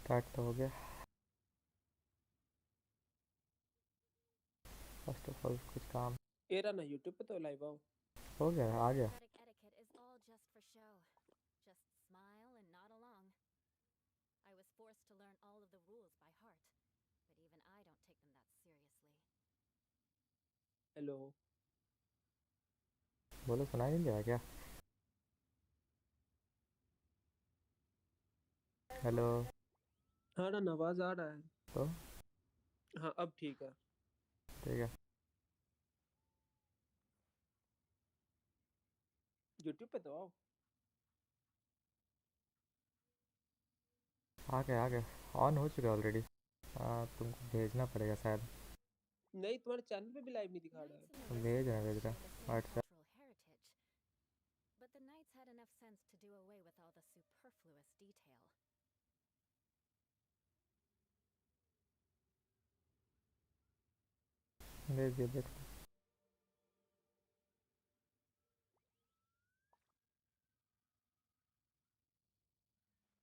Start तो हो गया। फर्स्ट ऑफ ऑल कुछ काम ये रहा ना यूट्यूब पे तो लाइव आओ। हो गया, आ गया। Democratic etiquette is all just for show. Just smile and nod along. I was forced to learn all of the rules by heart, but even I don't take them that seriously. Hello. बोलो, सुनाई नहीं दे रहा क्या? Hello. हाँ ना, आवाज आ रहा है। तो हाँ अब ठीक है। ठीक है। यूट्यूब पे तो आओ। आ गया आ गया। ऑन हो चुका ऑलरेडी। हाँ, तुमको भेजना पड़ेगा शायद। नहीं, तुम्हारे चैनल पे भी लाइव नहीं दिखा रहा है। Knights in the भेज West रहा भेज share रहा the same WhatsApp. cultural heritage, but the knights had enough sense to do away with all the superfluous detail. भेज दिया, देख।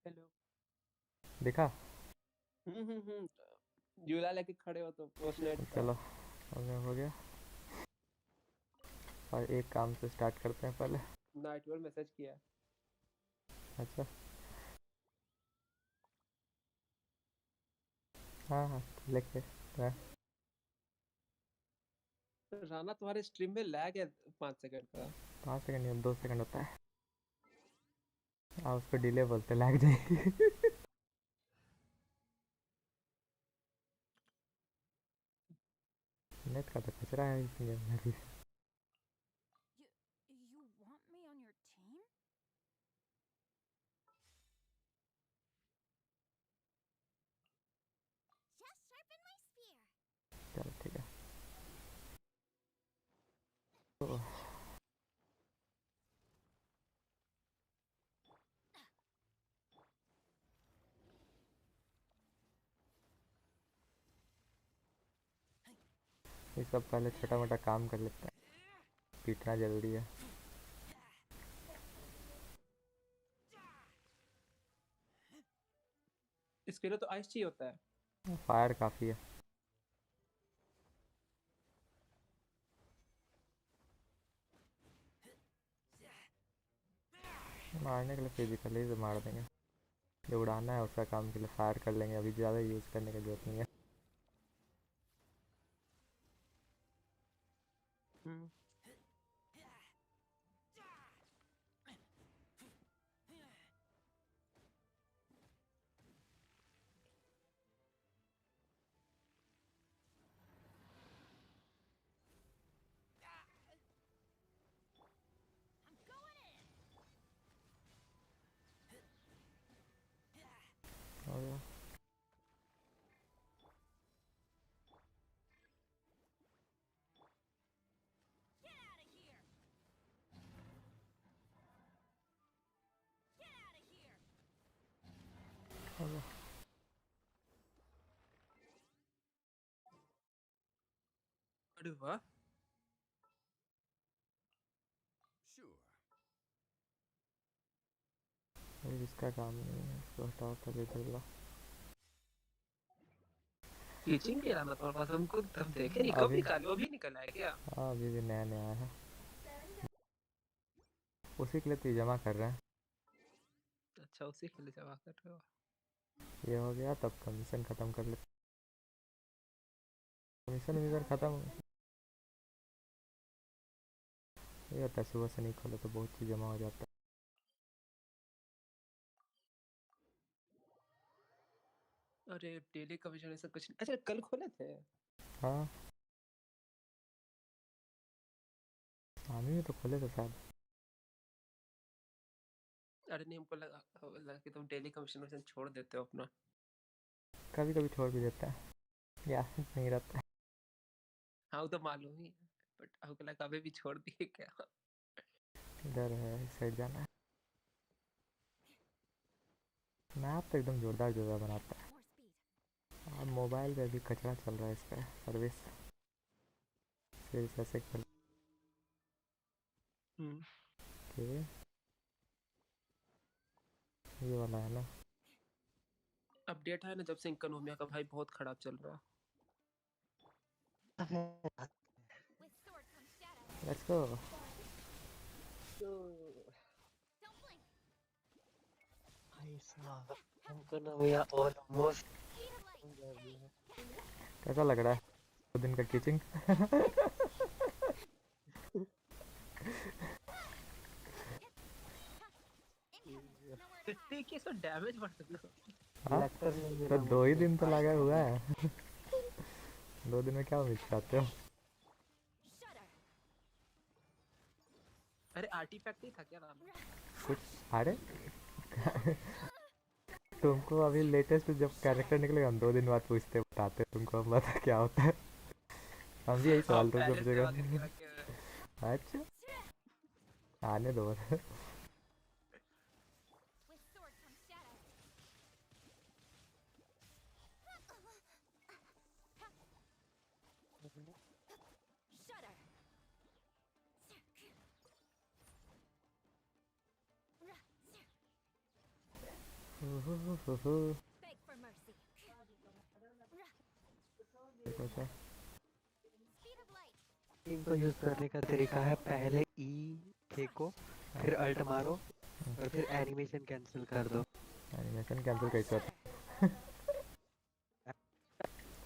हेलो। दिखा। झूला लेके खड़े हो तो पोस्टनेट का। चलो, हो गया। और एक काम से स्टार्ट करते हैं पहले। नाइट में मैसेज किया है। अच्छा। हाँ हाँ, लिख के। राना तुम्हारे स्ट्रीम में लैग है 5 सेकंड का। 5 सेकंड नहीं, 2 सेकंड होता है। उसको डिले बोलते, लग जाएगी। नेट का तो कचरा है इस गेम में भी। You want me on your team? Just sharpen my spear. चलो ठीक है। तो ये सब पहले छोटा मोटा काम कर लेते हैं। पीटना जरूरी है। इसके लिए तो आइस चाहिए होता है। फायर काफ़ी है। मारने के लिए फिजिकली से मार देंगे। जो उड़ाना है उसका काम के लिए फायर कर लेंगे। अभी ज़्यादा यूज़ करने की जरूरत नहीं है। I'm going in. हो गया। Get out of here. Get out of here. हो गया। अरे वाह। अभी इसका काम नहीं है, इसको हटाओ तब इधर ला। टीचिंग के राना तुम्हारे पास हमको तब देखे नहीं, कब अभी निकाले? अभी निकला है क्या? हाँ, अभी भी नया नया है। उसी के लिए तो ये जमा कर रहे हैं। अच्छा, उसी के लिए जमा कर रहे हो। ये हो गया तब कमीशन ख़त्म कर लेते। कमीशन विमीशन ख़त्म। ये होता है सुबह से नहीं खोलो तो बहुत चीज़ जमा हो जाता है। अरे डेली कमीशन ऐसा कुछ नहीं। अच्छा कल खोले थे। हाँ, शामी में तो खोले थे शायद। अरे नहीं, हमको लगा कि तुम डेली कमीशन छोड़ देते हो अपना। कभी कभी छोड़ भी देता है, याद नहीं रहता है। हाँ वो तो मालूम ही है, बट हमको लगा अभी भी छोड़ दिए क्या। इधर है, इस साइड जाना है। मैप तो एकदम जोरदार जोरदार बनाता है। More speed. अब मोबाइल पे अभी कचरा चल रहा है इसका सर्विस। फिर ऐसे कर के ये वाला है ना। अपडेट है ना जब से इकोनॉमिया का भाई बहुत खराब चल रहा है। With sword comes shadow. Let's go. Don't blink. भाई साहब हमको ना भैया ऑलमोस्ट Speed of light. कैसा लग रहा है 2 दिन का teaching? Incoming. Nowhere to hide. देखिए इसका डैमेज बढ़ गया। हाँ लेक्चर में तो मिला 2 ही मुझको। दिन तो लगा हुआ है। 2 दिन में क्या उम्मीद चाहते हो? Shudder. अरे आर्टिफैक्ट ही था क्या नाम? कुछ अरे तुमको अभी लेटेस्ट जब कैरेक्टर निकलेगा हम 2 दिन बाद पूछते बताते तुमको, हम बता क्या होता है। हम भी यही हाँ सवाल तुमसे पहले से पूछेगा। वाले क्या क्या अच्छा आने दो। With sword comes shadow. Shudder. Beg for mercy. Speed of light. इनको यूज करने का तरीका है पहले ई फेंको फिर अल्ट मारो और फिर एनिमेशन कैंसिल कर दो। एनिमेशन कैंसिल कैसे होता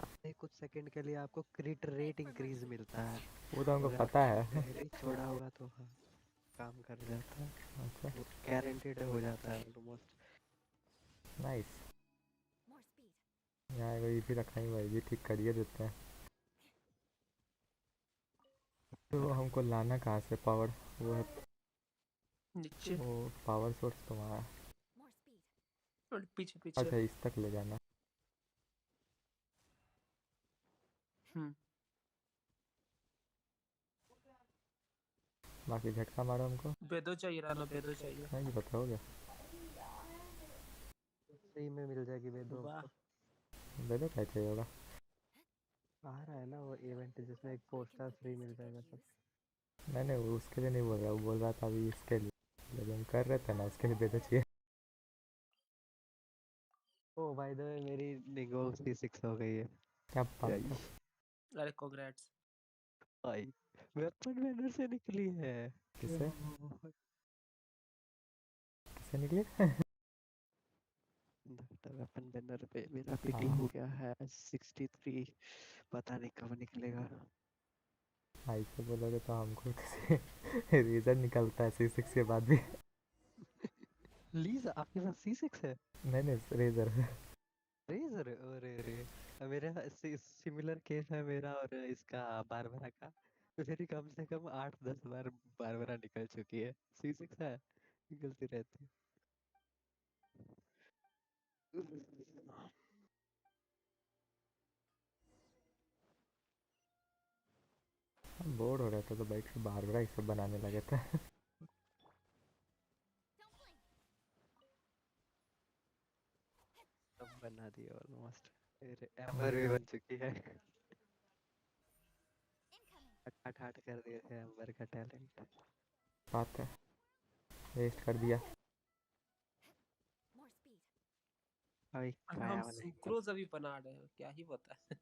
पहले कुछ सेकंड के लिए आपको क्रिट रेट इंक्रीज मिलता है। है? वो तो हमको अगर पता आपने है। पहले ही छोड़ा होगा तो हाँ काम कर जाता है, अच्छा वो गारंटीड हो जाता है ऑलमोस्ट। नाइस। More speed. यहाँ एगो ये भी रखा ही हुआ है, ये ठीक करिए देते हैं। तो हमको लाना कहाँ से पावर? वो है नीचे वो पावर सोर्स तुम्हारा। More speed. और पीछे पीछे। अच्छा इस तक ले जाना। बाकी झटका मारो हमको। बेदो चाहिए राना, बेदो चाहिए। नहीं बताओगे? फ्री में मिल जाएगी वे दो वाह आपको। दे दो क्या चाहिए होगा। आ रहा है ना वो इवेंट जिसमें एक पोस्टर फ्री मिल जाएगा सब। नहीं नहीं वो उसके लिए नहीं बोल रहा, वो बोल रहा था अभी इसके लिए जब हम कर रहे थे ना उसके लिए दे दो चाहिए। ओ बाय द वे मेरी निगो 6 हो गई है। क्या बात यही। है? अरे कांग्रेट्स। भाई वेपन बैनर से निकली है। किससे किससे निकले? वेपन बैनर पे मेरा पिटी हो गया है 63। पता नहीं कब निकलेगा। ऐसे बोलोगे तो हमको रीजन निकलता है C6 के बाद भी। लीज आपके पास C6 है? नहीं नहीं रेजर। रेजर? अरे अरे मेरा सिमिलर केस है मेरा और इसका बारबरा का। मेरी कम से कम 8-10 बार बारबरा निकल चुकी है। C6 है निकलती रहती है। हम बोर हो रहे थे तो बैठ के बार बार सब बनाने लगे थे। Don't blink. सब बना दिया ऑलमोस्ट। मेरे एम्बर भी बन चुकी है। Incoming. हट हट कर दिए थे एम्बर का टैलेंट। बात है वेस्ट कर दिया। More speed. अभी अरे काया हम वाले सुक्रोज अभी बना रहे हैं, क्या ही बता है।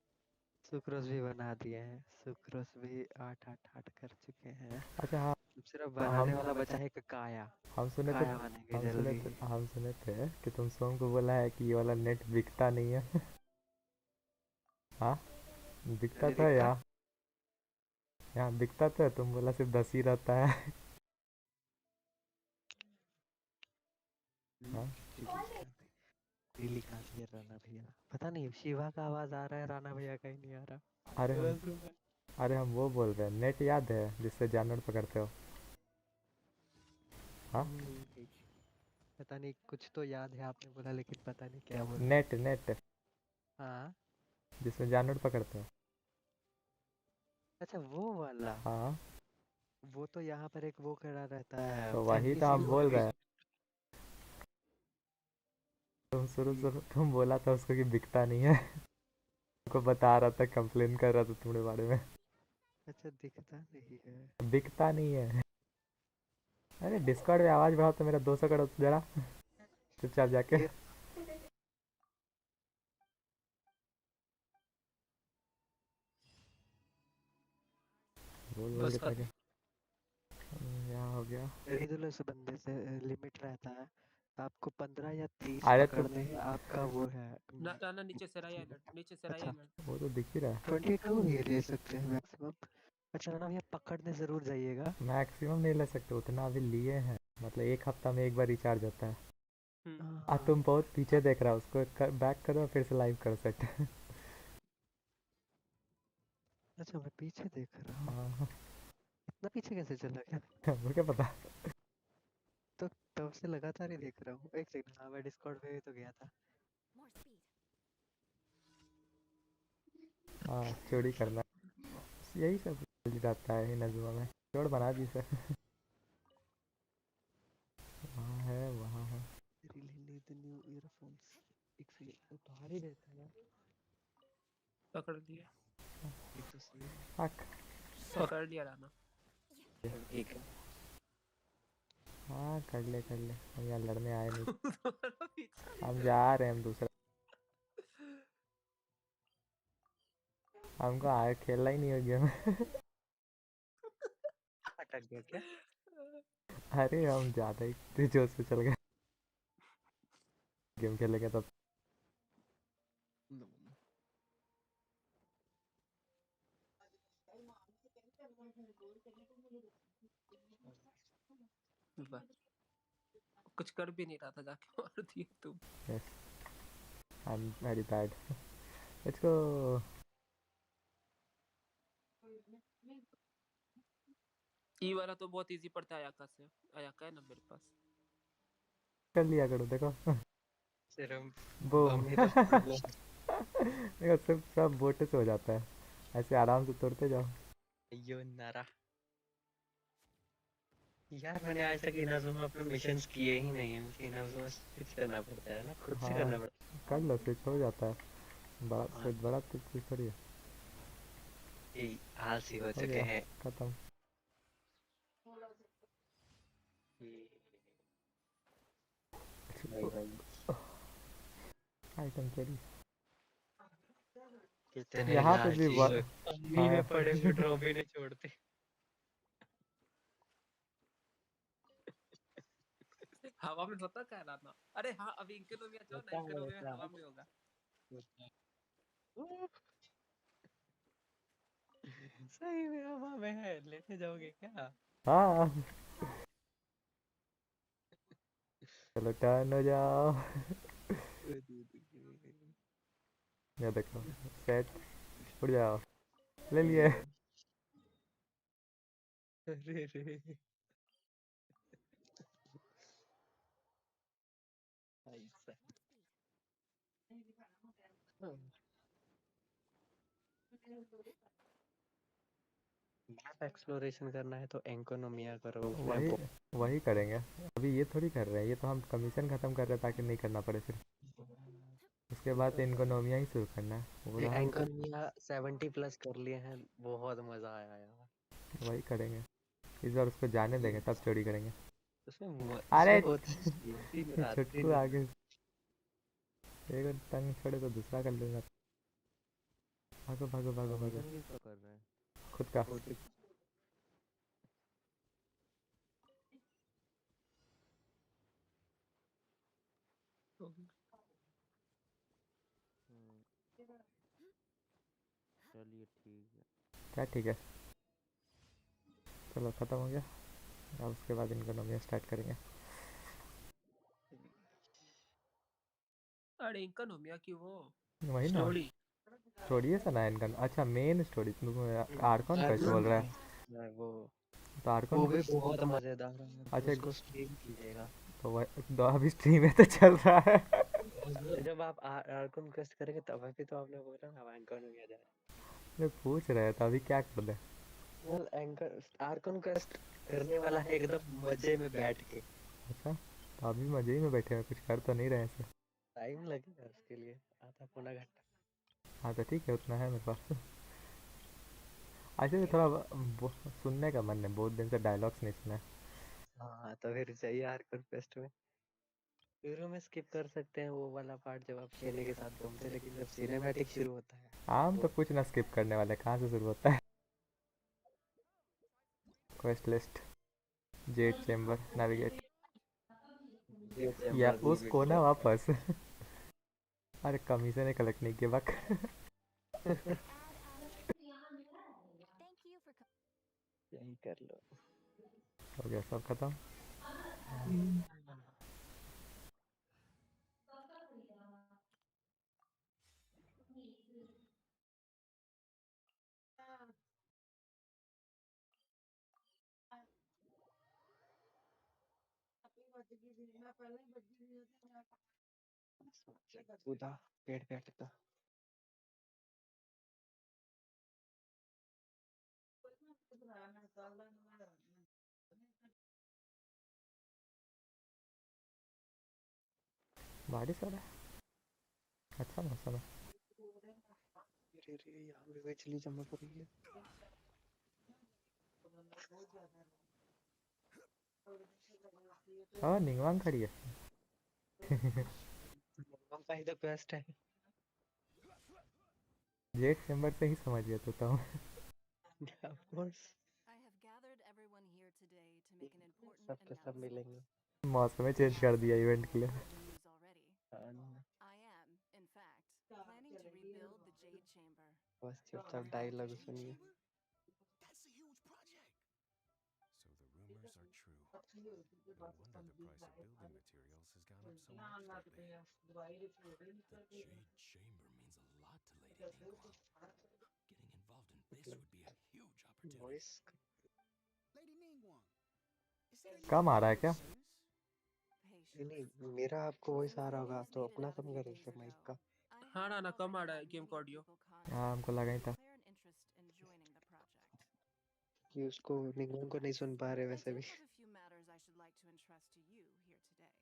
सुक्रोस भी बना दिए हैं। सुक्रोस भी 8 कर चुके हैं। अच्छा हाँ अब सिर्फ हम बनाने वाला बचा है एक काया। हम सुने थे काया बनेंगे जल्दी। हम सुने थे कि तुम सोम को बोला है कि ये वाला नेट बिकता नहीं है। हाँ बिकता अरे था दिखता यहाँ, यहाँ बिकता था, तुम बोला सिर्फ 10 ही रहता है। हाँ रीली कहाँ से है राणा भैया? पता नहीं शिवा का आवाज आ रहा है, राणा भैया का ही नहीं आ रहा। अरे हम वो बोल रहे हैं नेट याद है जिससे जानवर पकड़ते हो? हाँ पता नहीं कुछ तो याद है आपने बोला लेकिन पता नहीं क्या बोला। नेट नेट हाँ जिसमें जानवर पकड़ते हो। अच्छा वो वाला। हाँ वो तो यहाँ पर एक वो खड़ा रहता है तो वही तो एनपीसी हम वो बोल वाला। रहे हैं। तुम बोला था उसको कि बिकता नहीं है। तुमको बता रहा था, कंप्लेन कर रहा था तुम्हारे बारे में। अच्छा दिखता नहीं है। बिकता नहीं है। अरे डिस्कॉर्ड में आवाज बढ़ाओ तो मेरा 200 करो जरा चुपचाप जाके। ये बोल बोल बस के कर। ताकि यहाँ हो गया। रिडुलस बंदे से लिमिट रहता है, आपको 15 या 30 अरे तो पकड़ने हैं, आपका वो है ना ना, नीचे से राय अलर्ट, नीचे से राय अच्छा अलर्ट। वो तो दिख ही रहा है। 22 ही ले सकते हैं मैक्सिमम। अच्छा ना, ये पकड़ने जरूर जाइएगा। मैक्सिमम नहीं ले सकते, उतना अभी लिए हैं, मतलब एक हफ्ता में एक बार रिचार्ज होता है। हम्म। तुम बहुत पीछे देख रहा हो, उसको बैक करो फिर से लाइव कर सकते हैं। अच्छा मैं पीछे देख रहा हूँ, हाँ इतना पीछे कैसे चला गया? मुझे क्या पता। तो तब से लगातार ही देख रहा हूँ। एक सेकंड, हाँ मैं डिस्कॉर्ड पे भी तो गया था। More speed. हाँ चोरी करना यही सब रहता है नजुआ में। चोर बना दी सर। वहाँ है वहाँ है। Really need the new earphones. एक सेकंड, उतार ही देता है यार। पकड़ लिया, एक तो सही है। हक। पकड़ लिया राना। चलो ठीक है। हाँ कर ले हम यहाँ लड़ने आए नहीं। दोनों पीछे नहीं हम थे। जा रहे हैं हम दूसरा। हमको आए खेलना ही नहीं हो गेम। अटक गया क्या? अरे हम ज़्यादा ही तेज जोश से चल गए गेम खेलेंगे तब। वाह, कुछ कर भी नहीं रहा था, जाके मार दिए तुम। Yes I am very bad. Let's go. ई वाला तो बहुत इजी पड़ता है अयाका से। अयाका है ना मेरे पास। कर लिया करो देखो। सिर्फ बूम। हम ही तो problem। देखो सब बोटे से हो जाता है, ऐसे आराम से तोड़ते जाओ। अयो नारा, यार मैंने आज तक इनाज़ुमा अपने मिशंस किए ही नहीं हैं। इनाज़ुमा स्विच करना पड़ता है ना, खुद से हाँ करना पड़ता कर लो स्विच हो जाता है। बड़ा है। हाँ, स्विच बड़ा तो चीज़ थोड़ी है। ये आलसी हो हो चुके गया हैं। खत्म। भाई भाई आइटम चोरी। कितने यहाँ पे भी लालची लोग पानी में हाँ पड़े हुए ड्रॉप भी नहीं छोड़ते। हवा में होता क्या है राना? अरे हाँ, अभी इकोनॉमी जाओ ना, होता है इकोनॉमी में वैसा, हवा में होगा। होता है। सही में हवा में है, लेते जाओगे क्या? हाँ चलो टर्न हो जाओ। ये देखो सेट उड़ जाओ। ले लिए। अरे रे, ऐसा। मैप एक्सप्लोरेशन करना है तो एंकोनोमिया करो, उसमें वही वही करेंगे। अभी ये थोड़ी कर रहे हैं, ये तो हम कमीशन खत्म कर रहे हैं ताकि नहीं करना पड़े फिर। उसके बाद इनकोनोमिया ही शुरू करना है वो रहा। एंकोनोमिया 70 प्लस कर लिए हैं, बहुत मजा आया यार। वही करेंगे इस बार, उसको जाने देंगे तब चोरी करेंगे। उसमें अरे होता है, दिन रात छुटकू दिन रात। आगे एक टंग छोड़े तो दूसरा कर लेगा। भागो भागो भागो भागो। कमीशन किसका कर रहे हैं? खुद का। खुद। चलिए ठीक है। क्या ठीक है। चलो खत्म हो गया। अब उसके बाद इनकोनोमिया स्टार्ट करेंगे। अरे इकोनॉमिया की वो वही ना स्टोरी। स्टोरी है सना इनका। अच्छा मेन स्टोरी तुम आर्कॉन फेस्ट बोल रहा है। वो तो आर्कॉन वो भी फेस्ट। बहुत मजेदार है, अच्छा उसको स्ट्रीम कीजिएगा। तो वह अभी स्ट्रीम में तो चल रहा है। जब आप आर्कन क्वेस्ट करेंगे तब भी तो आपने बोला ना एंकर में जाए। मैं पूछ रहा था अभी क्या कर दे। वेल एंकर आर्कन क्वेस्ट करने वाला है एकदम मजे में बैठ के। अच्छा तो अभी मजे ही में बैठे हैं, कुछ कर तो नहीं रहे ऐसे। टाइम लगेगा उसके लिए, आधा पौना घंटा। हाँ तो ठीक है उतना है मेरे पास। ऐसे भी थोड़ा सुनने का मन है, बहुत दिन से डायलॉग्स नहीं सुना है। हाँ तो फिर चाहिए आर्कन क्वेस्ट में। शुरू में स्किप कर सकते हैं वो वाला पार्ट जब आप शेने के साथ घूमते हैं, लेकिन जब सिनेमैटिक शुरू होता है हम तो तो कुछ ना स्किप करने वाले, कहाँ से शुरू होता है। Quest list Z chamber navigate ये या चैम्बर नहीं उसको ना वापस अरे कमीशन ने कलेक्ट नहीं किया बक Thank you for यही कर लो। हो गया सब खत्म। कूदा पेड़ पे अटका। बारिश हो रहा है, अच्छा मौसम है। अरे रे यहाँ भी बिजली चमक रही है। हाँ निंगवांग खड़ी है। का ही तो बेस्ट है। जेड चेम्बर से ही समझ गया तो हूँ। Of course I have gathered everyone here today to make an important सब के सब announcement. मिलेंगे। मौसम में चेंज कर दिया इवेंट के लिए। Heard the news already. हाँ, I am, in fact, planning to rebuild the Jade Chamber. बस चुपचाप डायलॉग सुनिए। That's a huge project. So the rumors are true. No wonder the price of building materials has gone up so much lately. The Jade Chamber means a lot to Lady Ningguang. Getting involved in this would be a huge opportunity. Voice Lady Ningguang, is there any कम आ रहा है क्या? service? Patience. नहीं मेरा आपको voice आ रहा होगा News तो needed अपना out of कम you करें days माइक ago. का। I हाँ have ना कम आ रहा है already गेम का made ऑडियो। people हाँ contact हमको लगा ही था। declare an interest in joining the project. कि उसको निगम को नहीं सुन पा रहे I वैसे do भी। have a few matters I should like to entrust to you here today.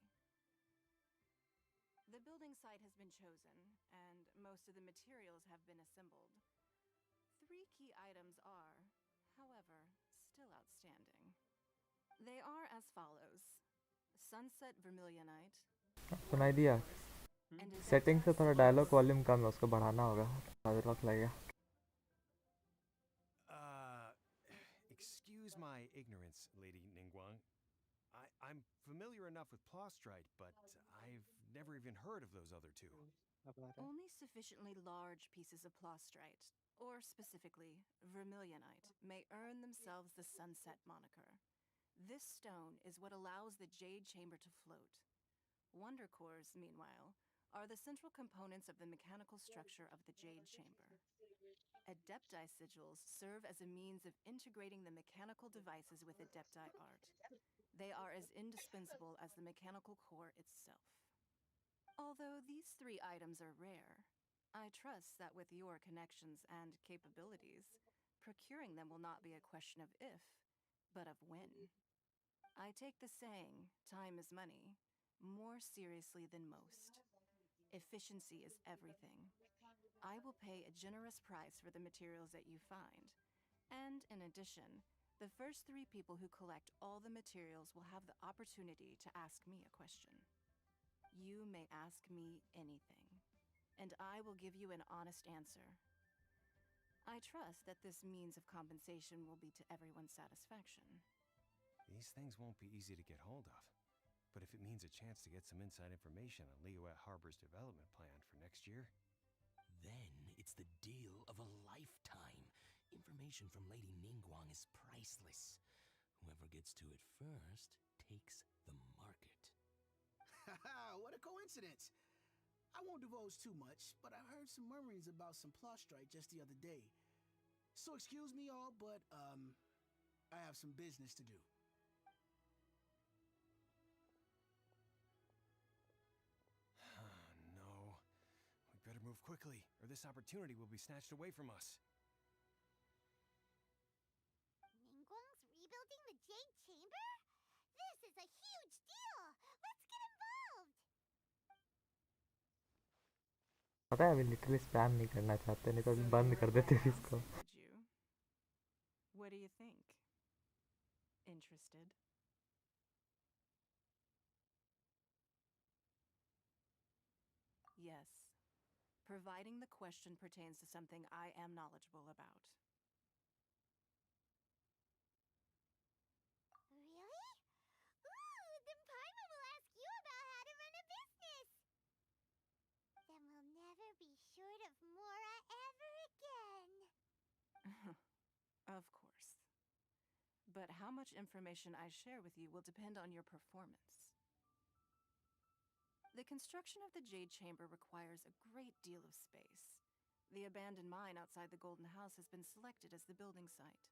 The building site has been chosen, and most of the materials have been assembled. 3 key items are, however, still outstanding. They are as follows: sunset vermilionite, सुनाई दिया। and setting से थोड़ा adepti dialogue sigils. Volume कम है, उसको बढ़ाना होगा, ज़्यादा वक्त लगेगा। Uh, excuse my ignorance, Lady Ningguang. I'm familiar enough with Plostrite, but I've never even heard of those other two. अब आ रहा है। Only sufficiently large pieces of plostrite, or specifically vermilionite, may earn themselves the sunset moniker. This stone is what allows the Jade Chamber to float. Wonder cores, meanwhile, are the central components of the mechanical structure of the Jade Chamber. Adepti sigils serve as a means of integrating the mechanical devices with Adepti art. They are as indispensable as the mechanical core itself. Although these 3 items are rare, I trust that with your connections and capabilities, procuring them will not be a question of if, but of when. I take the saying, time is money, more seriously than most. Efficiency is everything. I will pay a generous price for the materials that you find. And in addition, the first 3 people who collect all the materials will have the opportunity to ask me a question. You may ask me anything, and I will give you an honest answer. I trust that this means of compensation will be to everyone's satisfaction. These things won't be easy to get hold of. But if it means a chance to get some inside information on Liyuet Harbor's development plan for next year, then it's the deal of a lifetime. Information from Lady Ningguang is priceless. Whoever gets to it first takes the market. Haha, what a coincidence. I won't divulge too much, but I heard some murmurings about some Plostrite just the other day. So excuse me all, but I have some business to do. No. We better move quickly, or this opportunity will be snatched away from us. Ningguang's rebuilding the Jade Chamber? This is a huge deal! Let's get involved! पता है अभी literally spam नहीं करना चाहते, नहीं तो अभी बंद कर देते थे इसको। Would you? What do you think? Interested? Yes, providing the question pertains to something I am knowledgeable about. but how much information I share with you will depend on your performance. The construction of the Jade Chamber requires a great deal of space. The abandoned mine outside the Golden House has been selected as the building site.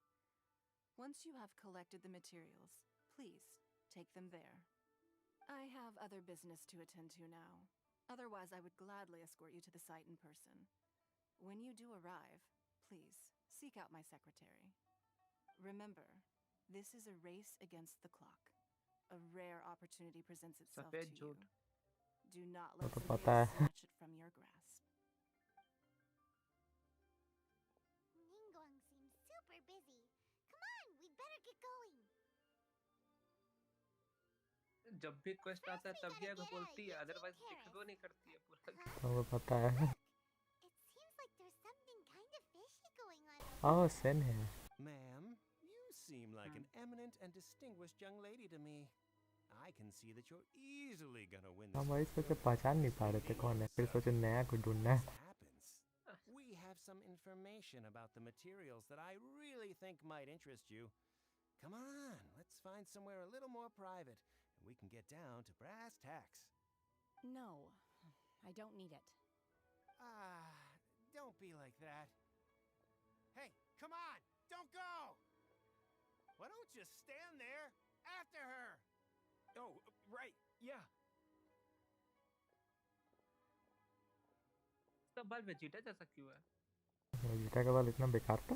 Once you have collected the materials, please take them there. I have other business to attend to now. Otherwise, I would gladly escort you to the site in person. When you do arrive, please seek out my secretary. Remember, this is a race against the clock. A rare opportunity presents itself to सफेद you. झूठ Do not वो let तो somebody पता else है snatch it from your grasp. Ningguang seems super busy. Come on, we'd better get going. जब भी quest First, आता है we तभी gotta आगे get a बोलती है, YouTube अदरवाइज terrace. इग्नोर नहीं करती है पूरा Huh? वो पता है Look, it seems like there's something kind of fishy going on over oh there. Sen है Ma'am, you seem like an eminent and distinguished young lady to me. I can see that you're easily gonna win this. हम वही सोचे पहचान नहीं पा रहे थे कौन है फिर सोचे नया को ढूंढना This है happens. We have some information about the materials that I really think might interest you. Come on, let's find somewhere a little more private, and we can get down to brass tacks. No, I don't need it. Don't be like that. Hey, come on, don't go! Why don't you stand there after her? Oh, right, yeah. सब बाल Vegeta जैसा क्यों है? Vegeta का बाल इतना बेकार था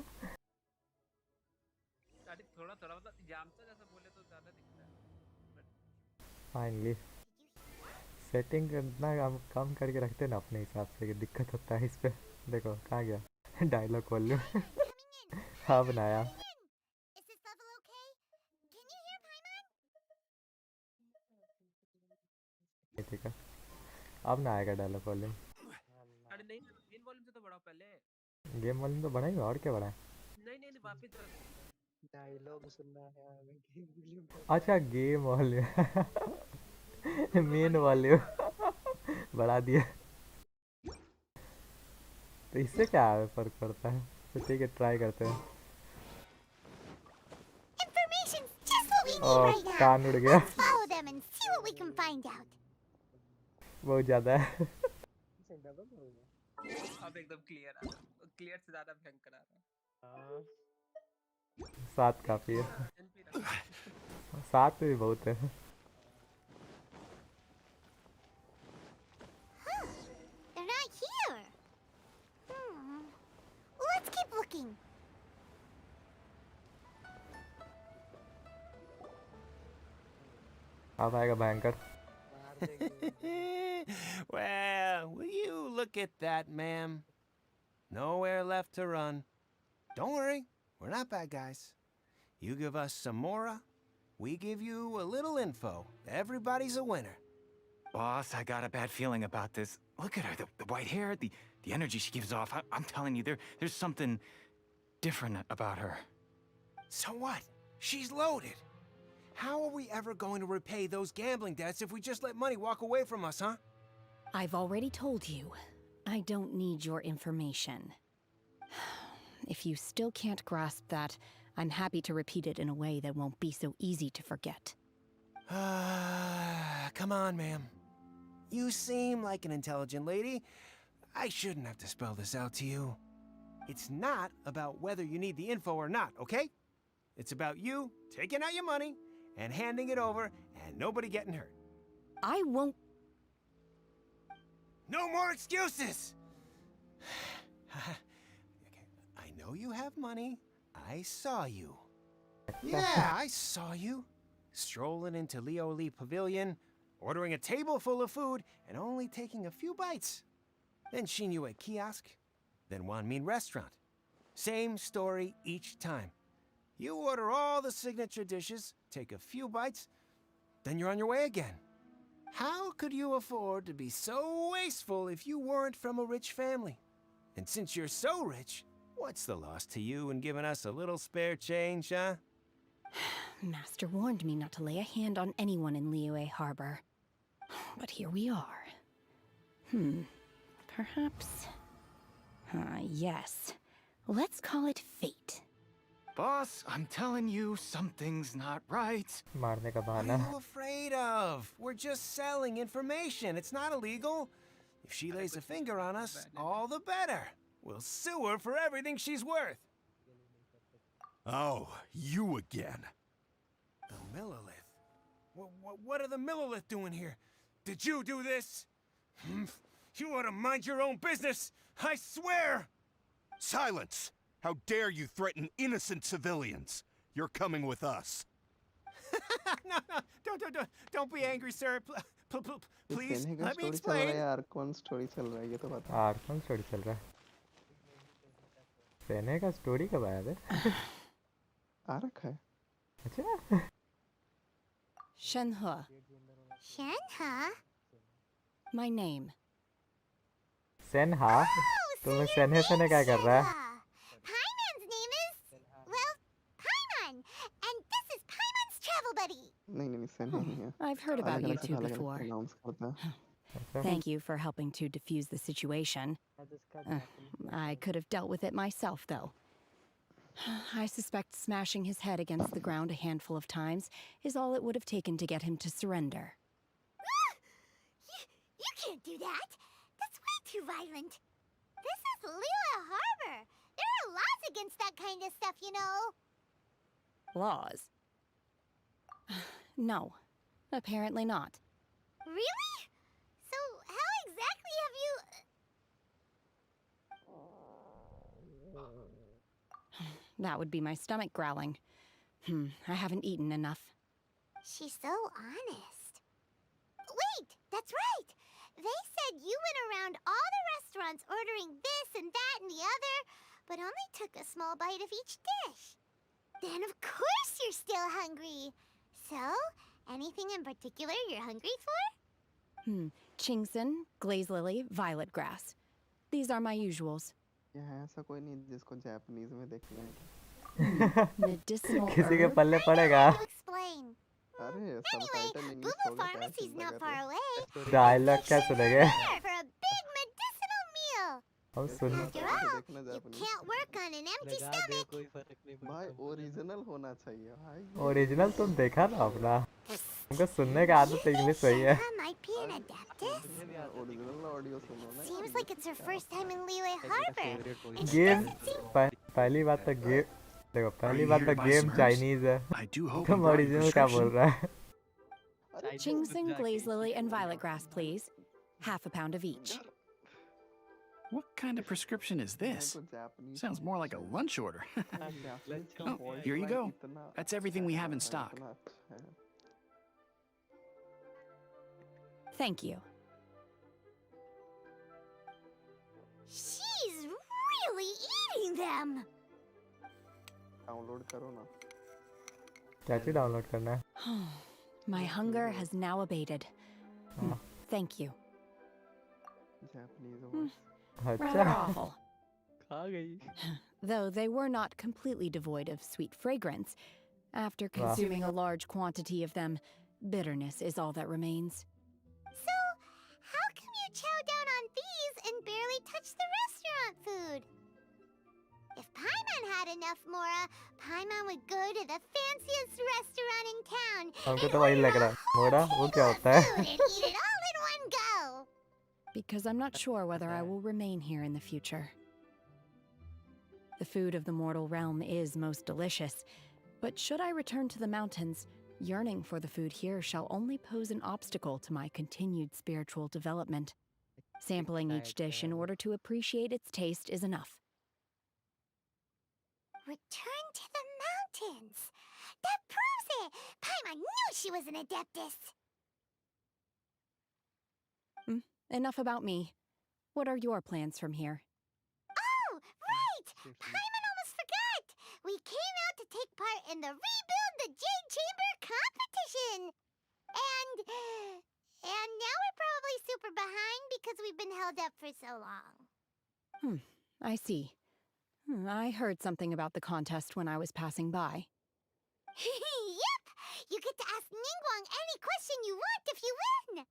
अरे थोड़ा थोड़ा मतलब जामता जैसा बोले तो ज्यादा दिखता है बट फाइनली सेटिंग इतना हम कम करके रखते हैं ना अपने हिसाब से कि दिक्कत होता है इस पे देखो कहाँ गया dialogue volume Paimon, coming in. हाँ बनाया Coming in. Is this level okay? Can you hear Paimon? ठीक है अब ना आएगा डायलॉग वॉल्यूम अरे नहीं मेन वॉल्यूम से तो बढ़ाओ पहले गेम वॉल्यूम तो बढ़ाएगा और क्या बढ़ाए नहीं वापस चलो डायलॉग सुनना है हमें गेम वॉल्यूम अच्छा गेम वॉल्यूम मेन वॉल्यूम बढ़ा दिया तो इससे क्या फर्क पड़ता है तो ठीक है ट्राई करते हैं Information's just what we need और right now. कान उड़ गया Let's follow them and see what we can find out. बहुत ज़्यादा है डबल हो गया अब एकदम क्लियर आ रहा क्लियर से ज्यादा भयंकर आ रहा 7 काफ़ी है एनपी रखो 7 भी बहुत है They're not here. Let's keep looking. अब आएगा भयंकर मार देंगे Well, will you look at that, ma'am? Nowhere left to run. Don't worry, we're not bad guys. You give us some mora, we give you a little info. Everybody's a winner. Boss, I got a bad feeling about this. Look at her, the white hair, the energy she gives off. I'm telling you, there's something different about her. So what? She's loaded. How are we ever going to repay those gambling debts if we just let money walk away from us, huh? I've already told you, I don't need your information. If you still can't grasp that, I'm happy to repeat it in a way that won't be so easy to forget. Come on, ma'am. You seem like an intelligent lady. I shouldn't have to spell this out to you. It's not about whether you need the info or not, okay? It's about you taking out your money and handing it over and nobody getting hurt. I won't. No more excuses! Okay, I know you have money. I saw you. Yeah, I saw you. Strolling into Leo Lee Pavilion, ordering a table full of food, and only taking a few bites. Then Shinyu at kiosk, then Wanmin restaurant. Same story each time. You order all the signature dishes, take a few bites, then you're on your way again. How could you afford to be so wasteful if you weren't from a rich family? And since you're so rich, what's the loss to you in giving us a little spare change, huh? Master warned me not to lay a hand on anyone in Liyue Harbor. But here we are. Perhaps... yes. Let's call it fate. Boss, I'm telling you, something's not right. मारने का What are बहाना. you afraid of? We're just selling information. It's not illegal. If she lays a finger on us, all the better. We'll sue her for everything she's worth. Oh, you again. The Millilith? What are the Millilith doing here? Did you do this? You ought to mind your own business! I swear! Silence! How dare you threaten innocent civilians? You're coming with us. No, don't be angry, sir. Please, सेने का let me story चल रहा है explain. यार, कौन story चल रहा है ये तो बता। आर्कन स्टोरी चल रहा है. सेने का स्टोरी कब आया बे? आ रखा है। अच्छा. Shenhe, Shenhe? my name. Sen हाँ. तुम लोग सेने सेने क्या कर रहा है? Paimon's name is, well, Paimon. And this is Paimon's travel buddy. नहीं सेने नहीं है। I've heard about you two before. Announce करता है। अच्छा. Thank you for helping to defuse the situation. I could have dealt with it myself, though. I suspect smashing his head against the ground a handful of times is all it would have taken to get him to surrender. You can't do that. That's way too violent. This is Lila Harbor. There are laws against that kind of stuff, you know. Laws? No, apparently not. Really? So how exactly have you... That would be my stomach growling. I haven't eaten enough. She's so honest. Wait, that's right. They said you went around all the restaurants ordering this and that and the other, but only took a small bite of each dish. Then of course you're still hungry. So, anything in particular you're hungry for? Chingson, glaze lily, violet grass. These are my usuals. यहाँ ऐसा कोई नहीं जिसको Japanese में देखना है। Medicinal किसी के herb? पल्ले पड़ेगा. To explain. अरे Anyway, subtitle English Boo Boo होगा क्या Pharmacy's चल not लगा far तो। away. डायलॉग क्या सुनेंगे? There for a big medicinal meal. हम सुन. After all, देखना you Japanese. can't work on an empty लगा दे stomach. कोई फर्क नहीं पड़ता। भाई ओरिजिनल होना चाहिए भाई। ओरिजिनल तुम देखा ना अपना. हमको सुनने का आदत इंग्लिश वही है. Shenhe might be an adeptus. Original audio सुनो ना। Seems like it's her first time in Liyue Harbor. And she game doesn't seem... पहली बात तो गेम देखो पहली बात तो here to buy game some herbs? Chinese है. I do hope तुम you brought your ओरिजिनल क्या बोल prescription. रहा है? Chingson, glaze lily, and violet grass, please. Half a pound of each. What kind of prescription is this? Sounds more like a lunch order. Oh, here you go. That's everything we have in stock. Thank you. She's really eating them. Download करो ना। क्या चीज download करना है? My hunger has now abated. Thank you. Japanese voice. Rather अच्छा. awful. खा गई। Though they were not completely devoid of sweet fragrance. After consuming a large quantity of them, bitterness is all that remains. So, how come you chow down on these and barely touch the restaurant food? If Paimon had enough Mora, Paimon would go to the fanciest restaurant in town हमको and तो वही order लग a रहा है. मोरा whole वो क्या table of होता है? food and eat it all in one go. Because I'm not sure whether I will remain here in the future. The food of the mortal realm is most delicious, but should I return to the mountains, yearning for the food here shall only pose an obstacle to my continued spiritual development. Sampling each dish in order to appreciate its taste is enough. Return to the mountains. That proves it. Paimon knew she was an adeptus. Enough about me. What are your plans from here? Oh, right! Paimon almost forgot! We came out to take part in the Rebuild the Jade Chamber competition! And now we're probably super behind because we've been held up for so long. I see. I heard something about the contest when I was passing by. Yep! You get to ask Ningguang any question you want if you win!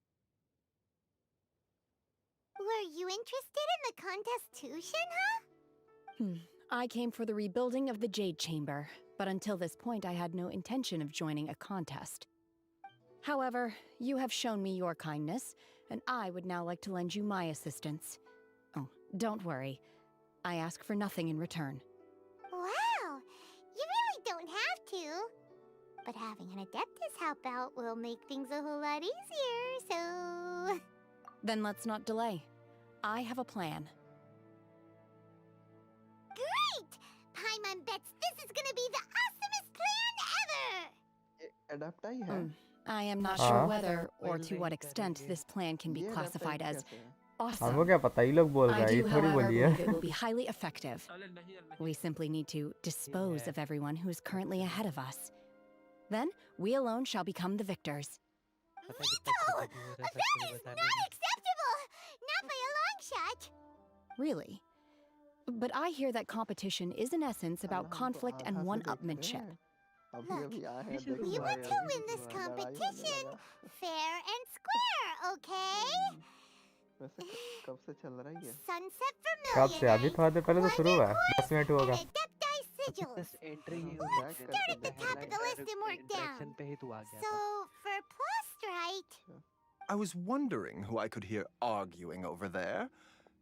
Were you interested in the contest too, Shenhe? I came for the rebuilding of the Jade Chamber, but until this point I had no intention of joining a contest. However, you have shown me your kindness, and I would now like to lend you my assistance. Oh, don't worry. I ask for nothing in return. Wow, you really don't have to. But having an Adeptus help out will make things a whole lot easier, so... Then let's not delay. I have a plan. Great! Paimon bets this is gonna be the awesomest plan ever! Adept ही है I am not हाँ? sure whether or to what extent this plan can be ये adapt classified as कैसे है हमको awesome. क्या पता, ये लोग बोल रहे I हैं, ये do, थोड़ी however, बोली believe है. it will be highly effective. अरे नहीं We simply need to dispose of everyone who is currently ahead of us. Then, we alone shall become the victors. पता है कितना No! छोटा चीज है That सबसे is बताने not में acceptable! Not by a long shot! Really? But I hear that competition is in essence about conflict and one-upmanship. अभी Look, अभी आए हैं We देखो want to win this competition fair and square, okay? वैसे कब से चल रहा है ये Sunset कब से? अभी Vermilion थोड़ा देर पहले तो शुरू हुआ है, 10 मिनट and होगा. Adepti sigils. Entry he Let's start at the top of the list and work down. पे ही तू आ गया So, था for Plustrite... I was wondering who I could hear arguing over there.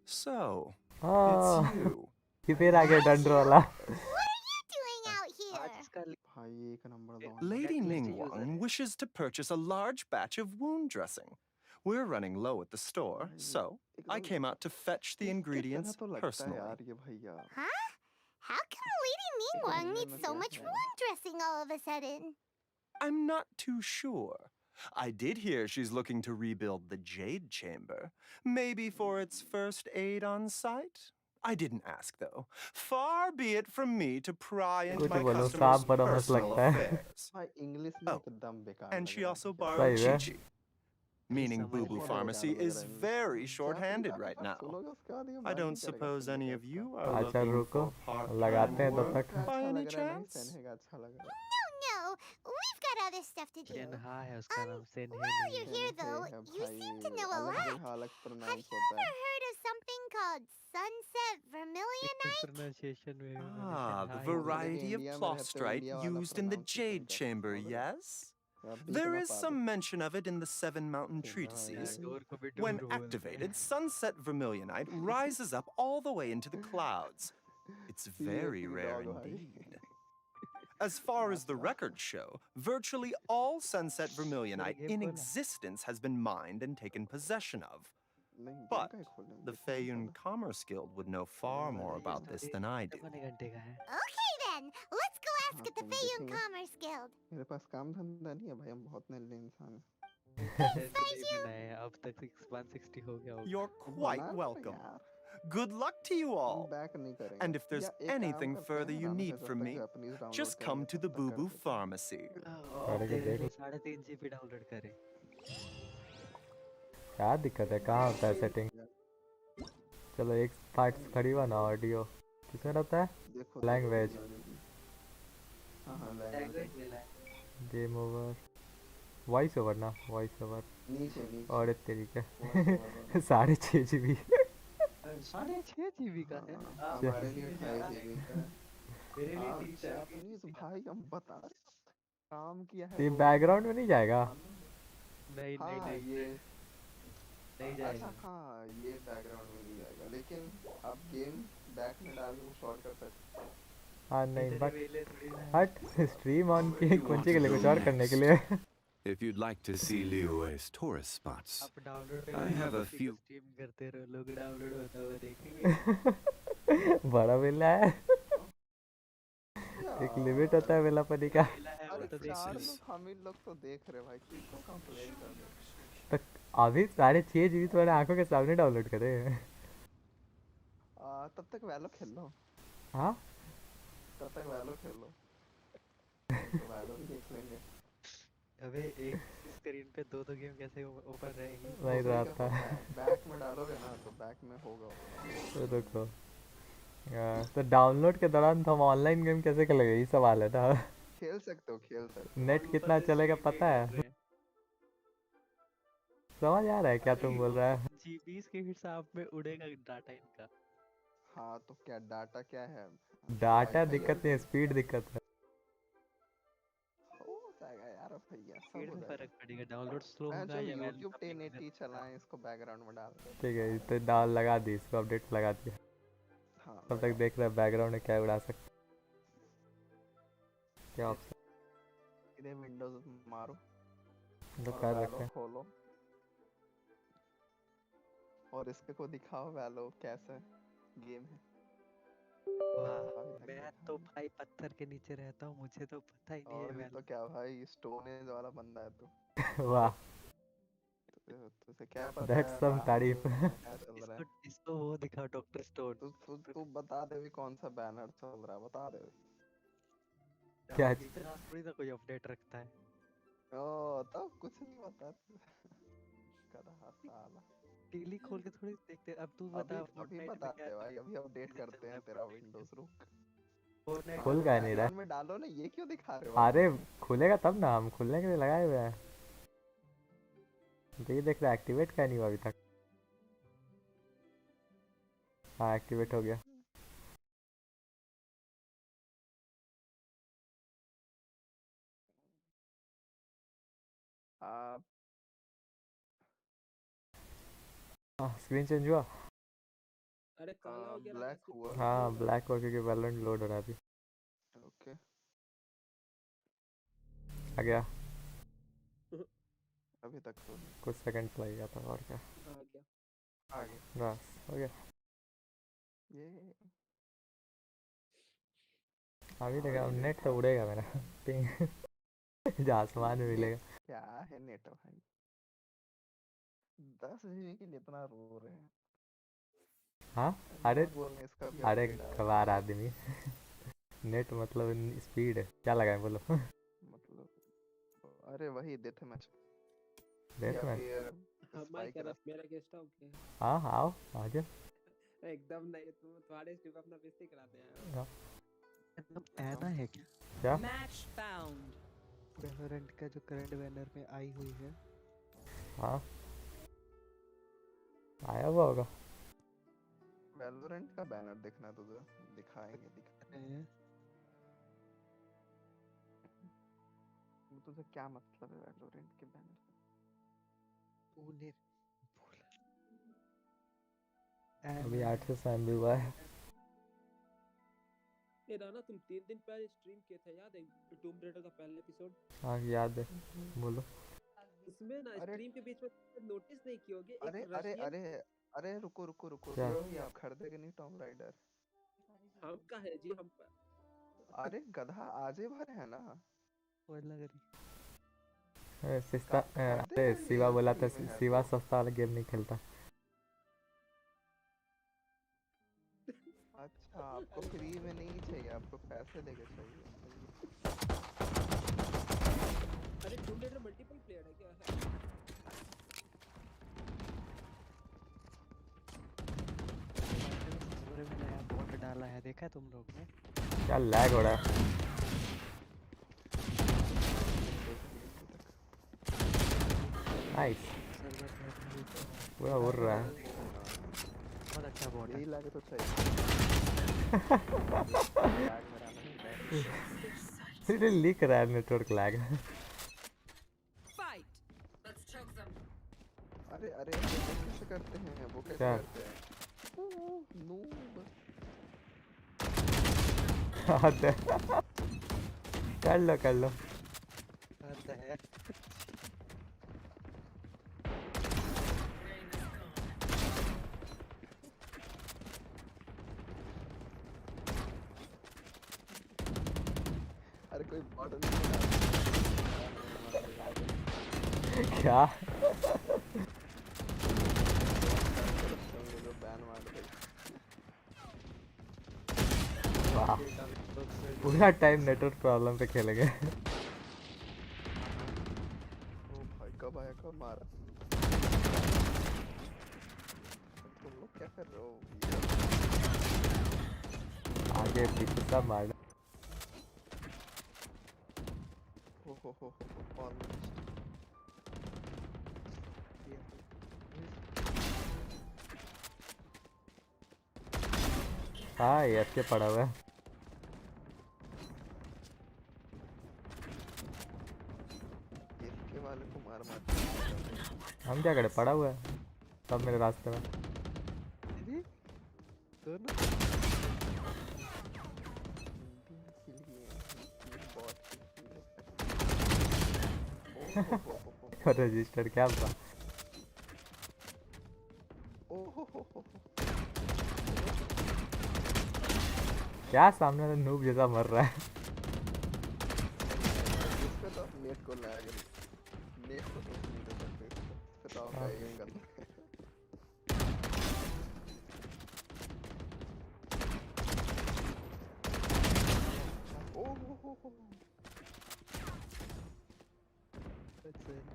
So, हाँ, it's you. ये फिर आ गया डंडर वाला. What are you doing out here? आज इसका भाई एक नंबर दो Lady Ningguang wishes to purchase a large batch of wound dressing. We're running low at the store, so I came out to fetch the ingredients personally. यार ये भैया Huh? How come Lady Ningguang needs so much wound dressing all of a sudden? I'm not too sure. I did hear she's looking to rebuild the Jade Chamber. Maybe for its first aid on site? I didn't ask, though. Far be it from me to pry into कुछ my बोलो, customers' सांप बड़ा मस्त personal लगता है. affairs. भाई English Oh, में एकदम बेकार And लग she रहा also है borrowed Same, eh? Chi-Chi. Meaning समझ Boo Boo में Pharmacy बेकार लग is रहा है इंग्लिश very क्या short-handed तुम right now. सुनोगे उसके बाद ये I बैन don't नहीं करेगा suppose any of you are अच्छा looking रुको, for part-time लगाते हैं तब work तक. by अच्छा any लग रहा है नहीं chance? सेनहेगा अच्छा लग रहा है No, we've got other stuff to do. सेनहा है उसका नाम सेनहे While नहीं you're है here, though, है you seem to भाई know a अलग lot. जगह अलग Have प्रोनाउंस you होता ever है heard of something called Sunset Vermilionite? Pronunciation में भी मैंने Ah, सेनहा the ही बोला variety of इंडिया में रहते हो plostrite इंडिया वाला used in the pronunciation Jade कर Chamber, समझ रहे yes? हो बीच There ना is पा some दो mention of it in the Seven Mountain सेनहा Treatises. Door को भी When डोर बोलते हैं activated, Sunset Vermilionite rises up all the way into the clouds. It's very CAP rare dog भाई indeed. As far as the records show, virtually all Sunset मेरे Vermilionite game in खोला existence has been mined and taken possession of. नहीं game But का ही खोलने the मुझे कौन Feiyun सा Commerce Guild would know far more about this than I do. पौने घंटे का है Okay then, let's go ask हाँ at the तुम Feiyun देखेंगे Commerce Guild. मेरे पास काम धंधा नहीं है भाई हम बहुत नल्ले इंसान हैं Thanks, शायद नहीं Feiyun. बनाए हैं अब तक 160 हो गया होगा You're वो quite बना लो welcome. यार Good luck to you हम all. बैक नहीं करेंगे And if there's या एक काम anything करते further हैं you आराम से need जब from तक me, जापानीज डाउनलोड just करेंगे come to तब the तक Boo कर Boo देते हैं Pharmacy. पढ़ के तेरे देख. लिए 3.5 GB डाउनलोड करे क्या दिक्कत है, कहाँ होता है सेटिंग? चलो एक पार्ट खड़ी हुआ ना ऑडियो किसमें रहता है? देखो लैंग्वेज. हाँ हाँ लैंग्वेज मिला है गेम ओवर. वॉइस ओवर ना, वॉइस ओवर. नीचे और एक तरीके वॉइस 6.5 GB. 6.5 GB का है हमारे लिए 2.5 GB का है मेरे लिए 3 जापानीज भाई हम बता रहे हैं, काम किया है ये वो बैकग्राउंड में नहीं जाएगा? नहीं नहीं हाँ, नहीं ये नहीं अच्छा जाएगा हाँ ये बैकग्राउंड में नहीं जाएगा, लेकिन आप गेम बैक में डाल के शॉर्ट कर सकते हैं। हाँ नहीं इतने बट वेले थोड़ी ना हट स्ट्रीम ऑन की कुंची के लिए कुछ और करने के लिए. If you'd like to see Liyue's tourist spots, आप डाउनलोड पे I have a few. Stream करते रहो लोग डाउनलोड होता हुआ देखेंगे बड़ा वेला है. एक लिमिट होता है वेलापनी का. वेला है वो अरे तो चार देखेंगे लोग हम ही लोग तो देख रहे भाई, किसको कंप्लेन कर रहे? तो अभी 6.5 GB तुम्हारे आंखों के सामने डाउनलोड करे. तब तक वैलो खेल लो, हाँ तब तक वैलो खेल लो, वैलो भी देख लेंगे। अबे एक स्क्रीन पे दो गेम कैसे ओपन रहेंगी नहीं रहता. बैक में डालोगे ना तो बैक में होगा। तो देखो तो डाउनलोड के दौरान तो हम ऑनलाइन गेम कैसे खेलेंगे, ये सवाल है ना. खेल सकते हो, खेल सकते नेट कितना चलेगा पता है? समझ आ रहा है क्या तुम बोल रहा है? जीबीस के हिसाब में उड़ेगा डाटा इनका हो। हाँ तो क्या डाटा क्या है, डाटा दिक्कत नहीं है, स्पीड दिक्कत है। हो जाएगा यार भैया, सब स्पीड हो में जाएगा। फर्क पड़ेगा, डाउनलोड स्लो मैं होगा जो या वैल्यू YouTube का पिक 1080 चलाएं इसको बैकग्राउंड में डाल दे। ठीक है, तो डाल लगा दी, इसको अपडेट लगा दिया। हाँ तब लगा। तक देख रहा है बैकग्राउंड में क्या उड़ा सकते, क्या ऑप्शन इधर विंडोज मारो तो और कर वैलो रखे हैं। खोलो और इसके को दिखाओ वैलो कैसे गेम है। वाह, अभी तक मैं देखा तो नहीं। भाई पत्थर के नीचे रहता हूँ, मुझे तो पता ही नहीं है और भी तो वैल्यू। क्या भाई, स्टोन एज वाला बंदा है तू। वाह, तुझे क्या पता दैट्स है सम बाहर तारीफ। दुनिया में क्या चल रहा इसको है। इसको वो दिखाओ, डॉक्टर स्टोन। तू बता दे भी कौन सा बैनर चल रहा है, बता दे। क्या इतना थोड़ी ना कोई अपडेट रखता है। ओ तब कुछ नहीं बता गधा साला। डेली खोल के थोड़ी देखते। अब तू अभी बता अभी फोर्टनाइट में बता क्या दे भाई, अभी अपडेट सीजन चल करते रहा हैं है तेरा फोर्टनाइट में? विंडोज, रुक। फोर्टनाइट खुल अरे में का तो नहीं रहा। बैकग्राउंड में डालो ना, ये क्यों दिखा रहे हो आप? अरे खुलेगा तब ना, हम खुलने के लिए लगाए हुए हैं। तो ये देख रहा है एक्टिवेट क्या नहीं हुआ अभी तक। हाँ एक्टिवेट हो गया। आप हाँ स्क्रीन चेंज हुआ। अरे काला हो गया ना ब्लैक कैसे हुआ। हाँ ब्लैक हो क्योंकि वैलोरेंट लोड हो रहा थी। ओके आ गया, अभी तक तो नहीं। कुछ सेकंड लगेगा था और क्या। आ गया। आगे बस हो गया। ये अभी लगा नेट तो उड़ेगा मेरा। पिंग आसमान में नेट मिलेगा। क्या है नेट भाई, 10 GB के लिए इतना रो रहे हैं। हाँ अरे झूठ बोलने इसका भी अरे अपडेट आया गवार आदमी। नेट मतलब स्पीड क्या लगाए बोलो। मतलब। अरे वही डेथ मैच डेथ या में फिर हमारी स्पाइक तरफ रश। मेरा गेस्ट हाउस है। हाँ आओ आ जाओ। एकदम नहीं, तुम तुम्हारे स्ट्रीम अपना बेइज्जती कराते हैं। हाँ, एकदम ऐना है क्या? क्या Match found. वैलोरेंट का जो करंट बैनर में आई हुई है। हाँ आया हुआ होगा। वैलोरेंट का बैनर देखना है तुझे, दिखाएंगे तुझे क्या मतलब है वैलोरेंट के बैनर से? तूने अभी 800 सैम भी हुआ है। ये राना तुम 3 दिन पहले स्ट्रीम किए थे, याद है टूम रेडर का पहला एपिसोड? हाँ याद है, बोलो। उसमें ना अरे स्ट्रीम के बीच में नोटिस नहीं कियोगे, एक अरे अरे रशियन। अरे अरे रुको रुको रुको क्या? भाई, आप खरीदेगे नहीं टॉम राइडर? हम का है जी, हम अरे गधा आजे भर है ना। लग रही सस्ता खरीदेगा अरे नहीं, शिवा बोला था, फ्री में है शिवा तो। सस्ता वाला गेम नहीं खेलता। अच्छा आपको फ्री में नहीं चाहिए, आपको पैसे देके चाहिए, सही है। अरे टूम रेडर मल्टीपल प्लेयर है क्या है? में नया बॉट डाला है, देखा तुम लोग ने? क्या लैग हो रहा है। नाइस, पूरा उड़ रहा है। बहुत अच्छा बॉट है। यही लगे तो चाहिए। ये लिख रहा है network lag. Fight. Let's choke them. अरे अरे वो कैसे करते हैं, वो कैसे क्या? करते हैं? नूब। कर लो कर लो। है अरे कोई बॉट नहीं क्या? बैन मार दे। वाह, पूरा टाइम नेटवर्क प्रॉब्लम पे खेलेंगे। ओ भाई कब आया, कब मारा? तुम लोग क्या कर रहे हो? आगे पीछे सब मारना। हो ऑलमोस्ट। हाँ ये अच्छे पड़ा हुआ है। हम क्या करें, पड़ा हुआ है सब मेरे रास्ते में। दीदी दोनों रजिस्टर क्या था? क्या सामने से नूब जैसा मर रहा है। इसका तो नेट को लैग नेट को तो नहीं दे सकते इसको तो आपका एम करना है। That's it.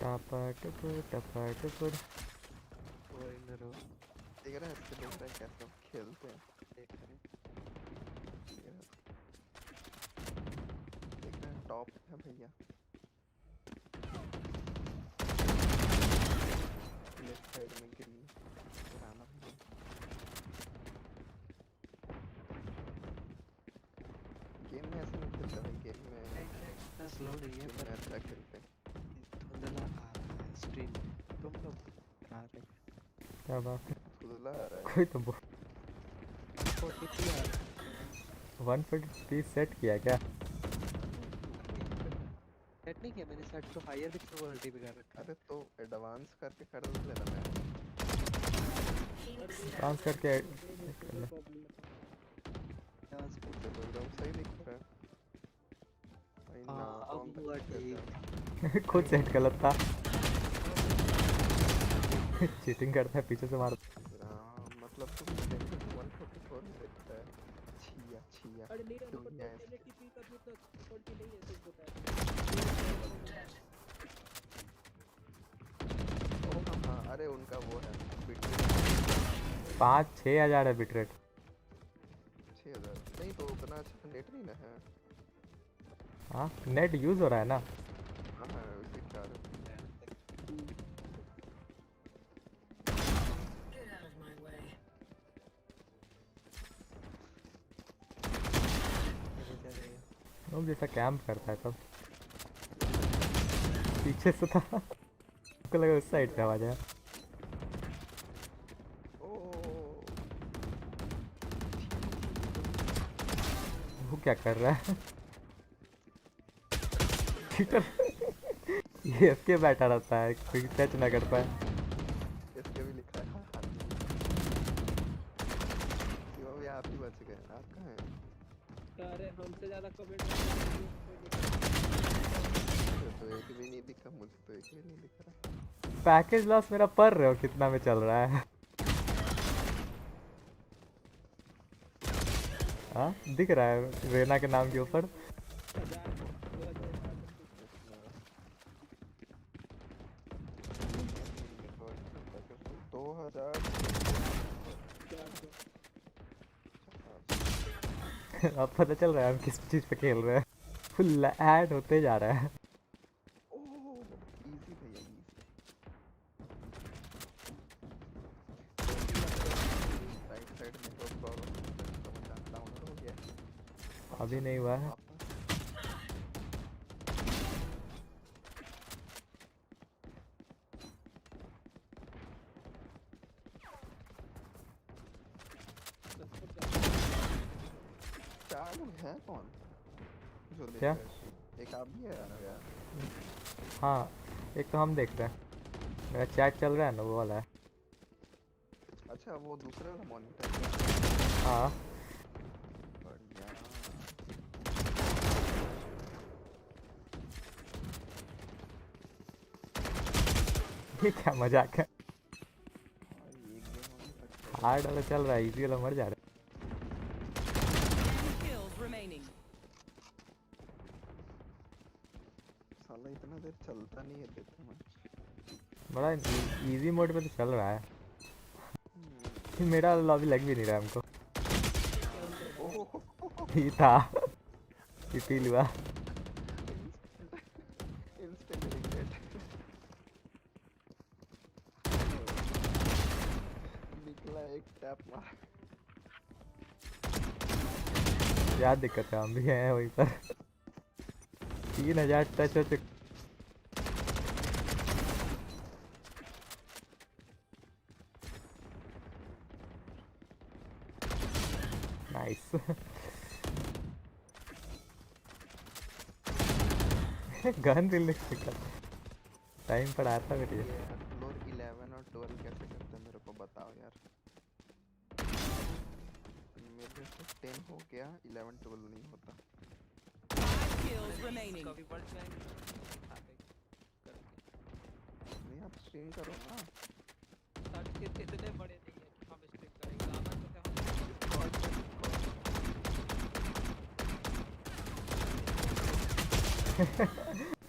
टपा टपुर। वो इन रो देख रहा है इसके देख रहा है कैसे खेलते हैं देख रहे हैं देख रहे हैं टॉप है भैया लेफ्ट साइड में ग्रीन राना भैया गेम में ऐसा नहीं खेलता भाई गेम में इतना स्लो नहीं है पर अच्छा खेलते हैं धुंधला आ रहा है स्ट्रीम तुम लोग आ रहे हैं क्या बात है? धुंधला आ रहा है कोई तो 43 आ रहा है 150 सेट किया क्या? सेट नहीं किया मैंने सेट तो हायर पिक्सल क्वालिटी पे कर रखा है। अरे तो एडवांस करके कर लेना मैं डांस करके एडवांस पे तो एकदम सही दिख रहा है भाई ना अब हुआ ठीक खुद सेट गलत था। चीटिंग करता है पीछे से मार। मतलब तुम 144 में देखता है छिया छिया दुनिया हाँ अरे उनका वो है बिटरेट 5-6 हज़ार है बिटरेट। 6000 नहीं तो उतना अच्छा नेट नहीं ना है। हाँ नेट यूज हो रहा है ना। हाँ उसी कारण लोग जैसा कैंप करता है सब पीछे से था को लगा उस साइड से आवाज आया। वो क्या कर रहा है? ये इसके बैठा रहता है कोई टच ना कर पाए। इसके भी लिखा है क्यों भी आप ही बच गए आप कहाँ हैं? अरे हमसे ज्यादा कमेंट तो एक भी नहीं दिखा मुझे तो एक भी नहीं दिख रहा। पैकेज लॉस मेरा पढ़ रहे हो कितना में चल रहा है? हाँ दिख रहा है रेना के नाम के ऊपर। 2000 अब पता चल रहा है हम किस चीज पे खेल रहे हैं। फुल ऐड होते जा रहा है। इजी भैया इजी राइट साइड में तो प्रॉब्लम डाउनलोड हो गया अभी नहीं हुआ है। है कौन जो देख क्या? रहा है? एक आप भी है यार। हाँ एक तो हम देख रहे हैं मेरा चैट चल रहा है ना वो वाला है। अच्छा वो दूसरे वाला मॉनिटर हाँ बढ़िया ये क्या मजाक है। हार्ड वाला चल रहा है इजी वाला मर जा रहा है। साला इतना देर चलता नहीं है देखो मैं बड़ा इजी मोड पे तो चल रहा है। मेरा लॉबी लग भी नहीं रहा हमको। ही था पीपी हुआ निकला एक टैप मार क्या दिक्कत है, हम भी हैं वहीं पर। 3000 टच हो चुके। नाइस। गन रिलीज टाइम पर आता है ये यार फ्लोर 11 और 12 कैसे करते हैं मेरे को बताओ यार। मेरे से 10 हो गया, 11 12 नहीं होता। 5 kills remaining. कभी बढ़ जाएंगे नहीं आप स्ट्रीम करो ना। इतने बड़े नहीं है कि हम स्ट्रीम करेंगे। आना तो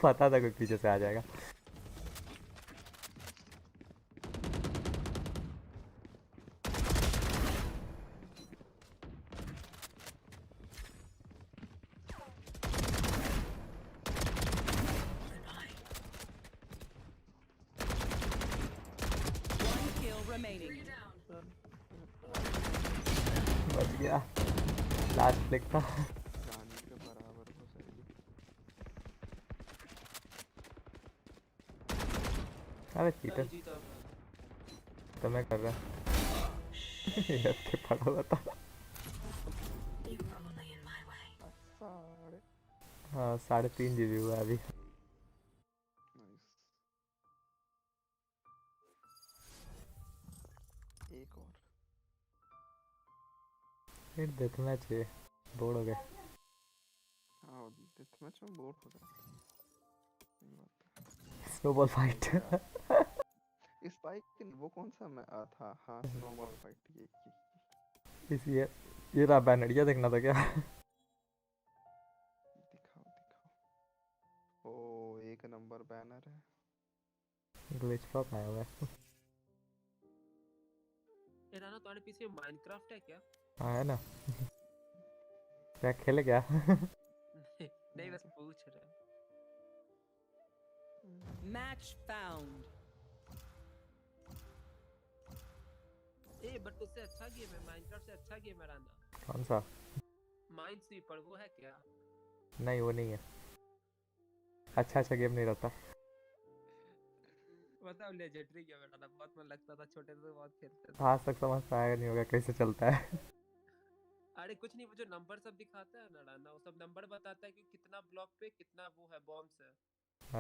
पता था कोई पीछे से आ जाएगा। Remaining. बच गया, लास्ट क्लिक था। जाने के बराबर हो जाएगी। अरे चीटर तो मैं कर रहा यार के पड़ा हुआ था। हाँ 3.5 GB हुआ अभी। एक और फिर डेथ मैच है, बोर हो गए। हाँ डेथ मैच में बोर हो गया। Snowball fight. स्पाइक वो कौन सा मैं था? हाँ स्नोबॉल फाइट ये ये रहा बैनर, ये देखना था क्या? दिखाओ ओ एक नंबर बैनर है। ग्लिच पॉप आया हुआ है। ये राना तुम्हारे पीछे माइनक्राफ्ट है क्या? हाँ है ना। क्या खेले क्या? नहीं बस पूछ रहे। Match found. बट उससे अच्छा गेम है, माइनक्राफ्ट से अच्छा गेम है राना। कौन सा? माइनस्वीपर वो है क्या? नहीं वो नहीं है। अच्छा गेम नहीं रहता। मतलब लेजेंडरी गेम है राना, बहुत मन लगता था छोटे से, बहुत खेलते थे। आज तक समझ पाएगा नहीं होगा कैसे चलता है। अरे कुछ नहीं, वो जो नंबर सब दिखाता है ना राना, वो सब नंबर बताता है कि कितना ब्लॉक पे कितना वो है बॉम्ब्स है।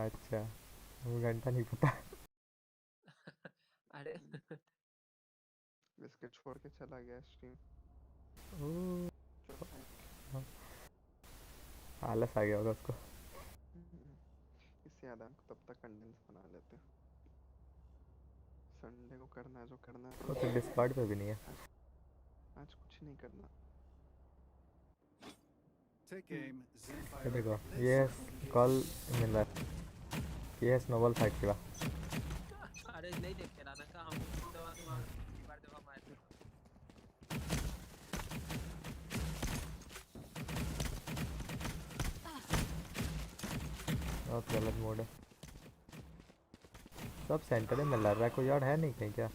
अच्छा वो घंटा नहीं पता। अरे इसके छोड़ के चला गया स्ट्रीम। आलस आ गया होगा उसको। इससे याद तब तक कंडेंस बना लेते। संडे को करना है जो करना है। वो तो डिस्कॉर्ड पे भी नहीं है। आज कुछ नहीं करना। ये देखो ये कॉल मिल रहा है, ये है स्नोबॉल फाइट की बात। अरे नहीं देखे राना का, हम बार दवा मारते हैं। बहुत गलत मोड है। सब सेंटर में लड़ रहा है, कोई और है नहीं कहीं क्या?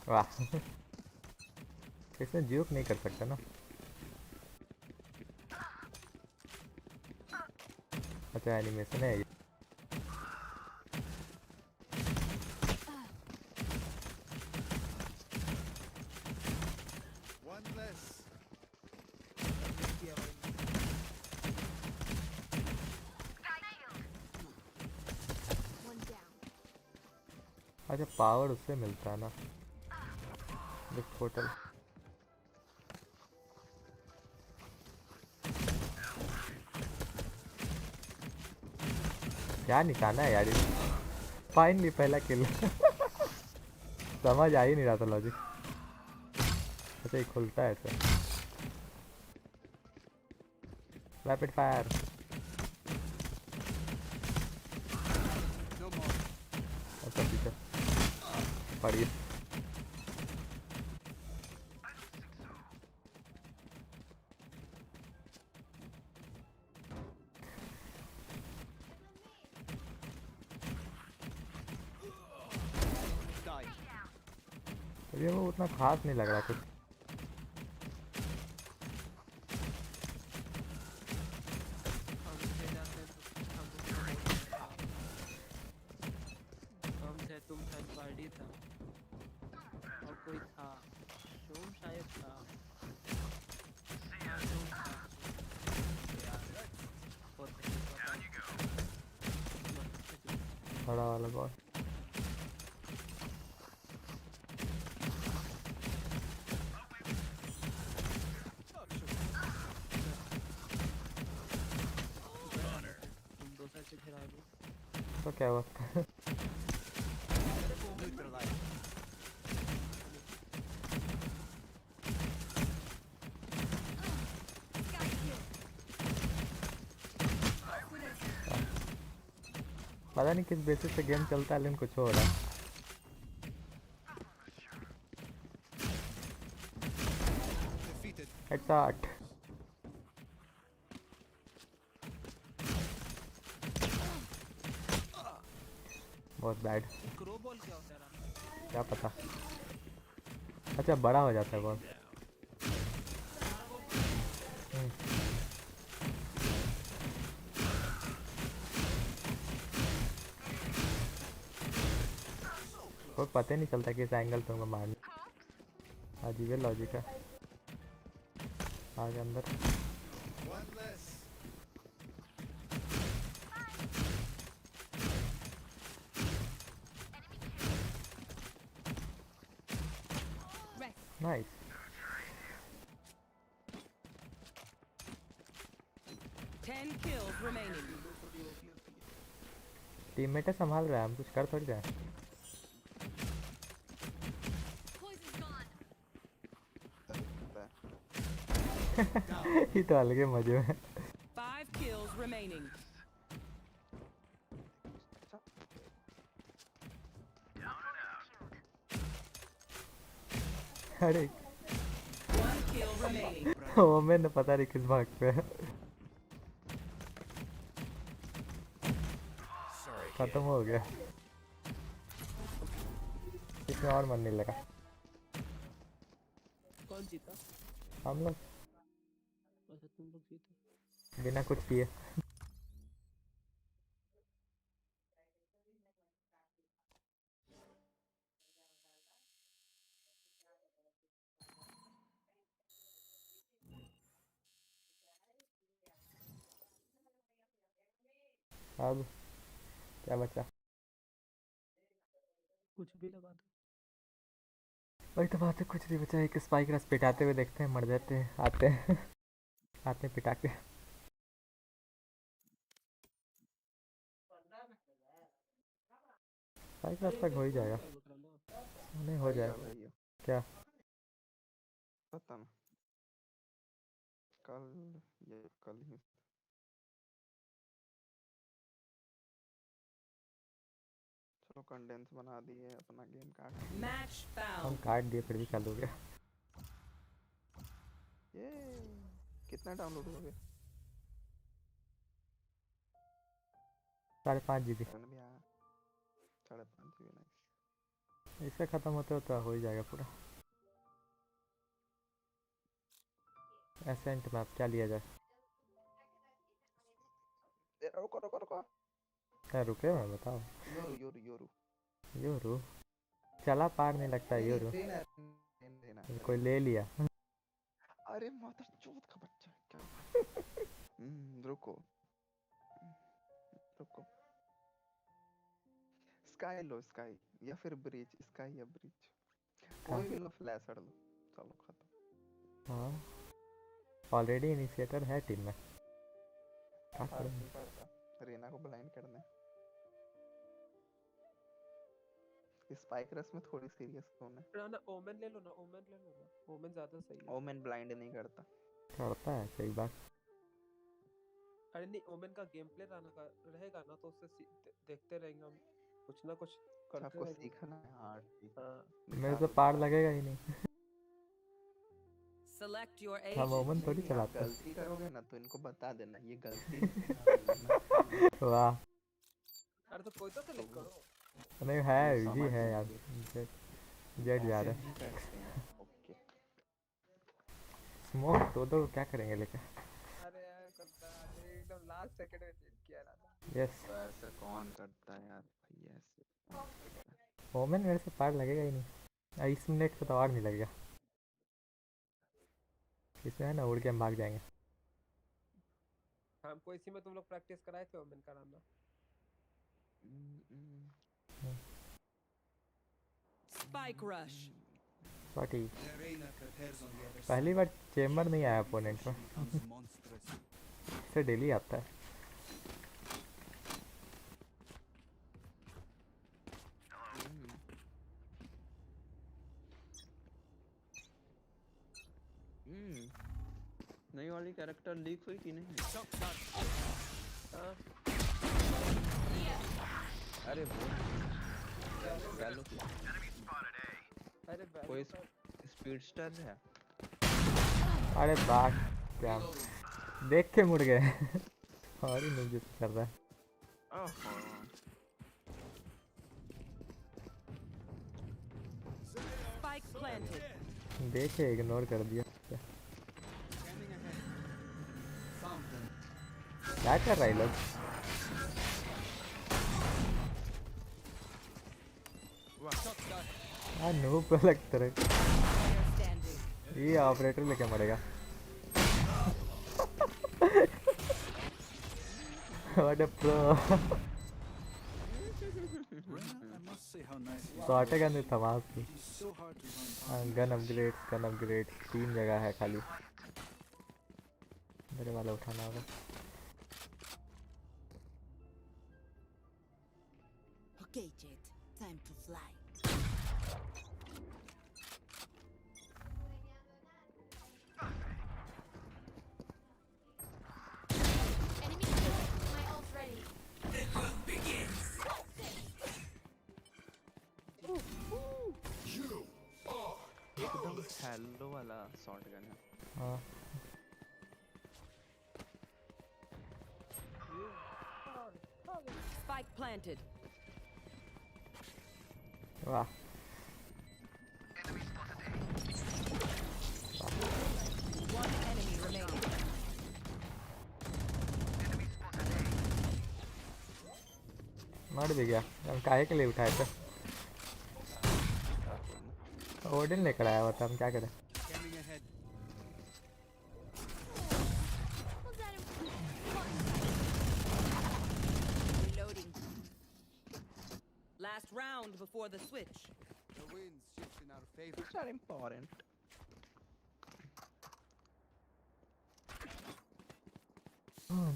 वाह। इसमें ज्यूक नहीं कर सकता ना। अच्छा एनिमेशन है ये। अच्छा पावर उससे मिलता है ना, टोटल। क्या निकाला है यार ये? फाइनली पहला किल। समझ आ ही नहीं रहा था लॉजिक। अच्छा ये खुलता है ऐसे। Rapid fire. अच्छा पीछे पड़ी। ये वो उतना खास नहीं लग रहा कुछ। बड़ा वाला बॉल। तुम दो साइड से घेरा दो। तो क्या हुआ उसका? पता नहीं किस बेसिस पे गेम चलता है, लेकिन कुछ हो रहा है। हेडशॉट। बहुत बैड। क्रो बॉल क्या होता है राम? क्या पता। अच्छा बड़ा हो जाता है बॉल। कोई पता ही नहीं चलता किस एंगल पे मैं मारना। अजीब लॉजिक है। आगे अंदर। नाइस। 10 kills remaining. टीममेट संभाल रहा है, हम कुछ कर थोड़ी रहे हैं। ये तो अलग ही मजे में। 5 kills remaining. अरे 1 kill remaining. वो मैंने पता नहीं किस भाग पे है। खत्म हो गया। इसमें और मन नहीं लगा। कौन जीता? हम लोग अच्छा तुम लोग जीते। बिना कुछ किए। अब क्या बचा? कुछ भी लगा दो। वही तो बात है, कुछ नहीं बचा। एक स्पाइक रस पिटाते हुए देखते हैं, मर जाते हैं, आते हैं आते हैं पिटा के। स्पाइक रस तक हो ही जाएगा। नहीं हो भैया जाएगा। भैया क्या? पता ना कल ये कल ही चलो कंडेंस बना दिए अपना गेम काट दिए। Match हम found. काट दिए फिर भी चालू हो गया। ये कितना डाउनलोड हो गया? 5.5 GB। मैंने भी आया 5.5 GB। नाइस। इसका खत्म होते होता हो ही जाएगा पूरा। एसेंट मैप क्या लिया जाए? रुको रुको रुको। क्या रुके मैं बताओ। योरू योरू योरू योरू चला पार नहीं लगता है योरू। देना कोई ले लिया। अरे माता चोद का बच्चा क्या। रुको रुको। स्काई लो स्काई या फिर ब्रिज। स्काई या ब्रिज कोई भी लो। फ्लैश हट लो। चलो खत्म। हाँ ऑलरेडी इनिशिएटर है टीम में। क्या फर्क करें? नहीं पड़ता। रीना को ब्लाइंड करना है। स्पाइक रस में थोड़ी सीरियस टोन है। ना ओमेन ले लो ना, ओमेन ले लो ना, ओमेन ज्यादा सही है। ओमेन ब्लाइंड नहीं करता। करता है सही बात। अरे नहीं, ओमेन का गेम प्ले रहेगा ना, तो उससे देखते रहेंगे हम, कुछ ना कुछ करते आपको रहेंगे। सीखना है। हाँ ठीक। मेरे से पार लगेगा ही नहीं। Select your हम ओमन agent. थोड़ी नहीं आप चलाते हैं। गलती करोगे ना तो इनको बता देना ये गलती है। वाह। अरे तो कोई तो सेलेक्ट करो। नहीं है वो जी समझ है यार। जाएंगे। जेड जा ऐसे रहे नहीं करते हैं। ओके। स्मोक दो क्या करेंगे लेके? अरे यार करता है, एकदम लास्ट सेकंड में चेंज किया रहा। यस। तो ऐसा कौन करता है यार भैया ऐसे कौन करता है? ओमन मेरे से पार लगेगा ही नहीं। इस मिनट पे तो और नहीं लगेगा। इसमें है ना उड़ के हम भाग जाएंगे। हमको इसी में तुम लोग प्रैक्टिस कराए थे ओमेन कराना। Spike rush. सॉरी पहली बार चेम्बर नहीं आया अपोनेंट में इसे डेली आता है नई वाली कैरेक्टर लीक हुई कि नहीं? अरे वो वैलो की अरे कोई स्पीडस्टर है। अरे बात क्या देख के मुड़ गए और ही मुझे कर रहा है Spike planted. देखे इग्नोर कर दिया क्या कर रहा है लोग नूप लगता रहे ये ऑपरेटर लेके मरेगा what a pro shot gun में तमाश की गन अपग्रेड 3 जगह है खाली मेरे वाला उठाना होगा Okay, Jade. Time to fly. Enemy killed. My ult's ready. The hunt begins. एकदम हेलो वाला शॉटगन है। हाँ Spike planted. वाह One enemy remaining. मर भी गया हम काहे के लिए उठाए थे ओडिन लेकर आया हुआ था हम क्या करें Reloading. Last round before the switch. The wind's shifting in our favor. These are important.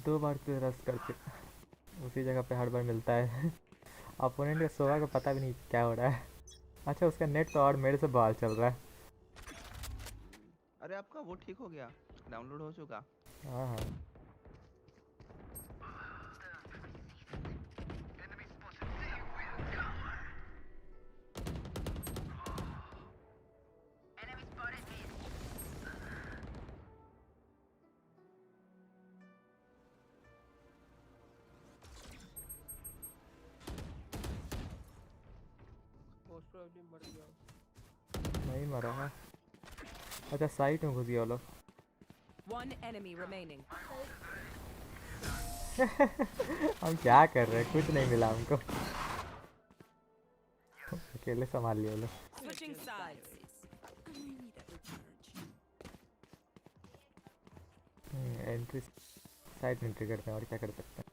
दो बार तो रस करके उसी जगह पे हर बार मिलता है अपोनेंट का सोवा का पता भी नहीं क्या हो रहा है अच्छा उसका नेट तो और मेरे से बवाल चल रहा है अरे आपका वो ठीक हो गया डाउनलोड हो चुका हाँ हाँ मोस्ट प्रोबेबली मर गया नहीं मरा है अच्छा साइट में घुस गया वो लोग One enemy remaining. हम क्या कर रहे हैं कुछ नहीं मिला हमको अकेले संभाल लिया वो लोग Switching sides. एंट्री साइट में एंट्री करते हैं और क्या कर सकते हैं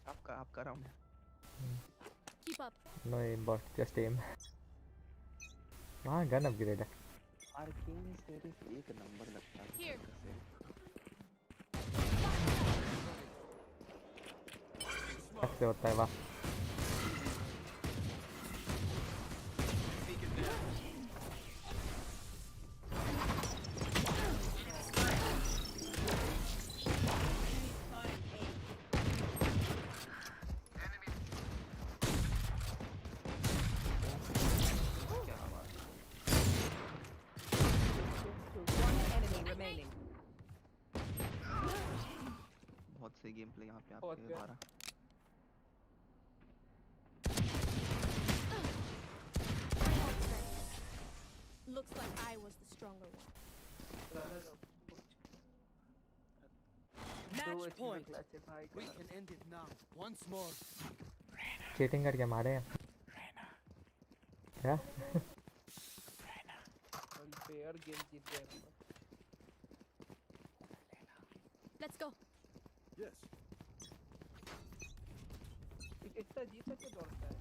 आपका round Keep up. No aimbot just aim वहाँ गन अपग्रेड है आर्केन सीरीज एक नंबर लगता है Here. ऐसे होता है वाह One enemy remaining. बहुत सही गेम प्ले यहाँ पे बहुत आपके प्यारा। द्वारा Looks like I was the stronger one. Match point. We can end it now. Once more. Cheating करके मारे हैं क्या अनफेयर गेम जीत गए हम लोग। Let's go. Yes. इतना अजीब सा क्यों दौड़ता है?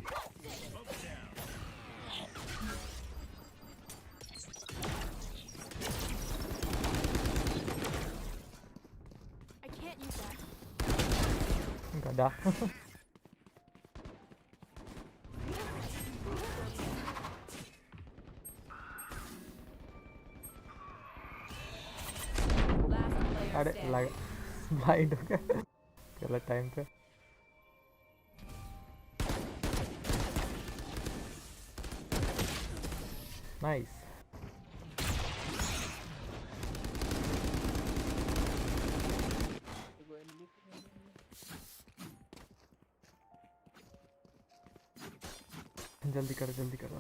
I can't use that. गधा। अरे लग ब्लाइंड हो गया गलत टाइम पे। नाइस। जल्दी करो जल्दी करो।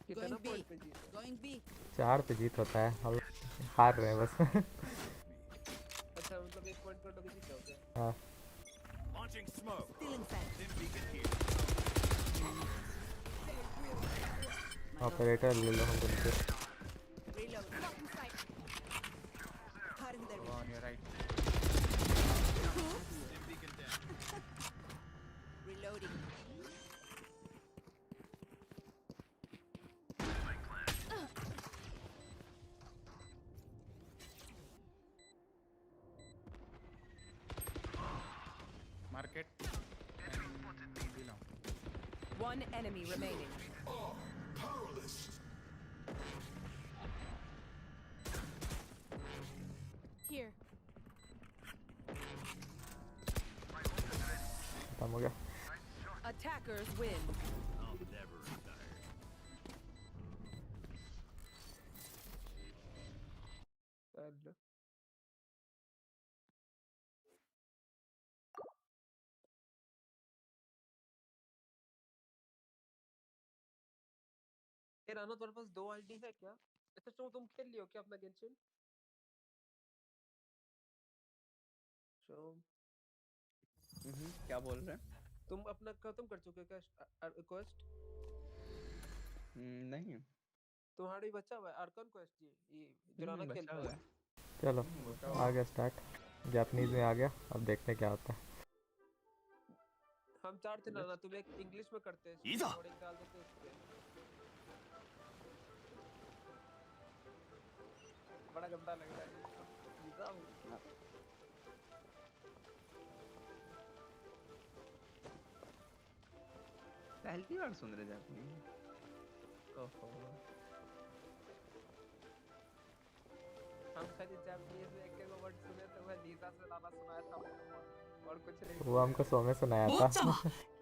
कितना पॉइंट पे जीते? 4 पे जीत होता है, हम हार रहे हैं बस। अच्छा मतलब 1 पॉइंट पर तो जीत जाओगे। हाँ। Launching smoke. Stealing fence. Dim beacon here. Operator ले लो हम दोनों से। Reload. On your right. Dim beacon down. Reloading. Market. Below. One enemy remaining. Here. खत्म हो गया। Attackers win. I'll never retire. चलो। ये राना तुम्हारे पास 2 आईडी है क्या? अच्छा तो तुम खेल लियो क्या अपना गेंशिन? क्या बोल रहे हैं? तुम अपना खत्म कर चुके क्या क्वेस्ट? नहीं। तुम्हारी बचा हुआ है आर्कन क्वेस्ट ये जो राना खेल बचा रहा हुआ है। है। चलो आ गया स्टार्ट। जापानीज में आ गया, अब देखते हैं क्या होता है। हम 4 थे ना, तुम एक इंग्लिश में करते हैं इधर। और एक डाल देते उस पे। बड़ा गंदा लग रहा है ईजा हो। पहली बार सुन रहे जापानी। ओहो। हम खाली जापानीज में एक एक वर्ड सुने थे, वह लीजा से लाना सुनाया था और कुछ नहीं। वो हमको सो में सुनाया था।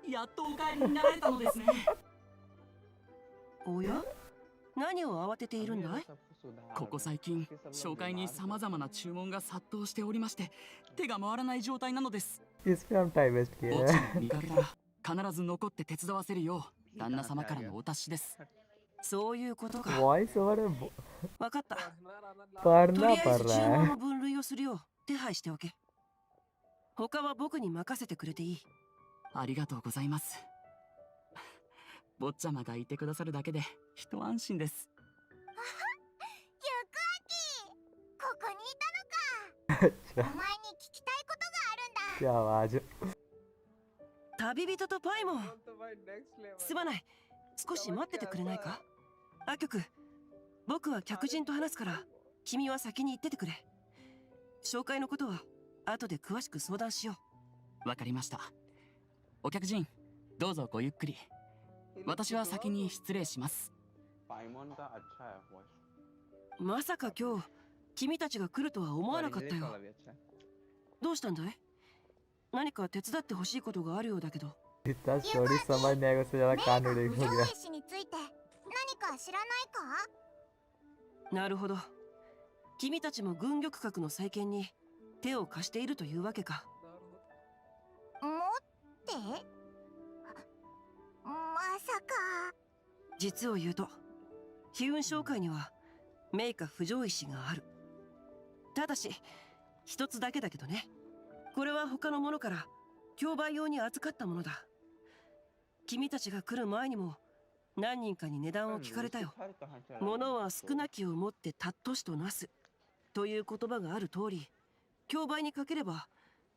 やっとお帰りになられたのですね。おや、何を慌てているんだい？ここ最近紹介に様々な注文が殺到しておりまして手が回らない状態なのです。 इस पे हम टाइम वेस्ट किए 墓地 हैं। を見かけたら必ず残って手伝わせるよう旦那様からのお達しです。そういうことか。 वॉइस ओवर में わかった。 पढ़ना とりあえ पड़ ず रहा 注文 है। の分類をするよう手配しておけ。他は僕に任せてくれていい。ありがとうございます。坊ちゃまがいてくださるだけで一安心です。ゆくあき、ここにいたのか。お前に聞きたいことがあるんだ。 क्या आवाज। 旅人とパイモン。すまない。少し待っててくれないか。アキョク、僕は客人と話すから君は先に行っててくれ。紹介のことは後で詳しく相談しよう。わかりました。お客人、どうぞごゆっくり。私は先に失礼します。まさか今日君たちが来るとは思わなかったよ。どうしたんだい？何か手伝ってほしいことがあるようだけど。 इतना स्टोरी समझ नहीं आएगा, उससे ज्यादा कान उड़ेगा हो गया। 氏について何か知らないか？なるほど。君たちも軍玉閣の再建に手を貸しているというわけか。持って？まさか。実を言うと、悲運商会には名家不条石がある。ただし一つだけだけどね。これは他の者から競売用に預かったものだ。君たちが来る前にも何人かに値段を聞かれたよ。物は少なきをもって貴しとなすという言葉がある通り、競売にかければ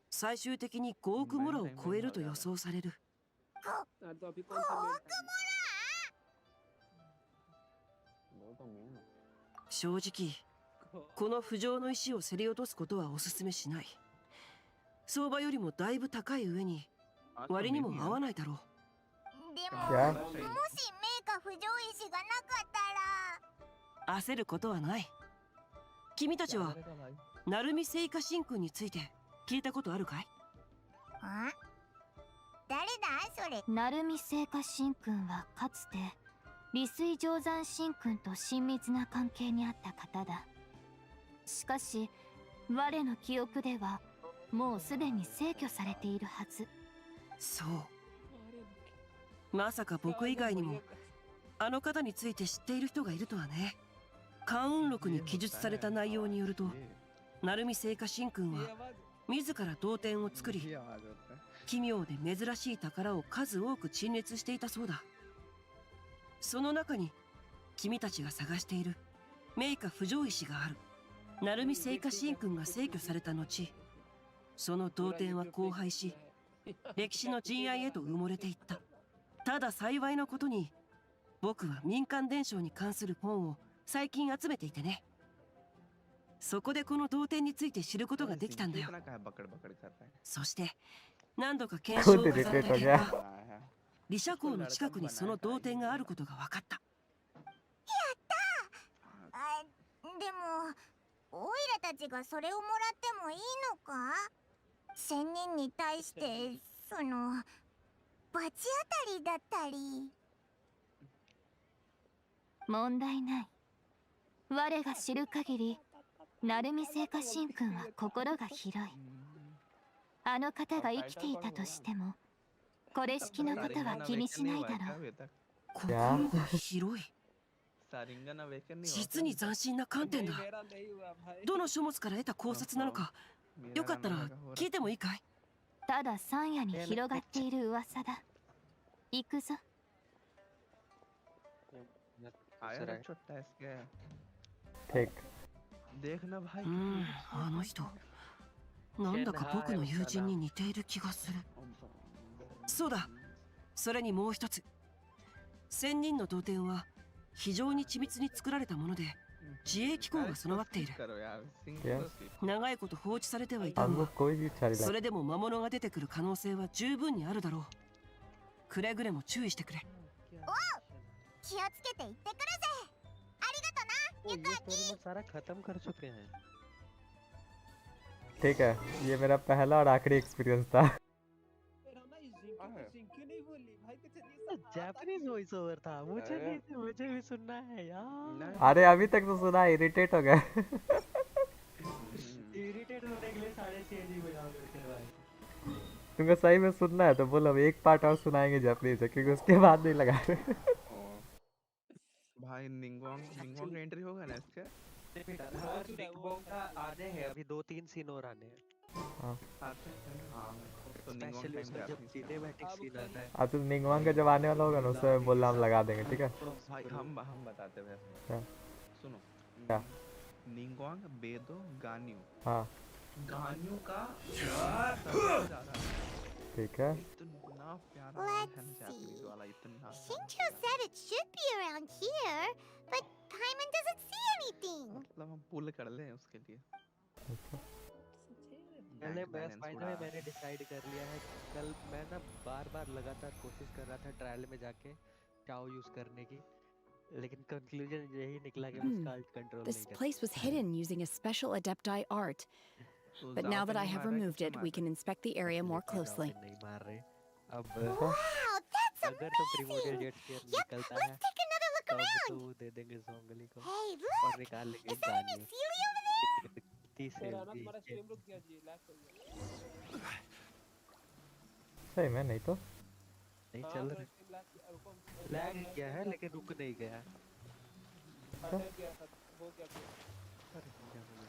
最終的に5億モラを超えると予想される。 तो अभी कौन सा मेन था? 正直この浮上の石を競り落とすことはお勧めしない。相場よりもだいぶ高い上に割にも合わないだろう。でも、 क्या もしメーカ不条石がなかったら。焦ることはない。君たちは鳴海聖火神君について聞いたことあるかい？あ、誰だそれ。鳴海聖火神君はかつて利水定山神君と親密な関係にあった方だ。しかし我の記憶ではもうすでに逝去されているはず。そう。まさか僕以外にもあの方について知っている人がいるとはね。関運録に記述された内容によると、鳴海聖火神君は自ら銅剣を作り、奇妙で珍しい宝を数多く陳列していたそうだ。その中に君たちが探している名家不条石がある。鳴海聖火神君が逝去された後、その銅剣は荒廃し、歴史の陣愛へと埋もれていった。ただ幸いなことに、僕は民間伝承に関する本を最近集めていてね。そこでこの銅剣について知ることができたんだよ。そして何度か検証を重ねた結果、利社港の近くにその銅剣があることが分かった。やったー。あ、でもオイラたちがそれをもらってもいいのか？1000人に対してその罰当たりだったり。問題ない。我が知る限り鳴海聖火神君は心が広い。あの方が生きていたとしてもこれ式のことは気にしないだろう。心が広い。実に斬新な観点だ。どの書物から得た考察なのか、よかったら聞いてもいいかい？ただ山野に広がっている噂だ。行くぞ。ठीक あの人なんだか僕の友人に似ている気がする。そうだ、それにもう一つ。1000人の銅剣は非常に緻密に作られたもので、自衛機構が備わっている。長いこと放置されてはいたが、それでも魔物が出てくる可能性は十分にあるだろう。くれぐれも注意してくれ。おう、気をつけて行ってくるぜ。ありがとな、ゆかき。सारा खत्म कर चुके हैं। ठीक है, ये मेरा पहला और आखिरी एक्सपीरियंस था। जापानीज वॉइस ओवर था, मुझे नहीं, मुझे भी सुनना है यार। अरे अभी तक तो सुना, इरिटेट हो गया। इरिटेट होने के लिए सारे चेंज ही बजा देते हैं भाई। तुमको सही में सुनना है तो बोलो, एक पार्ट और सुनाएंगे जापानीज से, क्योंकि उसके बाद नहीं लगा रहे। भाई निंगवांग का एंट्री होगा ना इसके? निंगवांग का आने हैं, अभी 2-3 सीन और आने हैं। हाँ, तो निंगवांग टाइम जब सिनेमैटिक सीन आता है, अब तो निंगवांग का जब आने वाला होगा ना, उससे बोलना हम लगा देंगे, ठीक है? भाई हम बताते हैं। क्या? सुनो क्या? निंगवांग बेदो गान्यू। हाँ गान्यू का ठीक है। इतना प्यारा है ना जापानीज वाला, इतना। Shincho said it should be around here, but Paimon doesn't see anything. मतलब हम पुल कर लें उसके लिए। पहले मैंने डिसाइड कर लिया है। कल मैं ना बार-बार लगातार कोशिश कर रहा था ट्रायल में जाके चाओ यूज करने की, लेकिन कंक्लूजन यही निकला कि मैं स्काल्ड कंट्रोल नहीं This कर place was hidden using a special Adepti art. But now that I have removed it, we can inspect the area more closely. नहीं मार रहे। अब Wow, that's अगर तो primordial amazing. Jet sphere Yep, निकलता है let's take another look तो around. वो दे देंगे जोंगली को Hey, और look. निकाल लेंगे Is that an गानियों Exili over there? 30 मेरा सेल ना भी तुम्हारा स्ट्रीम रुक गया जी, लैग कर गया। सही में नहीं तो नहीं हाँ, चल तो रहा। स्ट्रीम रुको। लैग किया है लेकिन रुक नहीं गया। अटक गया था, हो गया था। अरे क्या हो गया?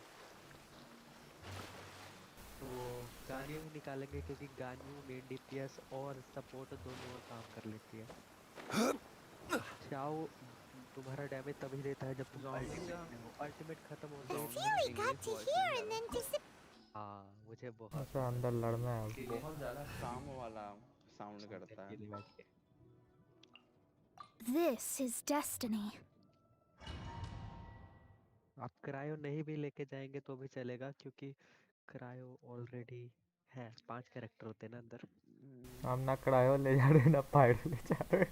तो वो गानियों भी निकालेंगे क्योंकि गानियों मेन डीपीएस और सपोर्ट दोनों काम कर लेती है। चाओ तुम्हारा डैमेज तभी देता है जब तुम अल्टीमेट खत्म हो जाओ। Exili got to here and then disappeared. हाँ मुझे बहुत अच्छा अंदर लड़ना है अब। बहुत ज्यादा काम वाला साउंड करता है। अकेले बैठ के। This is destiny. आप क्रायो नहीं भी लेके जाएंगे तो भी चलेगा क्योंकि क्रायो ऑलरेडी है। 5 कैरेक्टर होते हैं ना अंदर। हम ना क्रायो ले जा रहे ना पायरो ले जा रहे।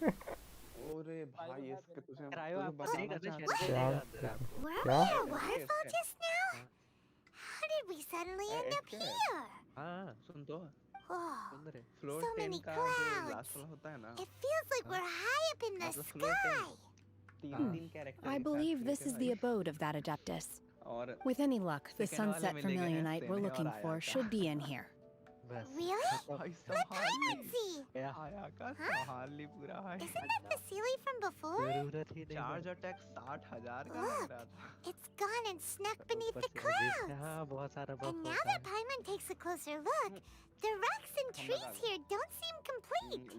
अरे भाई इसके तुझे क्रायो तुझे आपको बताना देगा ना, चाहता शेयर क्या करेगा अंदर आपको। Were क्या we at a waterfall just now? हाँ How did we suddenly end up इसके here? हाँ सुन तो Whoa, सुन रहे। फ्लोर so 10 many का जो clouds. लास्ट वाला होता है ना, It feels like हाँ we're high up in the मतलब फ्लोर 10 sky. तीन हाँ तीन कैरेक्टर I के साथ believe this खेलते is the भाई। abode of that Adeptus. और With any luck, the second वाले sunset में ले गए हैं Vermilionite we're सेने और looking आया for का। should be in here. बस Really? खत्म। भाई Let संभाल ली। see. गया। आया का Huh? संभाल ली पूरा भाई। Isn't that the Sealy from before? जरूरत ही नहीं चार्ज पड़ी। अटैक 60,000 का लग रहा था। It's gone and snuck beneath ऊपर the से अजीब से clouds. हाँ बहुत सारा बफ And now होता that है। Paimon takes a closer look, the rocks and हम trees बता here don't seem complete.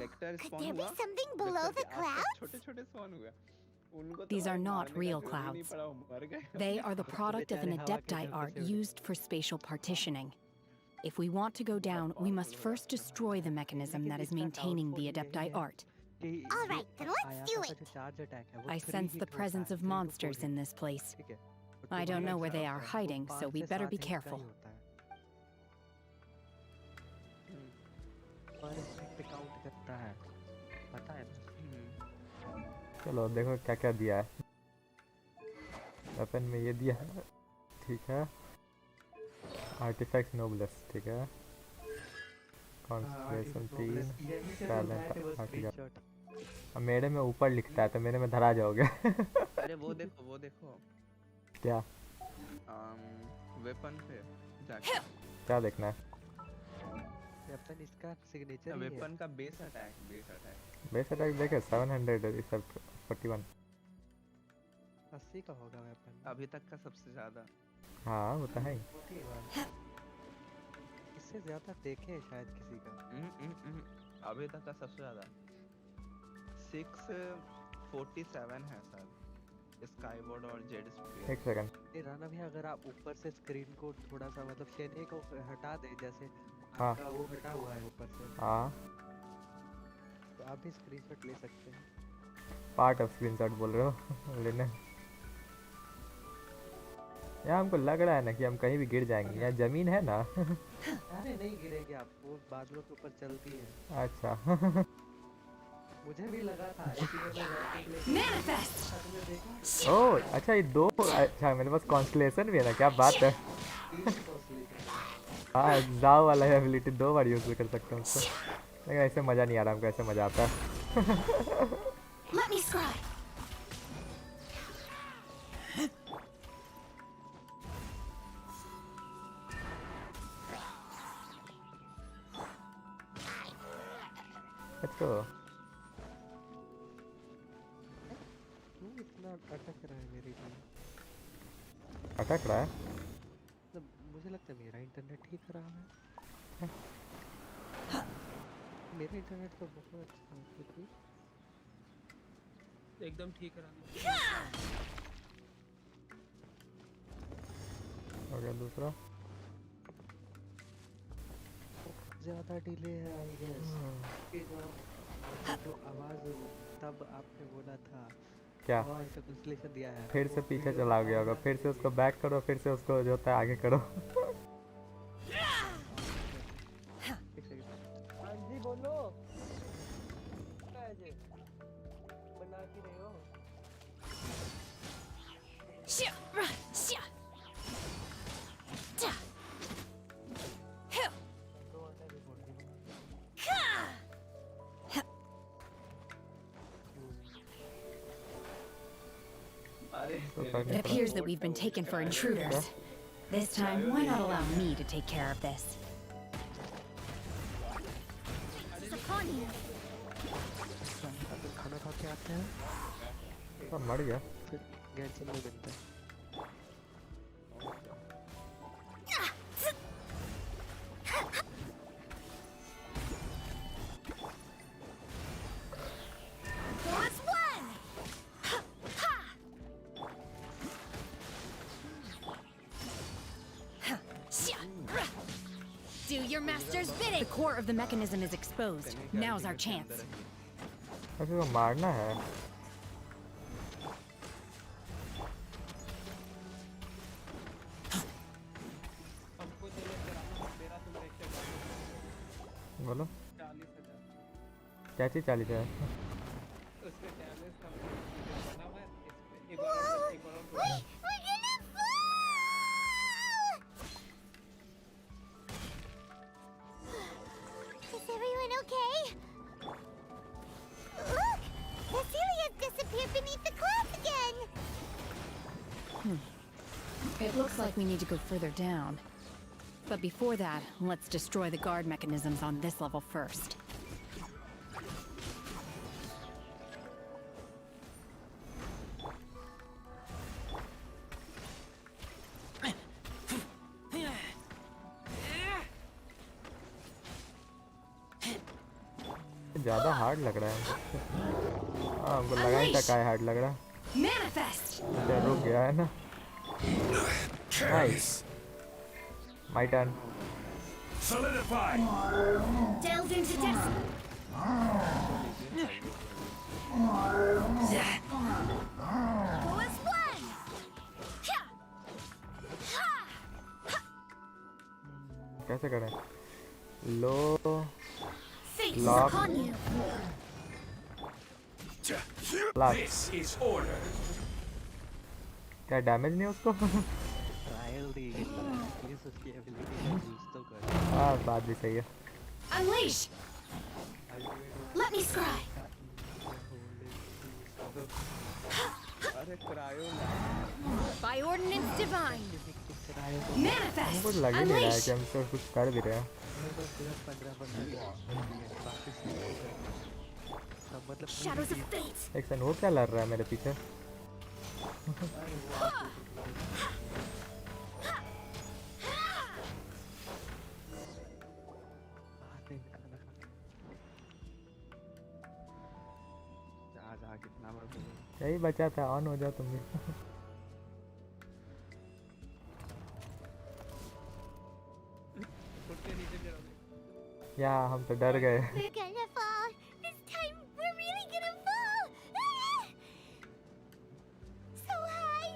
Lateral Could spawn there be हुआ। something below लेक्टर the के आसपास clouds? छोटे-छोटे स्पॉन हुए। उनको तो These are भाई not मारने का real जरूरत ही नहीं clouds. पड़ा, वो मर गए। They are the product of an बेचारे हवा के Adepti झोंके art से उड़े। used for spatial partitioning. If we want to go down, we must first destroy the mechanism that is maintaining the Adepti art. All right, then let's do it. I sense the presence of monsters in this place. I don't know where they are hiding, so we better be careful. Count करता है पता है ना। चलो देखो क्या क्या दिया है। वेपन में ये दिया है, ठीक है। आर्टिफैक्ट्स नोबलेस, ठीक है। Concentration 3 talent 8000। अब मेरे में ऊपर लिखता है तो मेरे में धरा जाओगे। अरे वो देखो क्या वेपन पे जाके क्या देखना है? वेपन इसका सिग्नेचर ही है। वेपन का बेस अटैक बेस अटैक देखे 700 इस 41। 80 का होगा वेपन अभी तक का सबसे ज्यादा। हाँ वो तो है ही। इससे ज्यादा देखे हैं शायद किसी का। अभी तक का सबसे ज्यादा 647 है सर। स्काईबोर्ड और जेड स्पीयर। एक सेकंड। ये राना भी अगर आप ऊपर से स्क्रीन को थोड़ा सा मतलब शेने को हटा दे जैसे हाँ। आपका वो हटा हुआ है ऊपर से। हाँ तो आप भी स्क्रीनशॉट ले सकते हैं। पार्ट ऑफ स्क्रीनशॉट बोल रहे हो लेने। यार हमको लग रहा है ना कि हम कहीं भी गिर जाएंगे। यहाँ जमीन है ना। अरे नहीं गिरेंगे आप, वो बादलों के ऊपर चलती है। अच्छा। मुझे भी लगा था इसीलिए मैं ओह अच्छा ये दो। अच्छा मेरे पास कॉन्स्टलेशन भी है ना, क्या बात है। हाँ जाओ वाला एबिलिटी 2 बार यूज कर सकता हूँ उसको। लेकिन ऐसे मज़ा नहीं आ रहा हमको, ऐसे मज़ा आता है। Let me scribe. Let's go. क्यों इतना अटक रहा है मेरी टीम? अटक रहा है? मतलब मुझे लगता है मेरा इंटरनेट ही खराब है। मेरा इंटरनेट तो बहुत अच्छा है क्योंकि एकदम ठीक रहा। हो गया दूसरा। ज़्यादा डिले है आई गेस। जो आवाज़ तब आपने बोला था क्या? ऐसा कंसलेशन दिया है। फिर से पीछे चला गया होगा, फिर से उसको बैक करो, फिर से उसको जो होता है आगे करो। हाँ जी बोलो। बना की रहे हो? It appears that we've been taken for intruders. This time, why not allow me to take care of this? खाना खा के आते हैं। सब मर गया। फिर गेंशिन में मिलते हैं। your master's bidding. The core of the mechanism is exposed. Now's our chance. अभी वो मारना है. बोलो. 40,000. क्या चीज़ 40,000? उसके डैमेज का बना हुआ है इस पे. एक बार Is everyone okay? Look! Cecilia's disappeared beneath the clouds again! It looks like we need to go further down. But before that, let's destroy the guard mechanisms on this level first. ज़्यादा hard लग रहा है. हाँ हमको लगा ही था क्या hard लग रहा. Manifest. अच्छा रुक गया है ना. Nice. My turn. Solidify. Delve into depth. Go as one! कैसे करें? लो. Face Lock. upon you. Lock. This is order. क्या डैमेज नहीं उसको? ट्रायल दी प्लीज उसकी एबिलिटी का यूज तो कर. हाँ बात भी सही है. Unleash. Let me scry. अरे cryo By ordinance divine. Manifest. कुछ लग ही नहीं रहा है कि हम तो कुछ कर भी रहे हैं. Shadows of fate. एक सेकंड वो क्या लड़ रहा है मेरे पीछे? यही बचा था. ऑन हो जाओ तुम भी. या हम तो डर गए. We're gonna fall. This time we're really gonna fall. Ah! So high.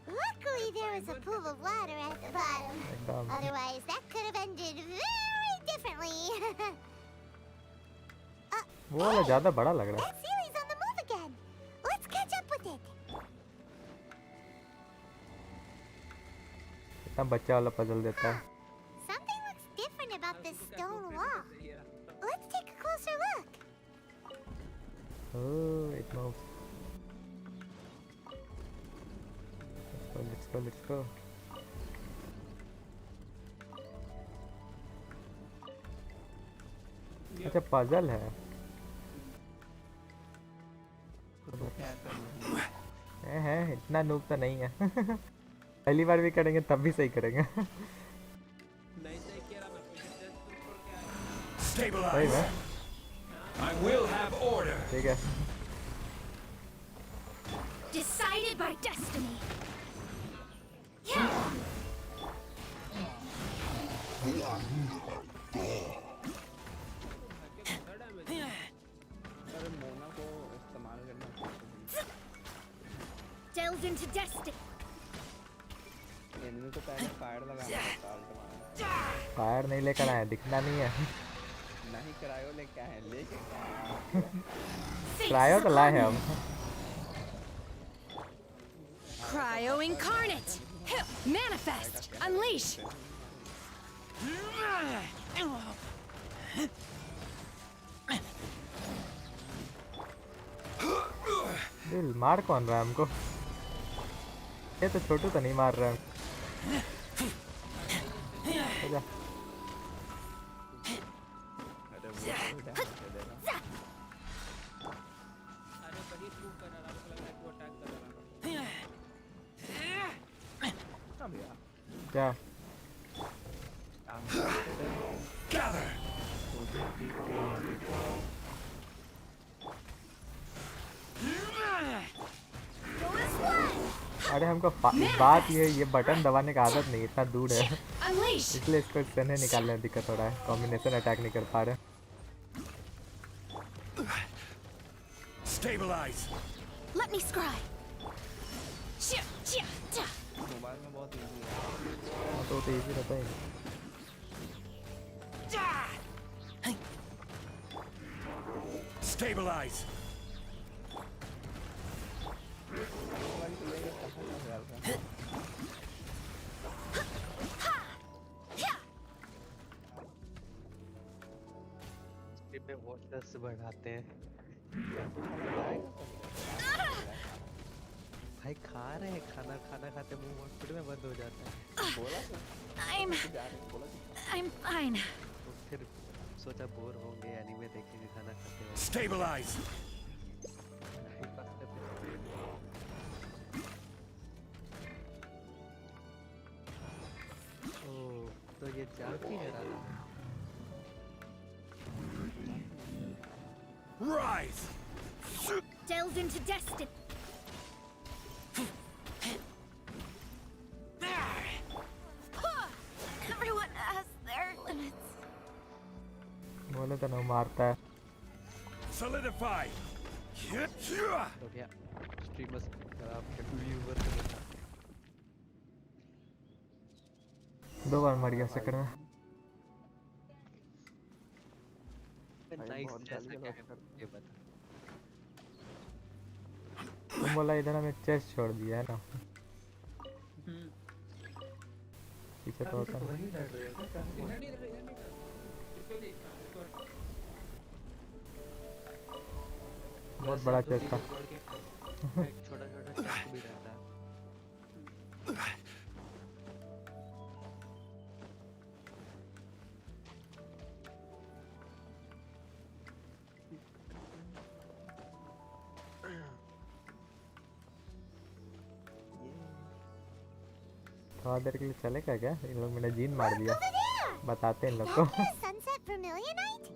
Luckily there was a pool of water at the bottom. एकदम. Otherwise that could have ended very differently. वो वाला ज़्यादा बड़ा लग रहा है. That Sealy's on the move again. Let's catch up with it. इतना बच्चा वाला पजल देता है. Something looks different about this stone wall. Let's take a closer look. Oh, it moves. Let's go, let's go. अच्छा puzzle है. है इतना noob तो नहीं है. पहली बार भी करेंगे तब भी सही करेंगे. नहीं सही किया रहा मैं. सही है. I will have order. ठीक है. Decided by destiny. अरे मोना को इस्तेमाल करना. Delve into destiny. एनिमी को पहले फायर लगाना होता है. फायर नहीं लेकर आए. दिखना नहीं है. नहीं क्रायो लेके आए. लेके क्रायो तो लाए हैं हम. Cryo incarnate. Manifest. Unleash. दिल मार कौन रहा है हमको? ये तो छोटू तो नहीं मार रहा है. जा. अरे बड़ी प्रूव कर रहा है. लग रहा है कि वो अटैक कर रहा है. क्या? Gather. Go as one. अरे हमको बात ये बटन दबाने का आदत नहीं, इतना दूर है इसलिए इसको इससे नहीं निकालने में दिक्कत हो रहा है, कॉम्बिनेशन अटैक नहीं कर पा रहे। Stabilize. Let me scry. Mobile में बहुत इजी है। तो इजी रहता है। Stabilize. स्ट्रीम में वॉचर्स बढ़ाते हैं। भाई खा रहे हैं खाना, खाना खाते मुंह हॉस्पिटल में बंद हो जाता है। बोला I'm fine. तो फिर सोचा बोर होंगे एनीमे देखेंगे खाना खाते हुए। Stabilize. ओह तो ये जाती है Radha. Rise. Delves into destiny. Everyone has their limits. बोले तो ना मारता है। Solidify. तो क्या स्ट्रीमर्स खराब के व्यूअर को बता। 2 बार मर गया चक्कर में। नाइस जैसा क्या है ये बता। तुम बोला इधर हमें चेस्ट छोड़ दिया है ना, पीछे तो होता नहीं। बहुत बड़ा चेस्ट था। छोटा छोटा चेस्ट भी रहता है। थोड़ा देर के लिए चलेगा क्या? इन लोग मैंने जीन मार दिया, बताते हैं इन लोग को। Sunset Vermilionite?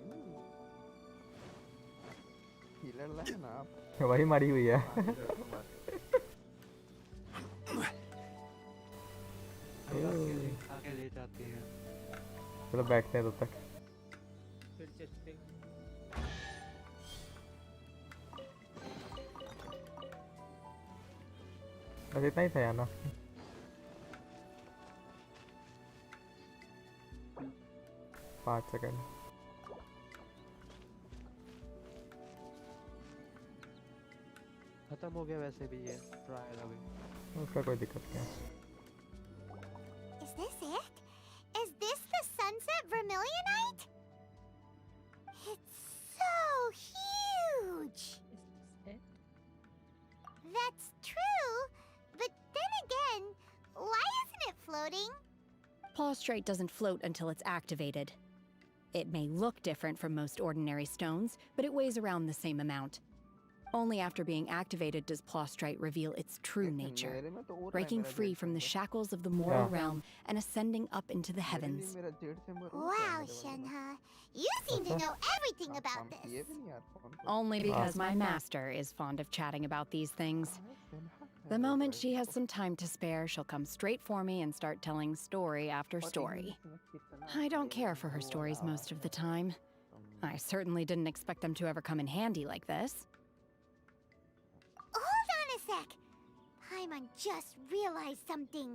हीलर लाए ना आप। वही मरी हुई है। आगे ले जाते हैं। चलो बैठते हैं तब तक। फिर चेस्ट पे बस इतना ही था यार ना। 5 सेकंड। खत्म हो गया वैसे भी ये ट्रायल अभी। उसका कोई दिक्कत नहीं है। Is this it? Is this the Sunset Vermilionite? It's so huge! That's true, but then again, why isn't it floating? Prostrate doesn't float until it's activated. It may look different from most ordinary stones, but it weighs around the same amount. Only after being activated does Prostrate reveal its true nature, breaking free from the shackles of the mortal realm and ascending up into the heavens. Wow, Shenhe, you seem to know everything about this. Only because my master is fond of chatting about these things. The moment she has some time to spare, she'll come straight for me and start telling story after story. I don't care for her stories most of the time. I certainly didn't expect them to ever come in handy like this. Hold on a sec. Paimon just realized something.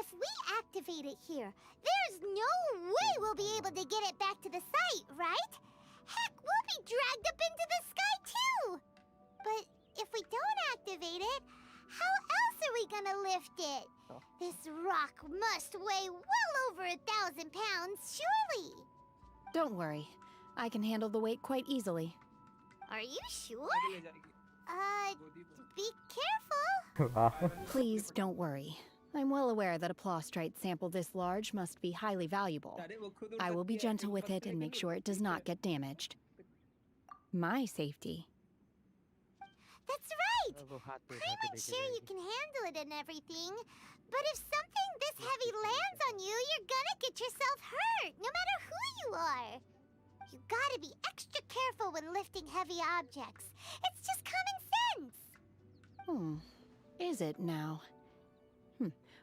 If we activate it here, there's no way we'll be able to get it back to the site, right? Heck, we'll be dragged up into the sky too! But if we don't activate it, how else are we gonna lift it? This rock must weigh well over 1,000 pounds, surely! Don't worry. I can handle the weight quite easily. Are you sure? Be careful! Please don't worry. I'm well aware that a Prostrate sample this large must be highly valuable. I will be gentle with it and make sure it does not get damaged. My safety. That's right! Paimon's sure you can handle it and everything, but if something this heavy lands on you, you're gonna get yourself hurt, no matter who you are. You gotta be extra careful when lifting heavy objects. It's just common sense. Is it now?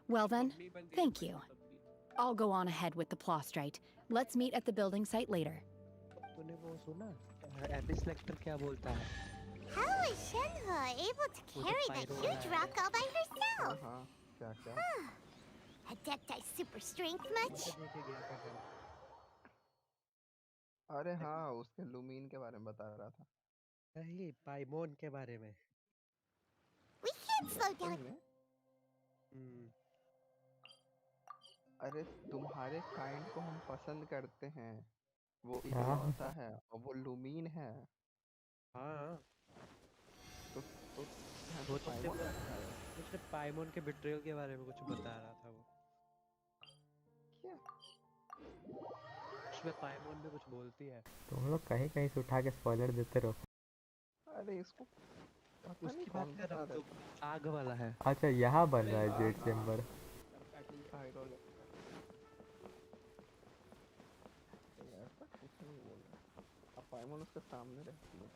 Well then, thank you. I'll go on ahead with the Plostrite. Let's meet at the building site later. तूने वो सुना? Apis lateral क्या बोलता है? How is Shenhe able to carry that huge rock all by herself? क्या? Adepti super strength much? अरे हाँ, उसके लुमीन के बारे में बता रहा था। नहीं, पाइमोन के बारे में। We can't slow down. अरे तुम्हारे काइंड को हम पसंद करते हैं। वो क्या? इकलौता है और वो लुमीन है। हाँ। तो वो तो सिर्फ पाइमोन के बिट्रेयल के बारे में कुछ बता रहा था वो। क्या? उसमें पाइमोन भी कुछ बोलती है। तुम लोग कहीं कहीं से उठा के स्पॉइलर देते रहो। अरे इसको उसकी बात कर रहा हूँ, आग वाला है। अच्छा, यहाँ बन रहा है जेड चेम्बर। ऐसा कुछ नहीं बोल रहा। अब पाइमोन उसके सामने रहती है।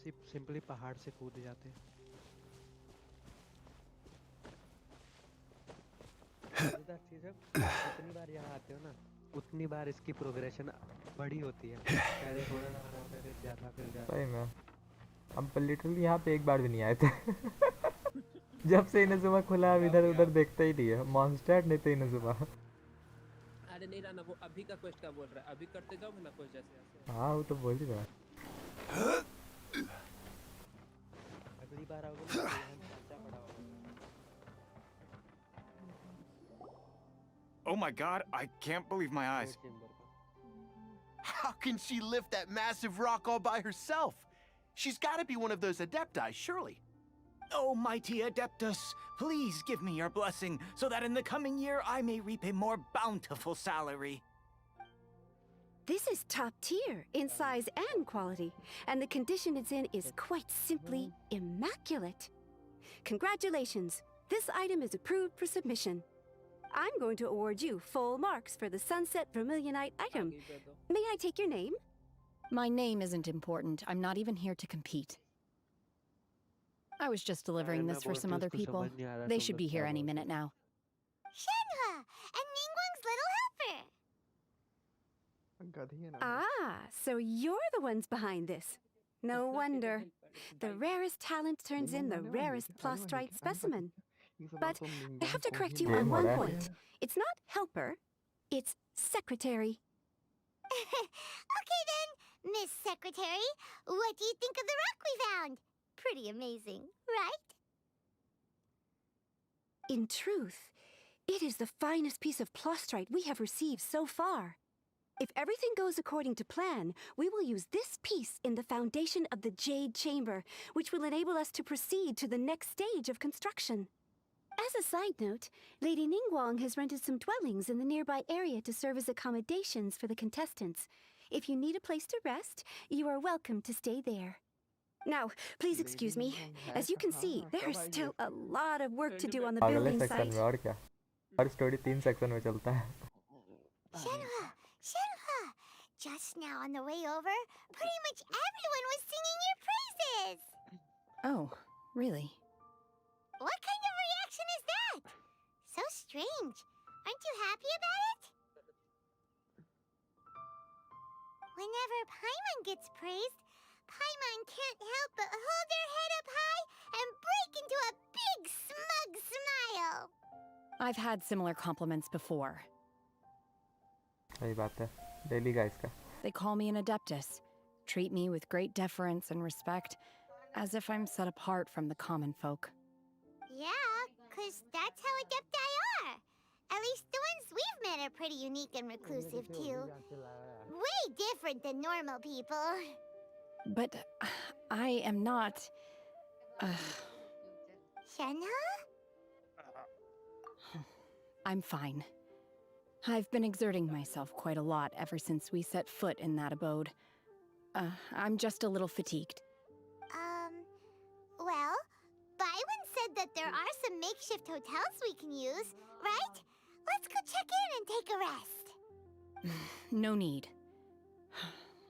सिंपली पहाड़ से कूद जाते हैं। जितनी बार यहाँ आते हो ना, उतनी बार इसकी प्रोग्रेशन बड़ी होती है। पहले थोड़ा फिर ज़्यादा फिर ज़्यादा। सही में हम लिटरली यहाँ पे एक बार भी नहीं आए थे। जब से इनजुमा खुला अब इधर उधर देखते ही नहीं है। मॉन्स्टर नहीं तो इनजुमा। अरे नहीं राना, वो अभी का क्वेश्चन क्या बोल रहा है? अभी करते जाओ ना कुछ जैसे। हाँ वो तो बोल ही रहा है। अगली बार आओगे ना यहाँ चर्चा पड़ा होगा। Oh my god, I can't believe my eyes. How can she lift that massive rock all by herself? She's got to be one of those adepti, surely. Oh, mighty Adeptus, please give me your blessing so that in the coming year I may reap a more bountiful salary. This is top tier in size and quality, and the condition it's in is quite simply immaculate. Congratulations, this item is approved for submission. I'm going to award you full marks for the Sunset Vermilionite item. May I take your name? My name isn't important. I'm not even here to compete. I was just delivering this for some other people. They should be here any minute now. Shenhe and Ningguang's little helper. Ah, so you're the ones behind this. No wonder. The rarest talent turns in the rarest Plostrite specimen. But I have to correct you on one point. It's not helper, it's secretary. Okay then, Miss Secretary, what do you think of the rock we found? Pretty amazing, right? In truth, it is the finest piece of Plostrite we have received so far. If everything goes according to plan, we will use this piece in the foundation of the Jade Chamber, which will enable us to proceed to the next stage of construction. As a side note, Lady Ningguang has rented some dwellings in the nearby area to serve as accommodations for the contestants. If you need a place to rest, you are welcome to stay there. Now, please excuse me. As you can see, there is still a lot of work to do on the building अगले section site. में और क्या? हर story 3 section में चलता है। Shenhe, just now on the way over, pretty much everyone was singing your praises. Oh, really? What kind of reaction is that? So strange. Aren't you happy about it? Whenever Paimon gets praised, Paimon can't help but hold their head up high and break into a big smug smile. I've had similar compliments before. सही बात है। Daily का इसका। They call me an Adeptus, treat me with great deference and respect, as if I'm set apart from the common folk. Yeah, 'cause that's how Adepti are. At least the ones we've met are pretty unique and reclusive too. Way different than normal people. But I am not... Shenhe? I'm fine. I've been exerting myself quite a lot ever since we set foot in that abode. I'm just a little fatigued. Well, Byron said that there are some makeshift hotels we can use, right? Let's go check in and take a rest. No need.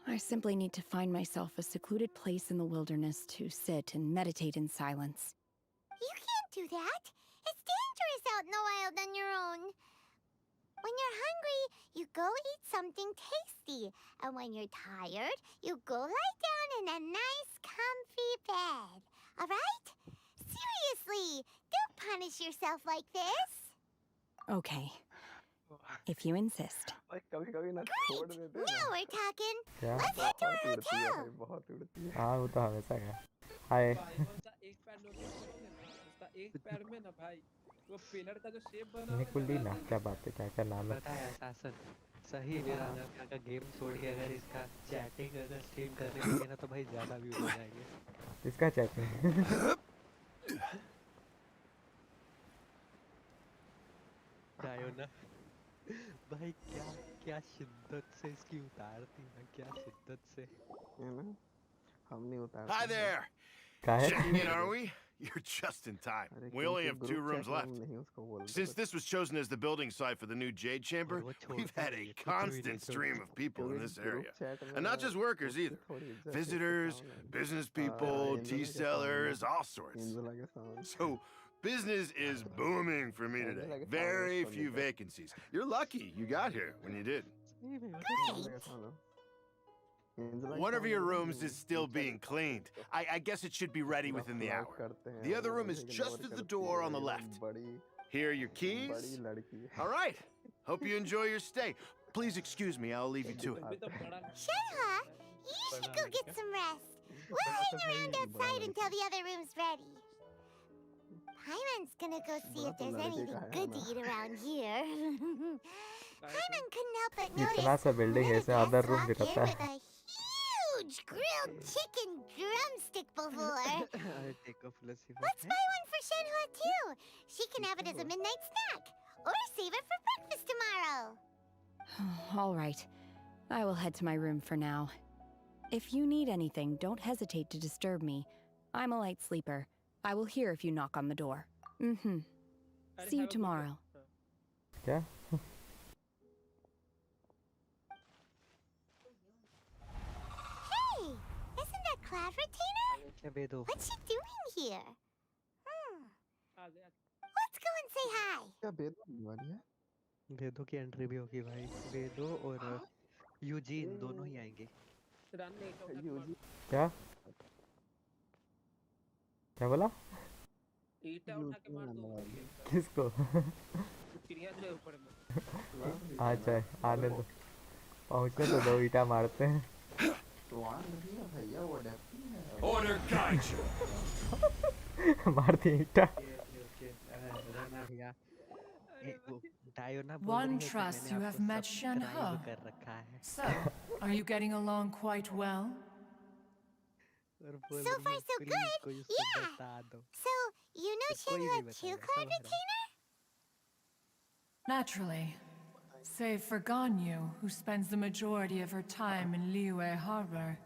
I simply need to find myself a secluded place in the wilderness to sit and meditate in silence. You can't do that. It's dangerous out in the wild on your own. When you're hungry, you go eat something tasty. And when you're tired, you go lie down in a nice, comfy bed. All right? Seriously, don't punish yourself like this. Okay, if you insist. कभी-कभी ना छोड़ देते हैं Now we're talking. क्या? Let's head to our बहुत उड़ती है hotel. भाई बहुत उड़ती है हाँ वो तो हमेशा का। हाय। उसका एक पैर नोटिस करोगे ना, उसका एक पैर में ना भाई वो पिलर का जो शेप बना हुआ है निकुली ना ना, क्या बात है, क्या क्या नाम है? पता है शासन सही मेरा यहाँ का गेम छोड़ के अगर इसका चैटिंग अगर स्ट्रीम करने लगे ना तो भाई ज्यादा व्यूज हो जाएंगे। इसका चैटिंग। डायोना भाई क्या क्या शिद्दत से इसकी उतारती है क्या शिद्दत से है ना हम नहीं उतारते Hi there. क्या है? Checking in, are we? You're just in time. We only have 2 rooms left. Since this was chosen as the building site for the new Jade Chamber, we've had a constant stream of people in this area. And not just workers either. Visitors, business people, tea sellers, all sorts. So business is booming for me today. Very few vacancies. You're lucky you got here when you did. One of your rooms is still being cleaned. I guess it should be ready within the hour. The other room is just at the door on the left. Here are your keys. All right. Hope you enjoy your stay. Please excuse me, I'll leave you to it. Shenhe, you should go get some rest. We'll hang around outside until the other room's ready. Paimon's gonna go see if there's anything good to eat around here. Paimon couldn't help but इतना notice सा building है इसमें other room भी walk in रहता with है। a huge grilled chicken drumstick before. Let's buy one for Shenhe too. She can have it as a midnight snack, or save it for breakfast tomorrow. All right, I will head to my room for now. If you need anything, don't hesitate to disturb me. I'm a light sleeper. I will hear if you knock on the door. See you tomorrow. क्या? Hey, isn't that Cloud Retainer? What's she doing here? Let's go and say hi. क्या बेदो आने वाली है वेदो की entry भी होगी भाई वेदो और यूजीन दोनों ही आएंगे क्या? क्या बोला? ईटा उठा के मार दो किसको? चिड़िया जो है ऊपर में अच्छा आने दो, पहुंचने तो दो, ईटा मारते हैं। Order Gaiju. मार दी ईटा। One trusts you have met Shenhe. So, are you getting along quite well? So far, so good. Yeah. So, you know Shenhe too, Cloud Retainer? Naturally. Save for Ganyu, who spends the majority of her time in Liyue Harbor.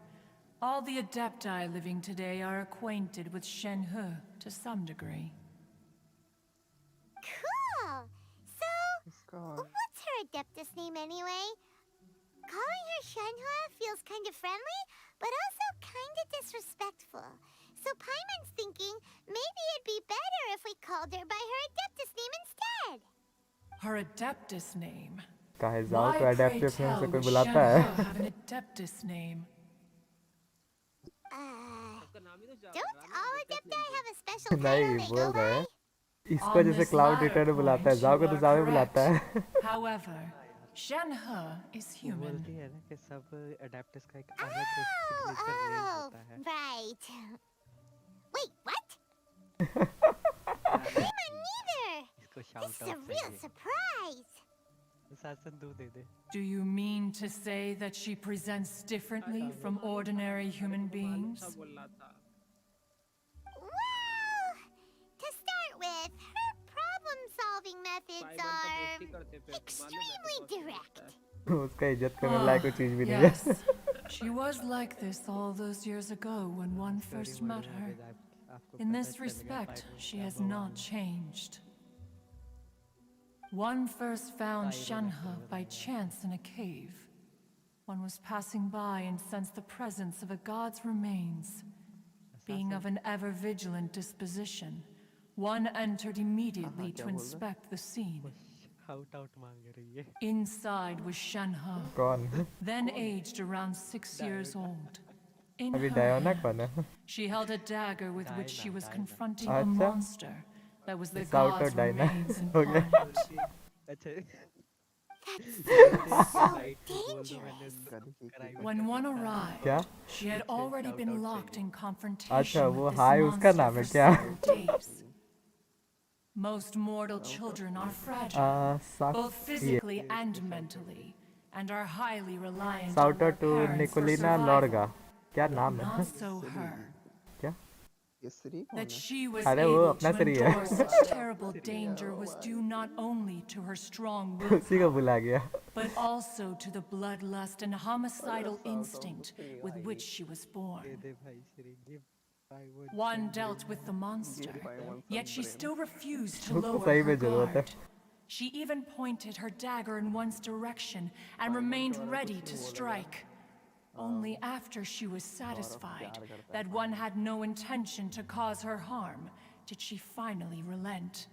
All the Adepti living today are acquainted with Shenhe to some degree. Cool. So, what's her Adeptus name anyway? Calling her Shenhe feels kind of friendly, but also kind of disrespectful. So Paimon's thinking maybe it'd be better if we called her by her Adeptus name instead. Her Adeptus name? काहे जाओ तो Why, pray adaptive में tell, से कोई would बुलाता है? Shenhe have an Adeptus name? Don't all Adepti have a special title नहीं they बोल go रहे by? हैं इसको जैसे क्लाउड रिटर्न बुलाता है, जाओ को तो जाओ ही बुलाता है। However, Shenhe is human. बोलती है ना कि सब एडेप्टर्स का एक अलग सिग्नेचर नेम होता है। Right. Wait, what? Paimon neither. This is a real surprise. शासन दो दे दे। Do you mean to say that she presents differently from ordinary human beings? Well, to start with, her problem-solving methods are extremely direct. उसका इज्जत करने लायक कोई चीज भी नहीं है। Yes, she was like this all those years ago when one first met her. In this respect, she has not changed. One first found Shenhe by chance in a cave. one was passing by and sensed the presence of a god's remains. Being of an ever-vigilant disposition, one entered immediately to inspect the scene. Shout मांग रही है. Inside was Shenhe, कौन? then aged around 6 years old. In अभी her डायोना hand, कौन है? she held a dagger with which she was confronting a अच्छा. monster that was the Shout out god's Diana. remains Okay. incarnate. अच्छा. When one arrived, क्या? she had already been locked in अच्छा confrontation वो with this हाय उसका monster नाम है for क्या? several days. Most mortal children are fragile, both physically and mentally, and are highly reliant on Shout their out to parents for Nicolina survival. Lorga. क्या नाम है? Not so her. क्या? That she was अरे वो able अपना to Shri है. endure such terrible danger was due not only to her strong उसी को willpower, बुला गया. but also to the bloodlust and homicidal instinct with which she was born. One dealt with the monster, yet she still refused to उसको lower सही her में जरूरत है. guard. She even pointed her dagger in one's direction and remained ready to strike. Only after she was satisfied that one had no intention to cause her harm did she finally relent.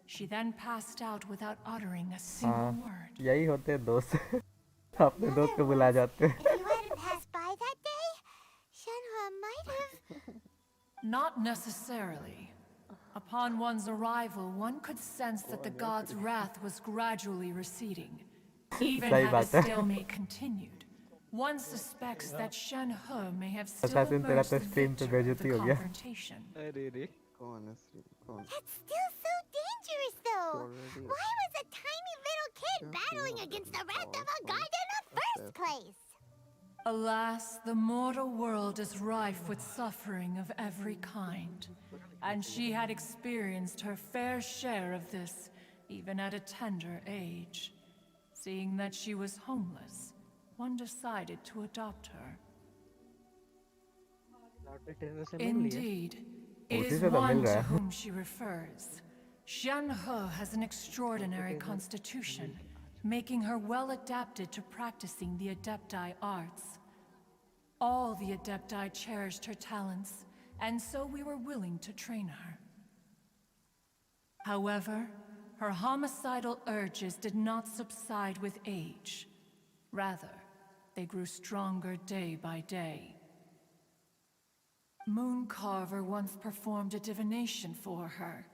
She then passed out without uttering a single word. यही होते हैं दोस्त. अपने दोस्त को बुला जाते हैं. If you hadn't passed by that day, Shenhe might have... Not necessarily. Upon one's arrival, one could sense that the god's wrath was gradually receding. Even सही had बात the है. stalemate continued, one suspects that Shenhe may have still Assassin तेरा emerged तो the stream पे victor of बेइज्जती the हो गया. confrontation. अरे रे. That's still so dangerous, though. Why was a tiny little kid battling against the wrath of a god in the first place? Alas, the mortal world is rife with suffering of every kind, and she had experienced her fair share of this, even at a tender age. Seeing that she was homeless, one decided to adopt her. Indeed, it उसी is से तो मिल one रहा to है. whom she refers. Shenhe has an extraordinary constitution, making her well adapted to practicing the Adepti arts. All the Adepti cherished her talents, and so we were willing to train her. However, her homicidal urges did not subside with age. Rather, they grew stronger day by day. Mooncarver once performed a divination for her.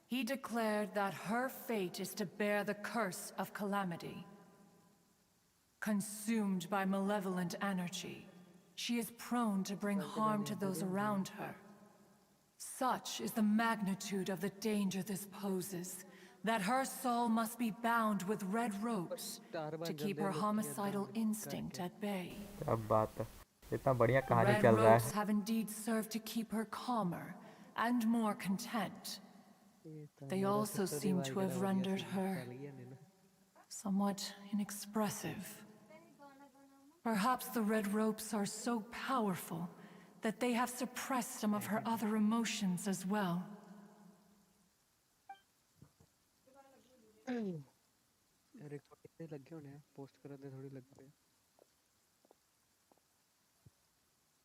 He declared that her fate is to bear the curse of calamity. Consumed by malevolent energy, she is prone to bring harm to those around her. Such is the magnitude of the danger this poses, that her soul must be bound with red ropes to keep her homicidal instinct at bay. क्या बात है. इतना बढ़िया कहानी Red चल रहा ropes है. have indeed served to keep her calmer and more content. They also seem to have rendered her somewhat inexpressive. Perhaps the red ropes are so powerful that they have suppressed some of her other emotions as well.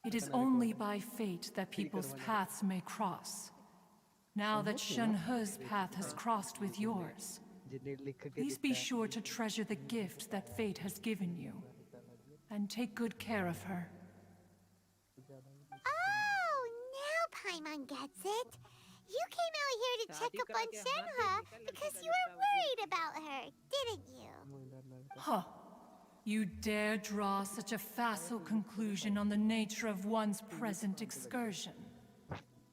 It is only by fate that people's paths may cross. Now that Shenhe's path has crossed with yours, please be sure to treasure the gift that fate has given you, and take good care of her. Oh, now Paimon gets it. You came out here to check up on Shenhe because you were worried about her, didn't you? Huh. You dare draw such a facile conclusion on the nature of one's present excursion?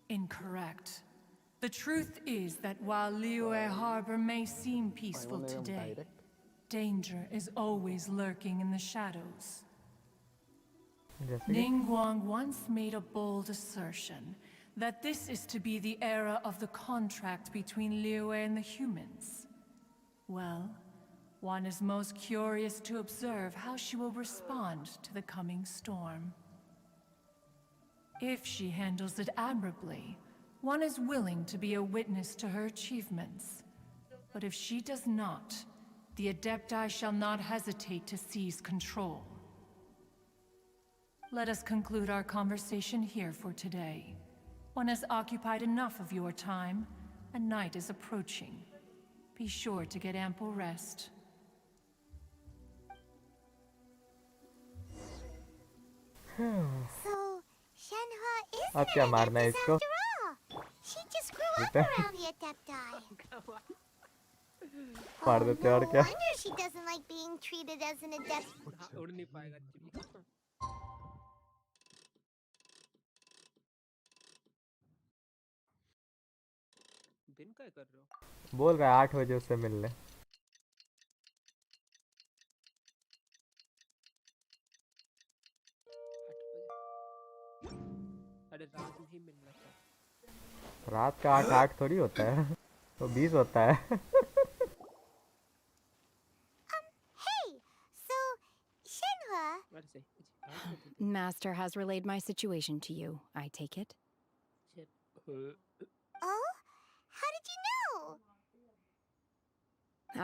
Incorrect. The truth is that while Liyue Harbor may seem peaceful today, danger is always lurking in the shadows. Ningguang once made a bold assertion that this is to be the era of the contract between Liyue and the humans. Well, one is most curious to observe how she will respond to the coming storm. If she handles it admirably, one is willing to be a witness to her achievements. But if she does not, the Adepti shall not hesitate to seize control. let us conclude our conversation here for today. One has occupied enough of your time, and night is approaching. Be sure to get ample rest. So, Shenhua is अब क्या an मारना है adeptus इसको? after all. She just grew up बेटा around the Adepti. मार देते हैं और No क्या? wonder she doesn't like being treated as an adept. उड़ नहीं पाएगा चिड़ी। बिन क्या कर रहे हो? बोल रहा है 8 बजे उससे मिलने। अरे रात में ही मिलना था। रात का 8 थोड़ी होता है, तो 20 होता है। Hey, so, Shenhua. Master has relayed my situation to you, I take it? Oh? How did you know?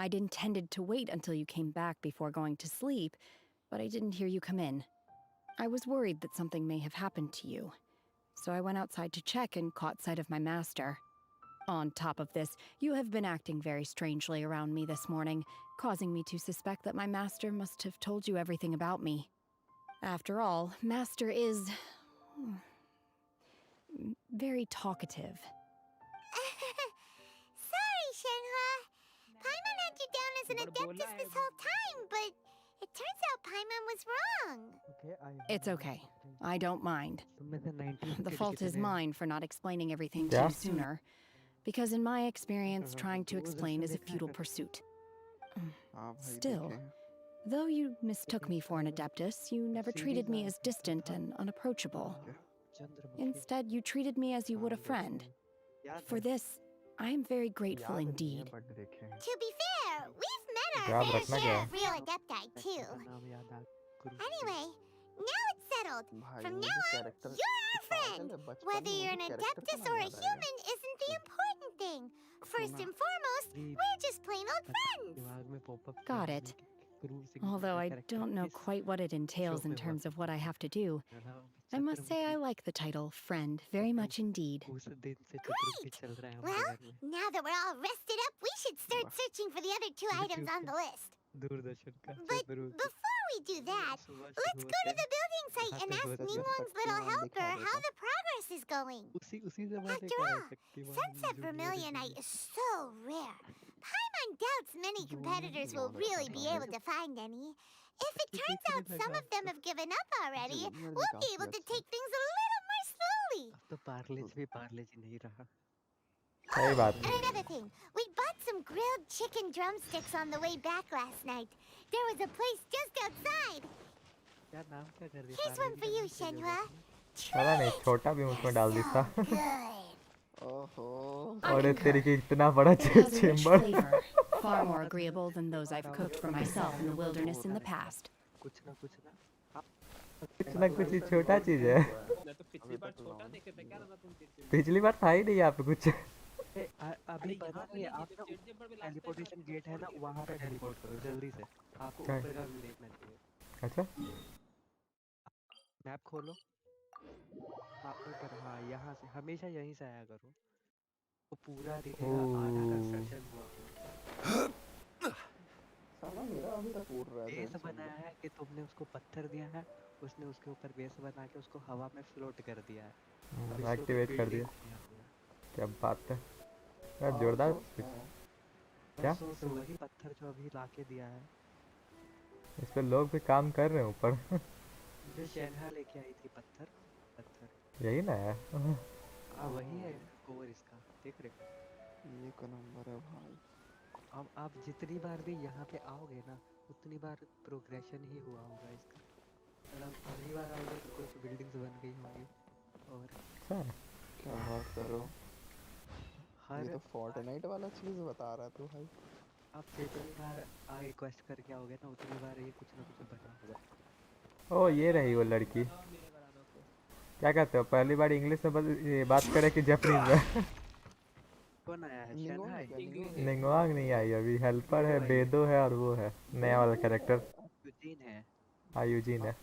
I'd intended to wait until you came back before going to sleep, but I didn't hear you come in. I was worried that something may have happened to you, so I went outside to check and caught sight of my master. On top of this, you have been acting very strangely around me this morning, causing me to suspect that my master must have told you everything about me. After all, Master is very talkative. Sorry, Shenhua. Paimon had you down as an adeptus this whole time, but it turns out Paimon was wrong. It's okay. I don't mind. The fault is mine for not explaining everything to Yeah. you sooner, because in my experience, trying to explain is a futile pursuit. Still, though you mistook me for an adeptus, you never treated me as distant and unapproachable. Instead, you treated me as you would a friend. For this, I am very grateful indeed. To be fair, we've met our याद fair रखना share क्या? of real adepti too. Anyway, now it's settled. From now on, you're our friend. Whether you're an adeptus or a human isn't the important thing. First and foremost, we're just plain old friends. Got it. Although I don't know quite what it entails in terms of what I have to do, I must say I like the title friend very much indeed. Great! Well, now that we're all rested up, we should start searching for the other 2 items on the list. But before we do that, let's go to the building site and ask Ningguang's little helper how the progress is going. After all, Sunset Vermilionite is so rare. Paimon doubts many competitors will really be able to find any. If it turns out some of them have given up already, we'll be able to take things a little more slowly. तो पार्लेज भी पार्लेज नहीं रहा। सही बात And another thing, we bought some grilled chicken drumsticks on the way back last night. There was a place just outside. क्या नाम क्या कर दिया? Here's one for you, Shenhua. पता नहीं, छोटा भी मुझ में डाल दी था। ओहो। और तेरी की इतना बड़ा It has a rich chamber. flavor, far more agreeable than those I've cooked for myself in the wilderness in the past. कुछ ना कुछ ही छोटा चीज है। मैं तो पिछली बार छोटा देखे थे क्या ना तुम पिछली बार था ही नहीं यहाँ पे कुछ। अभी पता नहीं आप ना टेलीपोर्टेशन गेट है ना वहाँ पे टेलीपोर्ट करो जल्दी से आपको क्या है? ऊपर का व्यू देखना चाहिए। अच्छा मैप खोलो आप ऊपर हाँ यहाँ से हमेशा यहीं से आया करो तो पूरा दिखेगा आधा कंस्ट्रक्शन हुआ। साला मेरा अभी तक उड़ रहा है। बेस बनाया है कि तुमने उसको पत्थर दिया है उसने उसके ऊपर बेस बना के उसको हवा में फ्लोट कर दिया है। एक्टिवेट कर दिया। क्या बात है यार, जोरदार। क्या तो वही पत्थर जो अभी लाके दिया है इस पे लोग भी काम कर रहे हैं ऊपर। जो शेनहा लेके आई थी पत्थर यही ना है। हाँ वही है कोर इसका देख रहे हो। ये का नंबर है भाई। अब आप जितनी बार भी यहाँ पे आओगे ना उतनी बार प्रोग्रेशन ही हुआ होगा इसका। मतलब पहली बार आओगे तो कुछ बिल्डिंग्स बन गई होंगी और क्या बात कर रहे हो? हर ये तो फोर्टनाइट वाला चीज बता रहा तू भाई। आप जितनी बार आगे क्वेस्ट करके आओगे ना उतनी बार ये कुछ ना कुछ बना होगा। ओ ये रही वो लड़की। क्या कहते हो, पहली बार इंग्लिश में ये बात करे कि जापानीज में? कौन आया है? शेनहा निंगवांग नहीं आई अभी, हेल्पर है, बेदो है और वो है नया वाला कैरेक्टर। यूजीन है। हाँ यूजीन है।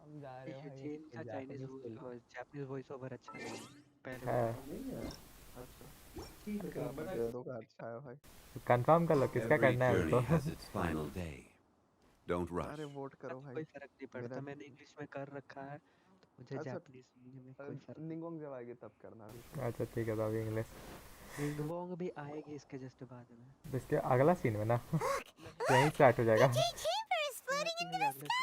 हम जा रहे ये हो भाई यूजीन का जापानीज बोल रहे हो। जापानीज वॉइस ओवर अच्छा नहीं है पहले है। वाला नहीं है अच्छा ठीक है दे दो का अच्छा है भाई कंफर्म कर लो किसका Every करना है journey उसको। has its final day. Don't rush. अरे वोट करो भाई कोई फर्क नहीं पड़ता मेरा मैंने इंग्लिश में कर रखा है तो मुझे अच्छा जापानीज सुनने में कोई फर्क नहीं निंगोंग जब आएगी तब करना अभी अच्छा ठीक है तो अभी इंग्लिश। निंगवोंग भी आएगी इसके जस्ट बाद में तो इसके अगला सीन में ना यहीं स्टार्ट हो जाएगा। The Jade Chamber is floating into the sky!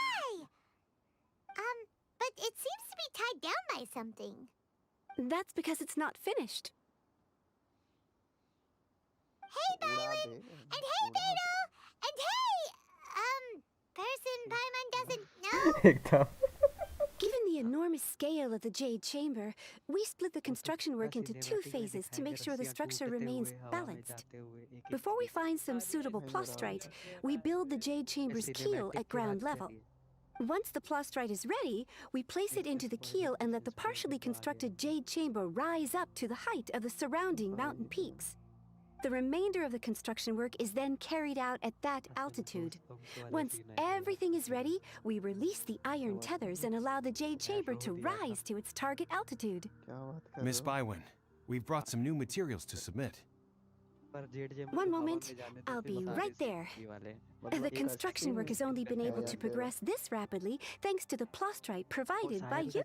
But it seems to be tied down by something. That's because it's not finished. Hey, उड़ा Byron! दे And hey, उड़ा Beto! They And hey, person Paimon doesn't know? एकदम Given the enormous scale of the Jade Chamber, we split the construction work into 2 phases to make sure the structure remains balanced. Before we find some suitable plastrite, we build the Jade Chamber's keel at ground level. Once the plastrite is ready, we place it into the keel and let the partially constructed Jade Chamber rise up to the height of the surrounding mountain peaks. The remainder of the construction work is then carried out at that altitude. Once everything is ready, we release the iron tethers and allow the Jade Chamber to rise to its target altitude. Miss Bywin, we've brought some new materials to submit. One moment, I'll be right there. The construction work has only been able to progress this rapidly thanks to the plastrite provided by you.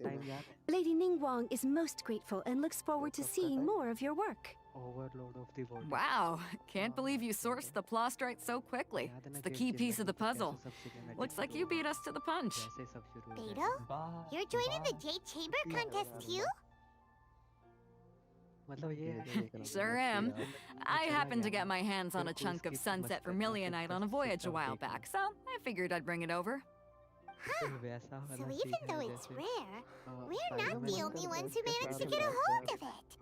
Lady Ningguang is most grateful and looks forward to seeing more of your work. Overload of the water. Wow, can't believe you sourced the plastrite so quickly. It's the key piece of the puzzle. Looks like you beat us to the punch. Beto? You're joining the Jade Chamber contest too? Sure am. I happened to get my hands on a chunk of sunset vermilionite on a voyage a while back, so I figured I'd bring it over. Huh. So even though it's rare, we're not the only ones who managed to get a hold of it.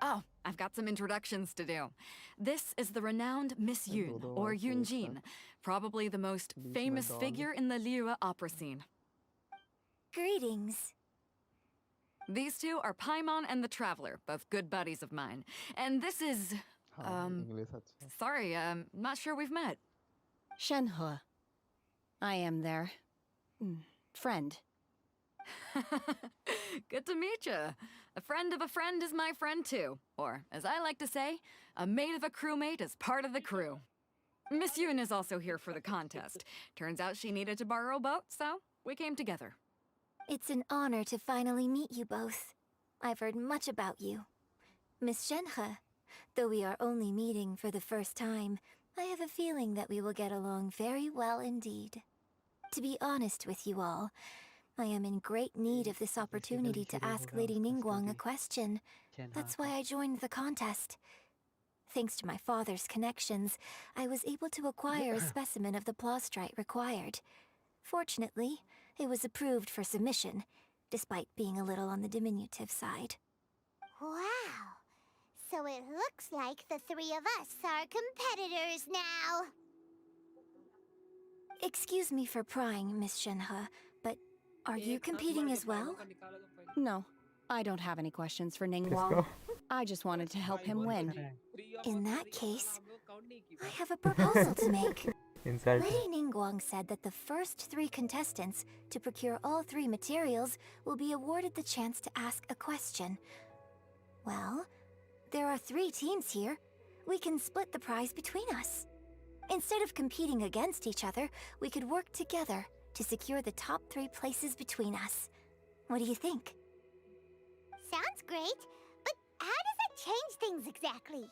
Oh, I've got some introductions to do. This is the renowned Miss Yoon, or Yoonjin, probably the most famous figure in the Liyue opera scene. Greetings. These two are Paimon and the Traveler, both good buddies of mine. And this is... sorry, not sure we've met. Shenhe. I am their friend. Good to meet you. A friend of a friend is my friend too. Or, as I like to say, a mate of a crewmate is part of the crew. Miss Yoon is also here for the contest. Turns out she needed to borrow a boat, so we came together. It's an honor to finally meet you both. I've heard much about you. Miss Shenhe, though we are only meeting for the first time, I have a feeling that we will get along very well indeed. To be honest with you all, I am in great need of this opportunity to ask Lady Ningguang a question. That's why I joined the contest. Thanks to my father's connections, I was able to acquire a specimen of the plastrite required. Fortunately, it was approved for submission, despite being a little on the diminutive side. Wow. So it looks like the three of us are competitors now. Excuse me for prying, Miss Shenhe, but are you competing as well? No, I don't have any questions for Ningguang. I just wanted to help him win. In that case, I have a proposal to make. Inside. Lady Ningguang said that the first 3 contestants to procure all 3 materials will be awarded the chance to ask a question. Well, there are 3 teams here. We can split the prize between us. Instead of competing against each other, we could work together to secure the top 3 places between us. What do you think? Sounds great, but how does that change things exactly?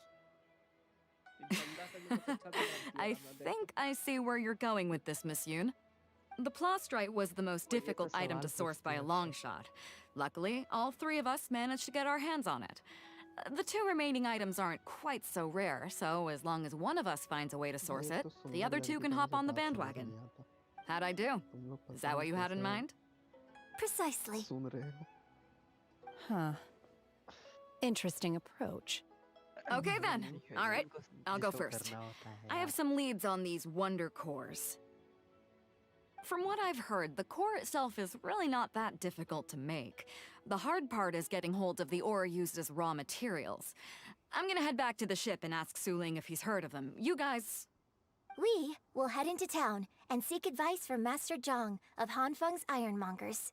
I think I see where you're going with this, Miss Yoon. The plastrite was the most difficult item to source by a long shot. Luckily, all 3 of us managed to get our hands on it. The 2 remaining items aren't quite so rare, so as long as one of us finds a way to source it, the other 2 can hop on the bandwagon. How'd I do? Is that what you had in mind? Precisely. Huh. Interesting approach. Okay then. All right, I'll go first. I have some leads on these wonder cores. From what I've heard, the core itself is really not that difficult to make. The hard part is getting hold of the ore used as raw materials. I'm gonna head back to the ship and ask Su Ling if he's heard of them. You guys... We will head into town and seek advice from Master Zhang of Hanfeng's ironmongers.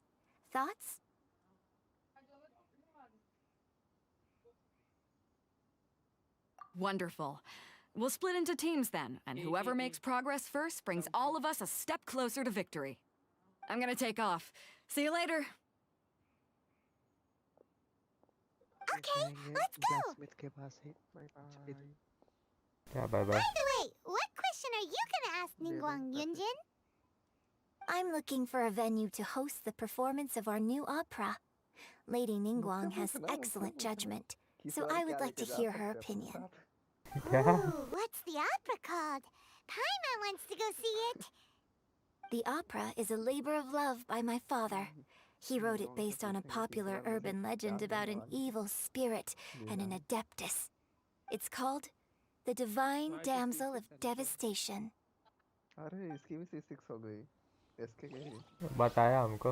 Thoughts? Wonderful. We'll split into teams then, and whoever makes progress first brings all of us a step closer to victory. I'm gonna take off. See you later. Okay, let's go. Blacksmith के पास ही क्या bye bye. By the way, what question are you gonna ask Ningguang Yunjin? I'm looking for a venue to host the performance of our new opera. Lady Ningguang has excellent judgment, so I would like to hear her opinion. Ooh, what's the opera called? Paimon wants to go see it. The opera is a labor of love by my father. He wrote it based on a popular urban legend about an evil spirit and an adeptus. It's called The Divine Damsel of Devastation. अरे इसकी भी C6 हो गई इसके के बताया हमको.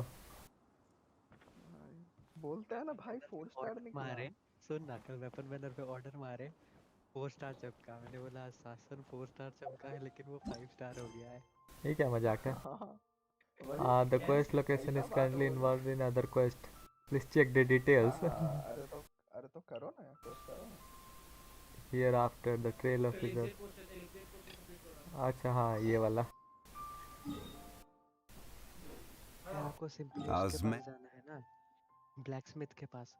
बोलता है ना भाई 4 स्टार निकला. मारे सुन ना कल वेपन बैनर पे ऑर्डर मारे 4 स्टार चमका. मैंने बोला शासन 4 स्टार चमका है लेकिन वो 5 स्टार हो गया है. ये क्या मजाक है? The quest location is currently involved in other quest. Please check the details. अरे तो करो ना quest करो ना. Hereafter the trail of figure. अच्छा हाँ ये वाला. आपको सिंपली उसके पास जाना है ना ब्लैकस्मिथ के पास.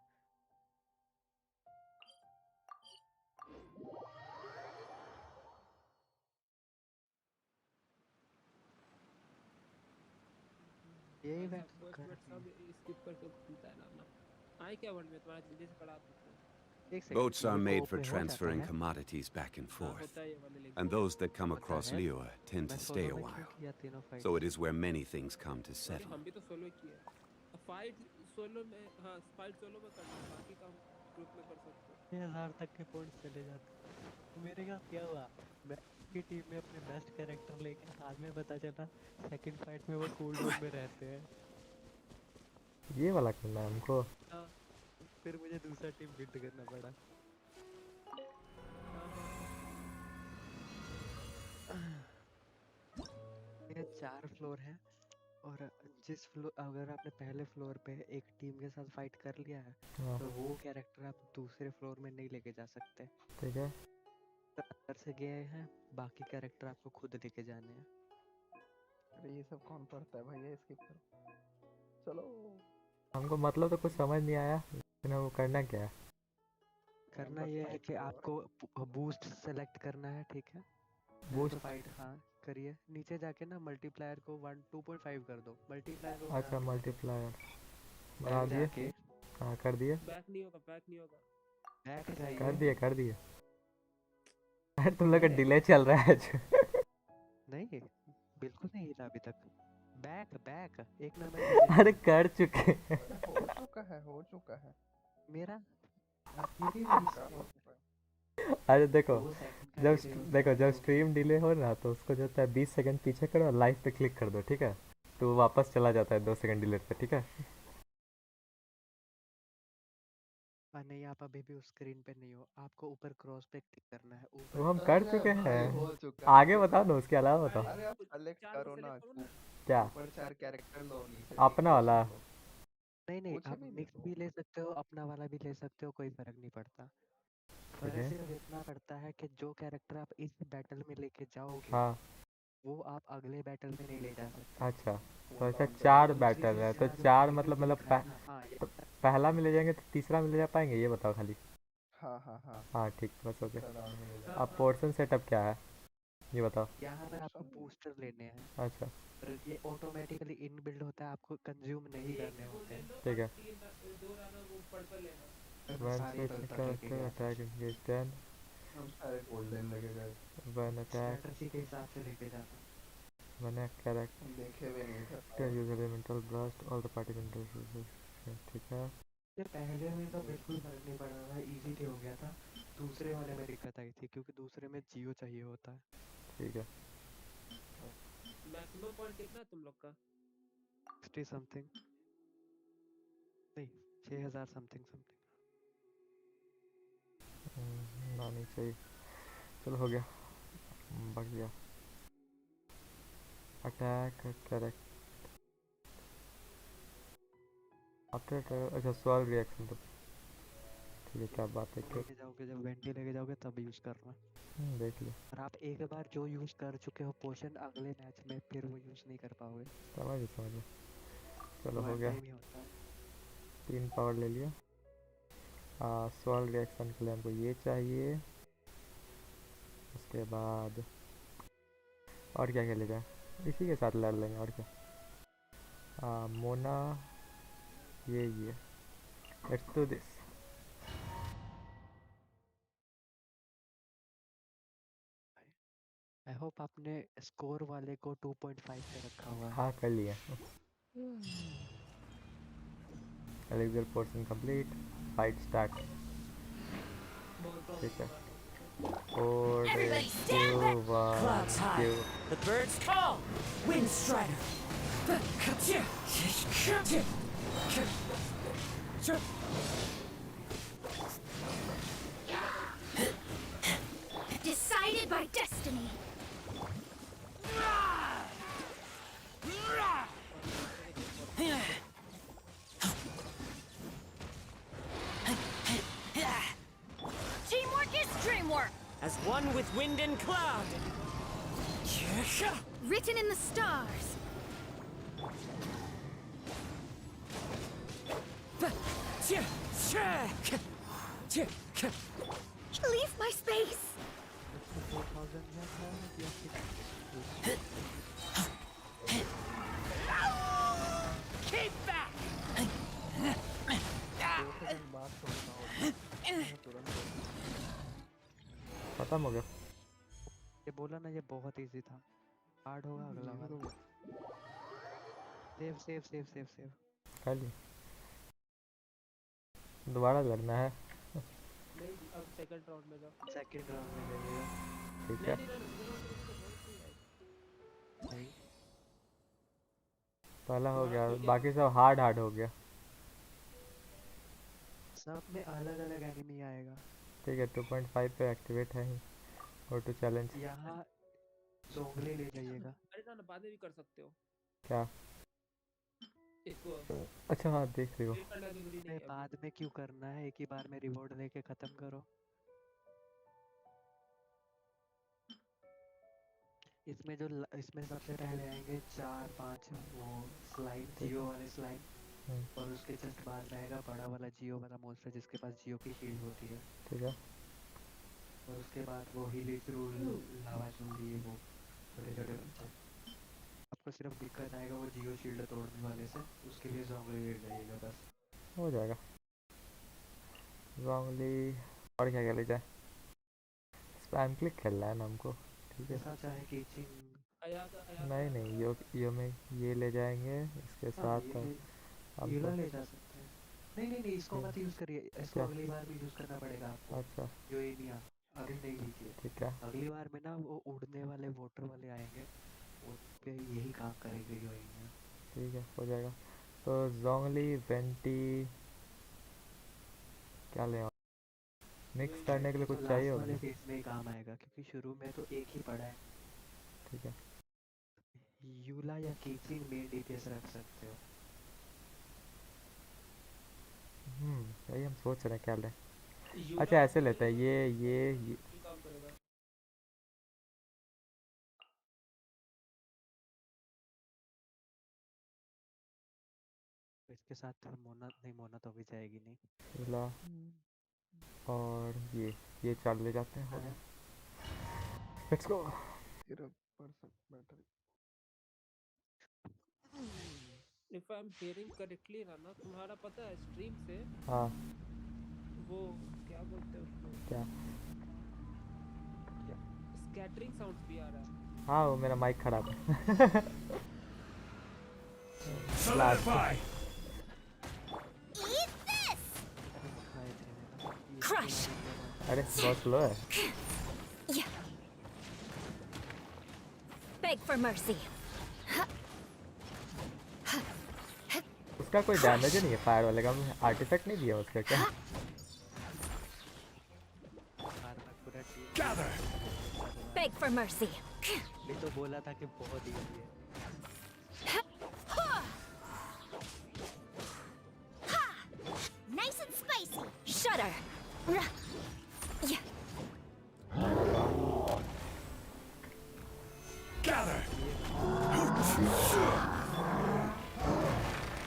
यही सब स्किप करके खुलता है ना. आए क्या वर्ड में तुम्हारा जल्दी से पढ़ा सकते हैं. Boats are made for transferring commodities back and forth, and those that come across Liyue tend to stay a while. So it is where many things come to settle. हम भी तो सोलो किया. फाइट सोलो में हाँ fight solo में करना बाकी काम ग्रुप में कर सकते हो. 1000 तक के पॉइंट्स चले जाते. मेरे का क्या हुआ मैं की टीम में अपने बेस्ट कैरेक्टर लेके हाथ में पता चला सेकंड फाइट में वो कूल डाउन में रहते हैं. ये वाला करना है हमको. फिर मुझे दूसरा टीम बिल्ड करना पड़ा. ये 4 फ्लोर हैं और जिस फ्लोर अगर आपने पहले फ्लोर पे एक टीम के साथ फाइट कर लिया है तो वो कैरेक्टर आप दूसरे फ्लोर में नहीं लेके जा सकते. ठीक है. अंदर से गए हैं बाकी कैरेक्टर आपको खुद लेके जाने हैं. अरे ये सब कौन पढ़ता है भैया स्किप करो. चलो हमको मतलब तो कुछ समझ नहीं आया लेकिन वो करना क्या है. करना ये है कि आपको बूस्ट सेलेक्ट करना है. ठीक है बूस्ट फाइट हाँ करिए. नीचे जाके ना मल्टीप्लायर को 2.5 कर दो. मल्टीप्लायर को अच्छा मल्टीप्लायर बढ़ा दिए. हाँ कर दिए. बैक नहीं होगा बैक कर दिए. अरे तुम लोग का डिले चल रहा है. नहीं बिल्कुल नहीं हिला अभी तक. बैक एक नंबर. अरे कर चुके. हो चुका है मेरा. अरे जब स्ट्रीम डिले हो ना तो उसको जो है 20 सेकंड पीछे करो और लाइव पे क्लिक कर दो. ठीक है तो वापस चला जाता है 2 सेकंड डिले पे. ठीक है नहीं आप अभी भी उस स्क्रीन पे नहीं हो. आपको ऊपर क्रॉस पे क्लिक करना है. वो हम कर चुके हैं. आगे बताओ ना उसके अलावा बताओ. अरे आप सेलेक्ट करो ना. क्या ऊपर 4 कैरेक्टर लो नीचे अपना वाला. नहीं आप मिक्स भी ले सकते हो अपना वाला भी ले सकते हो. कोई फर्क नहीं पड़ता. पर सिर्फ इतना पड़ता है कि जो कैरेक्टर आप इस बैटल में लेके जाओगे हाँ वो आप अगले बैटल में नहीं ले जा सकते. अच्छा तो ऐसा 4 बैटल है तो 4 मतलब पहला में ले जाएंगे तो तीसरा में ले जा पाएंगे. ये बताओ खाली. हाँ ठीक बस हो गया. अब पोर्शन सेटअप क्या है ये बताओ. यहाँ पर आपको बूस्टर लेने हैं. अच्छा ये ऑटोमेटिकली इनबिल्ड होता है. आपको कंज्यूम नहीं करने होते हैं. ठीक है. अटैक एंगेज 10 गोल्डन लगेगा. वन अटैक के हिसाब से लेके जाना. वन कैरेक्टर देखे भी नहीं था. Use elemental blast all the party members. ठीक है ये पहले में तो बिल्कुल फर्क नहीं पड़ा था. इजी हो गया था. दूसरे वाले में दिक्कत आई थी क्योंकि दूसरे में जियो चाहिए होता है. ठीक है. मैक्सिमम पॉइंट कितना है तुम लोग का? 60 समथिंग नहीं 6000 समथिंग ना नहीं चाहिए. चलो हो गया बढ़ गया. अटैक करेक्ट आफ्टर अच्छा सॉल्व रिएक्शन तो ठीक है क्या बात है लेके जाओगे जब वेंटी लेके जाओगे तब यूज करना। देख लिया और आप एक बार जो यूज कर चुके हो पोशन अगले मैच में फिर वो यूज नहीं कर पाओगे। समझ चलो हो गया। टाइम ही होता है। 3 पावर ले लिया। सॉल्व रिएक्शन के लिए हमको ये चाहिए। उसके बाद और क्या ले जाए, इसी के साथ लड़ लेंगे और क्या। मोना ये let's do this. I hope आपने स्कोर वाले को 2.5 पे रखा हुआ है। हाँ कर लिया। Elixir portion complete, fight start. ठीक है 4 2 1 2 The birds call! Wind Strider! Decided by destiny. Teamwork is dreamwork. As one with wind and cloud! Written in the stars. Leave my space. Keep back! खत्म हो गया। ये बोला ना ये बहुत इजी था। हार्ड होगा अगला वाला। सेव कर ली। दोबारा लड़ना है। नहीं अब सेकंड राउंड में जाओ। सेकंड राउंड में जाइएगा। ठीक है पहला हो गया, बाकी सब हार्ड हो गया। सब में अलग अलग एनिमी आएगा। ठीक है 2.5 पे एक्टिवेट है। Go to challenge. यहाँ जोंगली ले जाइएगा। अरे ना बाद में भी कर सकते हो। क्या इसको अच्छा हाँ देख रही हो। बाद में क्यों करना है, एक ही बार में रिवॉर्ड लेके खत्म करो। इसमें इसमें सबसे पहले आएंगे 4-5 वो स्लाइम, जियो वाले स्लाइम। और उसके जस्ट बाद में आएगा बड़ा वाला जियो वाला मॉन्स्टर जिसके पास जियो की शील्ड होती है। ठीक है और उसके बाद वो हिलिथ्रू लावा चूंगी वो छोटे छोटे बच्चे। आपको सिर्फ दिक्कत आएगा वो जियो शील्ड तोड़ने वाले से, उसके लिए जोंगली ले जाइएगा बस। हो जाएगा जोंगली। और क्या ले जाए, स्पैम क्लिक खेलना है ना हमको। ठीक है चाहे कीचिंग नहीं यो में ये ले जाएंगे इसके साथ। ये ले जा सकते हैं। नहीं इसको मत यूज करिए, इसको अगली बार भी यूज करना पड़ेगा आपको। अच्छा जो ये नहीं अभी नहीं लीजिए। ठीक है अगली बार में ना वो उड़ने वाले वोटर वाले आएंगे, उन पे यही काम करेंगे जो आएंगे। ठीक है हो जाएगा। तो जोंगली वेंटी क्या ले मिक्स करने के लिए कुछ चाहिए होगा। फेस में काम आएगा क्योंकि शुरू में तो एक ही पड़ा है। ठीक है यूला या कीचिंग में डीपीएस रख सकते हो। वही हम सोच रहे हैं क्या लें। अच्छा ऐसे लेते हैं ये इसके साथ मोना तो भी जाएगी नहीं। यूला और ये 4 ले जाते हैं। Let's go. 0% battery. If I'm hearing correctly ना तुम्हारा पता है स्ट्रीम से हाँ वो क्या बोलते हैं उसको, क्या स्कैटरिंग साउंड्स भी आ रहा है। हाँ वो मेरा माइक खराब है। Crush. अरे बहुत स्लो है। Beg for mercy. उसका कोई डैमेज नहीं है फायर वाले का, आर्टिफैक्ट नहीं दिया उसका क्या। Beg for mercy. मैं तो बोला था कि बहुत इजी है। Shudder. Yeah. Gather!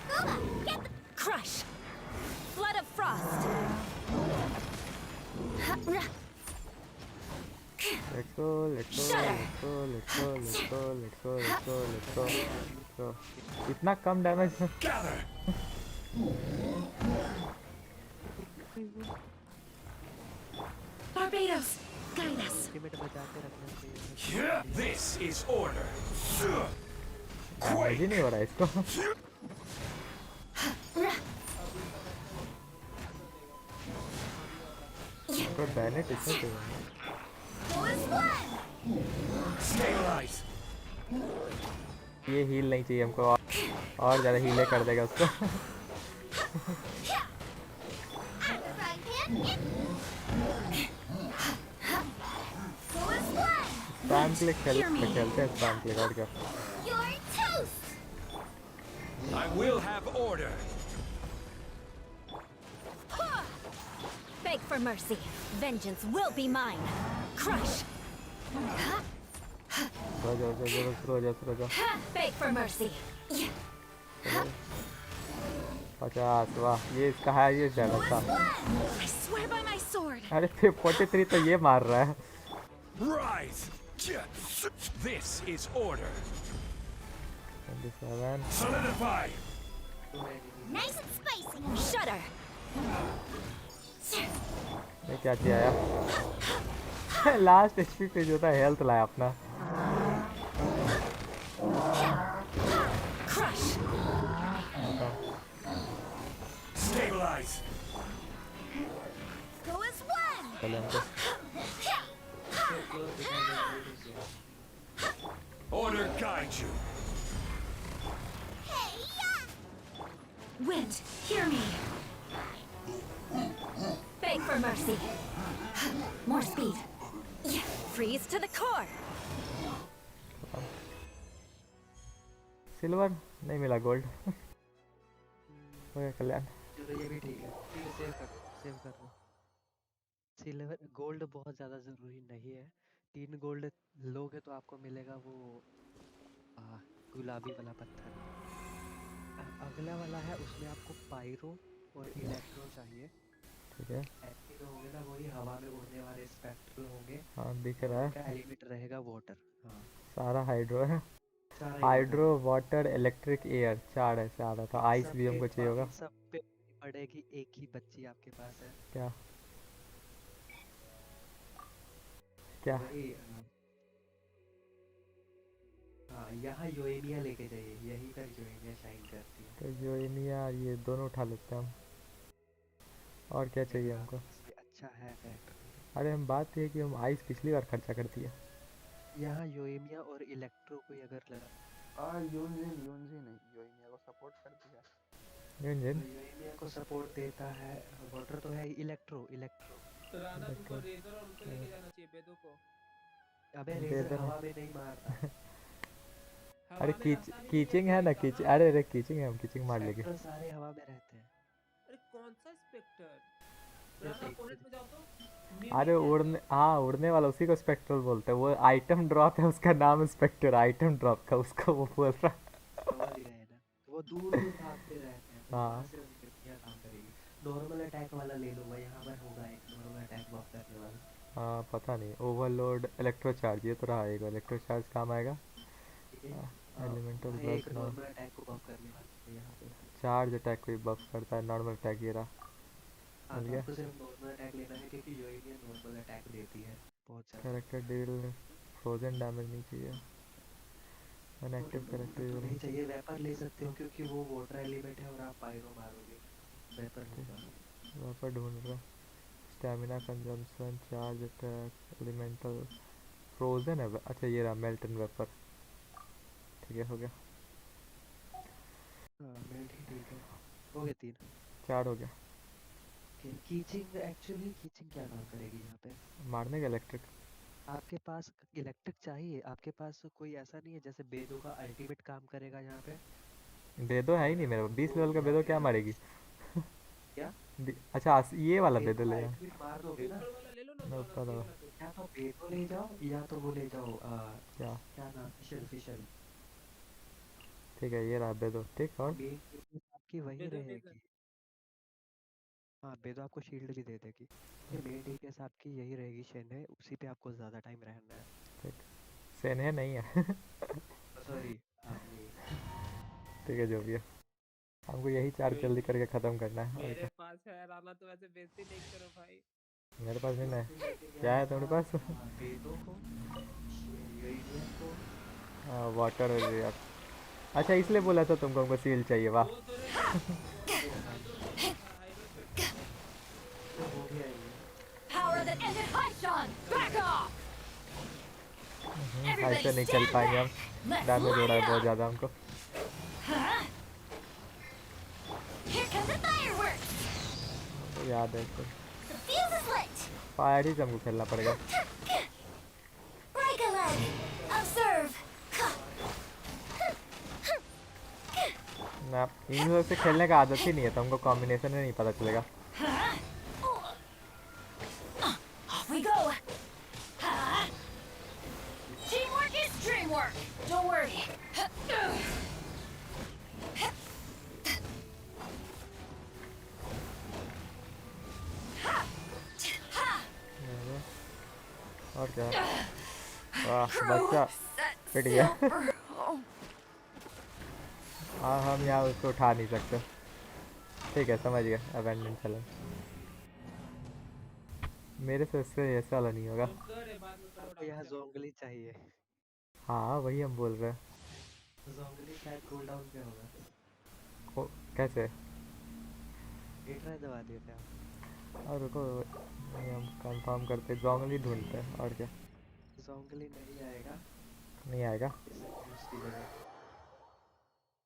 Guma, get the crush. Flood of frost. Let's go, let's go, let's go, let's go, let's go, let's go, let's go, let's go, let's go. इतना कम damage Gather! Barbados, guide us. This is order. Damage ही नहीं हो रहा इसको. तो बैनेट इसमें चाहिए. Stabilize. ये हील नहीं चाहिए हमको, और ज़्यादा हीले कर देगा उसको. स्पैम क्लिक खेलते हैं स्पैम क्लिक और क्या. I will have order. Beg for mercy. Vengeance will be mine. Crush. रोजा. Beg for mercy. 50. वाह, ये इसका है, ये डैमेज था. I swear by my sword. अरे 43 तो ये मार रहा है. Rise. This is order. 27. Solidify. Nice and spicy. Shudder. ये क्या किया यार. लास्ट एचपी पे जो था हेल्थ लाया अपना. Crush. Stabilize. Go as one. चलो हमको. Order guide you. Wind, hear me. Beg for mercy. More speed. Freeze to the core. Silver नहीं मिला, गोल्ड. हो गया कल्याण. ये भी ठीक है. सेव कर लो. सिल्वर गोल्ड बहुत ज़्यादा ज़रूरी नहीं है. 3 गोल्ड लोगे तो आपको मिलेगा वो गुलाबी वाला पत्थर. अगला वाला है, उसमें आपको पायरो और इलेक्ट्रो चाहिए. ठीक है. ऐसे होंगे ना, वही हवा में उड़ने वाले स्पेक्ट्रल होंगे. हाँ दिख रहा है. का एलिमेंट रहेगा वाटर. हाँ सारा हाइड्रो है. हाइड्रो, वाटर, इलेक्ट्रिक, एयर, 4 ऐसे आ रहा था. आइस भी हमको चाहिए होगा. सब पे पड़ेगी. एक ही बच्ची आपके पास है. क्या क्या हाँ, यहाँ योएमिया लेके जाइए. यहीं पर योएमिया शाइन करती है. तो योएमिया ये दोनों उठा लेते हैं हम. और क्या चाहिए हमको. अच्छा है बैग. अरे हम बात ये कि हम आइस पिछली बार खर्चा कर दिया. यहाँ योएमिया और इलेक्ट्रो को अगर लगा यूनजिन नहीं, योएमिया को सपोर्ट कर दिया. योएमिया को सपोर्ट देता है. वाटर तो है. इलेक्ट्रो राना तुमको रेजर और उनको लेके जाना चाहिए, बेदो को. अबे रेजर हवा में नहीं मारता. अरे कीचिंग है ना, कीचिंग. अरे कीचिंग है, हम कीचिंग मार लेंगे. सारे हवा में रहते हैं. अरे कौन सा स्पेक्टर? राना पोनेट में जाओ तो. अरे उड़ने वाला, उसी को स्पेक्ट्रल बोलते हैं. वो आइटम ड्रॉप है, उसका नाम स्पेक्टर. आइटम ड्रॉप का उसको वो बोल रहा. वो दूर भागते रहते हैं. हाँ. काम करेगी. नॉर्मल अटैक वाला ले लो. यहाँ पर होगा एक नॉर्मल अटैक बॉक्स करने वाला. हाँ पता नहीं. ओवरलोड, इलेक्ट्रो चार्ज, ये तो रहा. एक इलेक्ट्रो चार्ज काम आएगा. एलिमेंटल बफ नॉर्मल अटैक को बफ करने वाला है. यहाँ पे चार्ज अटैक को बफ करता है. नॉर्मल अटैक ये रहा. आपको सिर्फ नॉर्मल अटैक लेना है, क्योंकि योएमिया नॉर्मल अटैक देती है बहुत ज्यादा. कैरेक्टर डील फ्रोजन डैमेज नहीं चाहिए. अनएक्टिव कैरेक्टर नहीं चाहिए. वेपर ले सकते हो, क्योंकि वो वाटर एलिमेंट है और आप पायरो मारोगे. वेपर होगा. वेपर ढूंढ रहा. Stamina consumption, charge attack, elemental, frozen है. अच्छा ये रहा मेल्ट एंड वेपर. ठीक है, हो गया. मेल्ट ही ठीक है. हो गया 3. 4 हो गया. कीचिंग, एक्चुअली कीचिंग क्या काम करेगी यहाँ पे? मारने का इलेक्ट्रिक. आपके पास इलेक्ट्रिक चाहिए? आपके पास कोई ऐसा नहीं है जैसे बेदो का अल्टीमेट काम करेगा यहाँ पे? बेदो है ही नहीं मेरे. 20 लेवल का बेदो क्या मारेगी. क्या अच्छा ये वाला एक बेदल है एक भी मार दोगे ना, ऊपर वाला ले लो ना, मैं जो ऊपर ये दबा वाला दो। या तो बेटो ले जाओ या तो वो ले जाओ क्या क्या नाम, फिशल फिशल। ठीक है ये रहा बेदो ठीक और मेन वीकनेस आपकी वही बेदो रहेगी। हाँ बेदो आपको शील्ड भी दे देगी। ये मेन वीकनेस आपकी यही रहेगी, शेन है, उसी पे आपको ज्यादा टाइम रहना है। ठीक सेन है नहीं है सॉरी नहीं। ठीक है जो भी है हमको यही चार जल्दी करके खत्म करना है और मेरे क्या पास है राना, तो ऐसे बेइज्जती नहीं करो भाई। मेरे पास भी नहीं तो लेके क्या गया है था तुम्हारे पास बेदो को, यूरेनियम को। वाटर रिएक्ट अच्छा इसलिए बोला था तुमको हमको सील चाहिए वाह वो तो नहीं, वो हाइड्रो चाहिए था, हाइड्रो चाहिए था। तो हो गया ये। Power that ended Haishan! Back off! ऐसे नहीं चल stand पाएंगे हम Let's डैमेज हो रहा है light बहुत up! ज़्यादा हमको Huh? Here come the fireworks! तो याद है तो The fuse is lit! Fire ही से हमको खेलना पड़ेगा Break a leg! Observe! ना इन लोग से खेलने का आदत ही नहीं है तो हमको कॉम्बिनेशन में नहीं पता चलेगा Off we go! Huh? Teamwork is dreamwork! Don't worry! और क्या वाह बच्चा पिट गया हाँ हम यहाँ उसको उठा नहीं सकते ठीक है समझ गया अबेंडन चलो मेरे से इससे ऐसा वाला नहीं होगा आपको यहाँ जोंगली चाहिए। हाँ वही हम बोल रहे हैं जोंगली शायद कूल डाउन पे होगा। कैसे ट्राई दबा दिए थे आप। और रुको नहीं हम कंफर्म करते जोंगली ढूंढते हैं और क्या जोंगली नहीं आएगा। नहीं आएगा उसकी जगह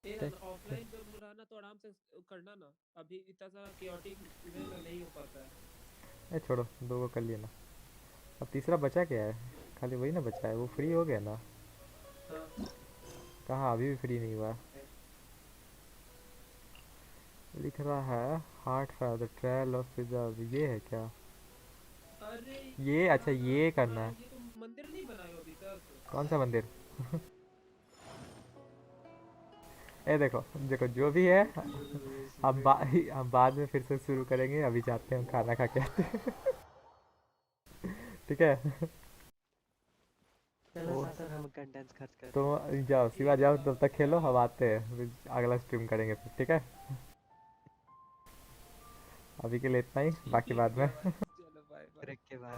ये ऑफलाइन जब रहना तो आराम से करना ना, अभी इतना सारा chaotic में नहीं हो पाता है। छोड़ो दो को कर लिया ना अब तीसरा बचा क्या है खाली वही ना बचा है वो फ्री हो गया ना कहाँ अभी भी फ्री नहीं हुआ लिख रहा है heart for the trial of preserve ये है क्या अरे ये अच्छा ये करना है ये तो मंदिर नहीं बनाए हो अभी तक। कौन सा मंदिर ए देखो देखो जो भी है हम बाद में फिर से शुरू करेंगे अभी जाते हैं हम खाना खा के आते हैं ठीक है चलो सर हम कंटेंट्स खर्च करते तो जाओ सिवा जाओ तब तक खेलो हम आते हैं फिर अगला स्ट्रीम करेंगे फिर ठीक है अभी के लिए इतना ही बाकी बाद में चलो बाय बाय। बाय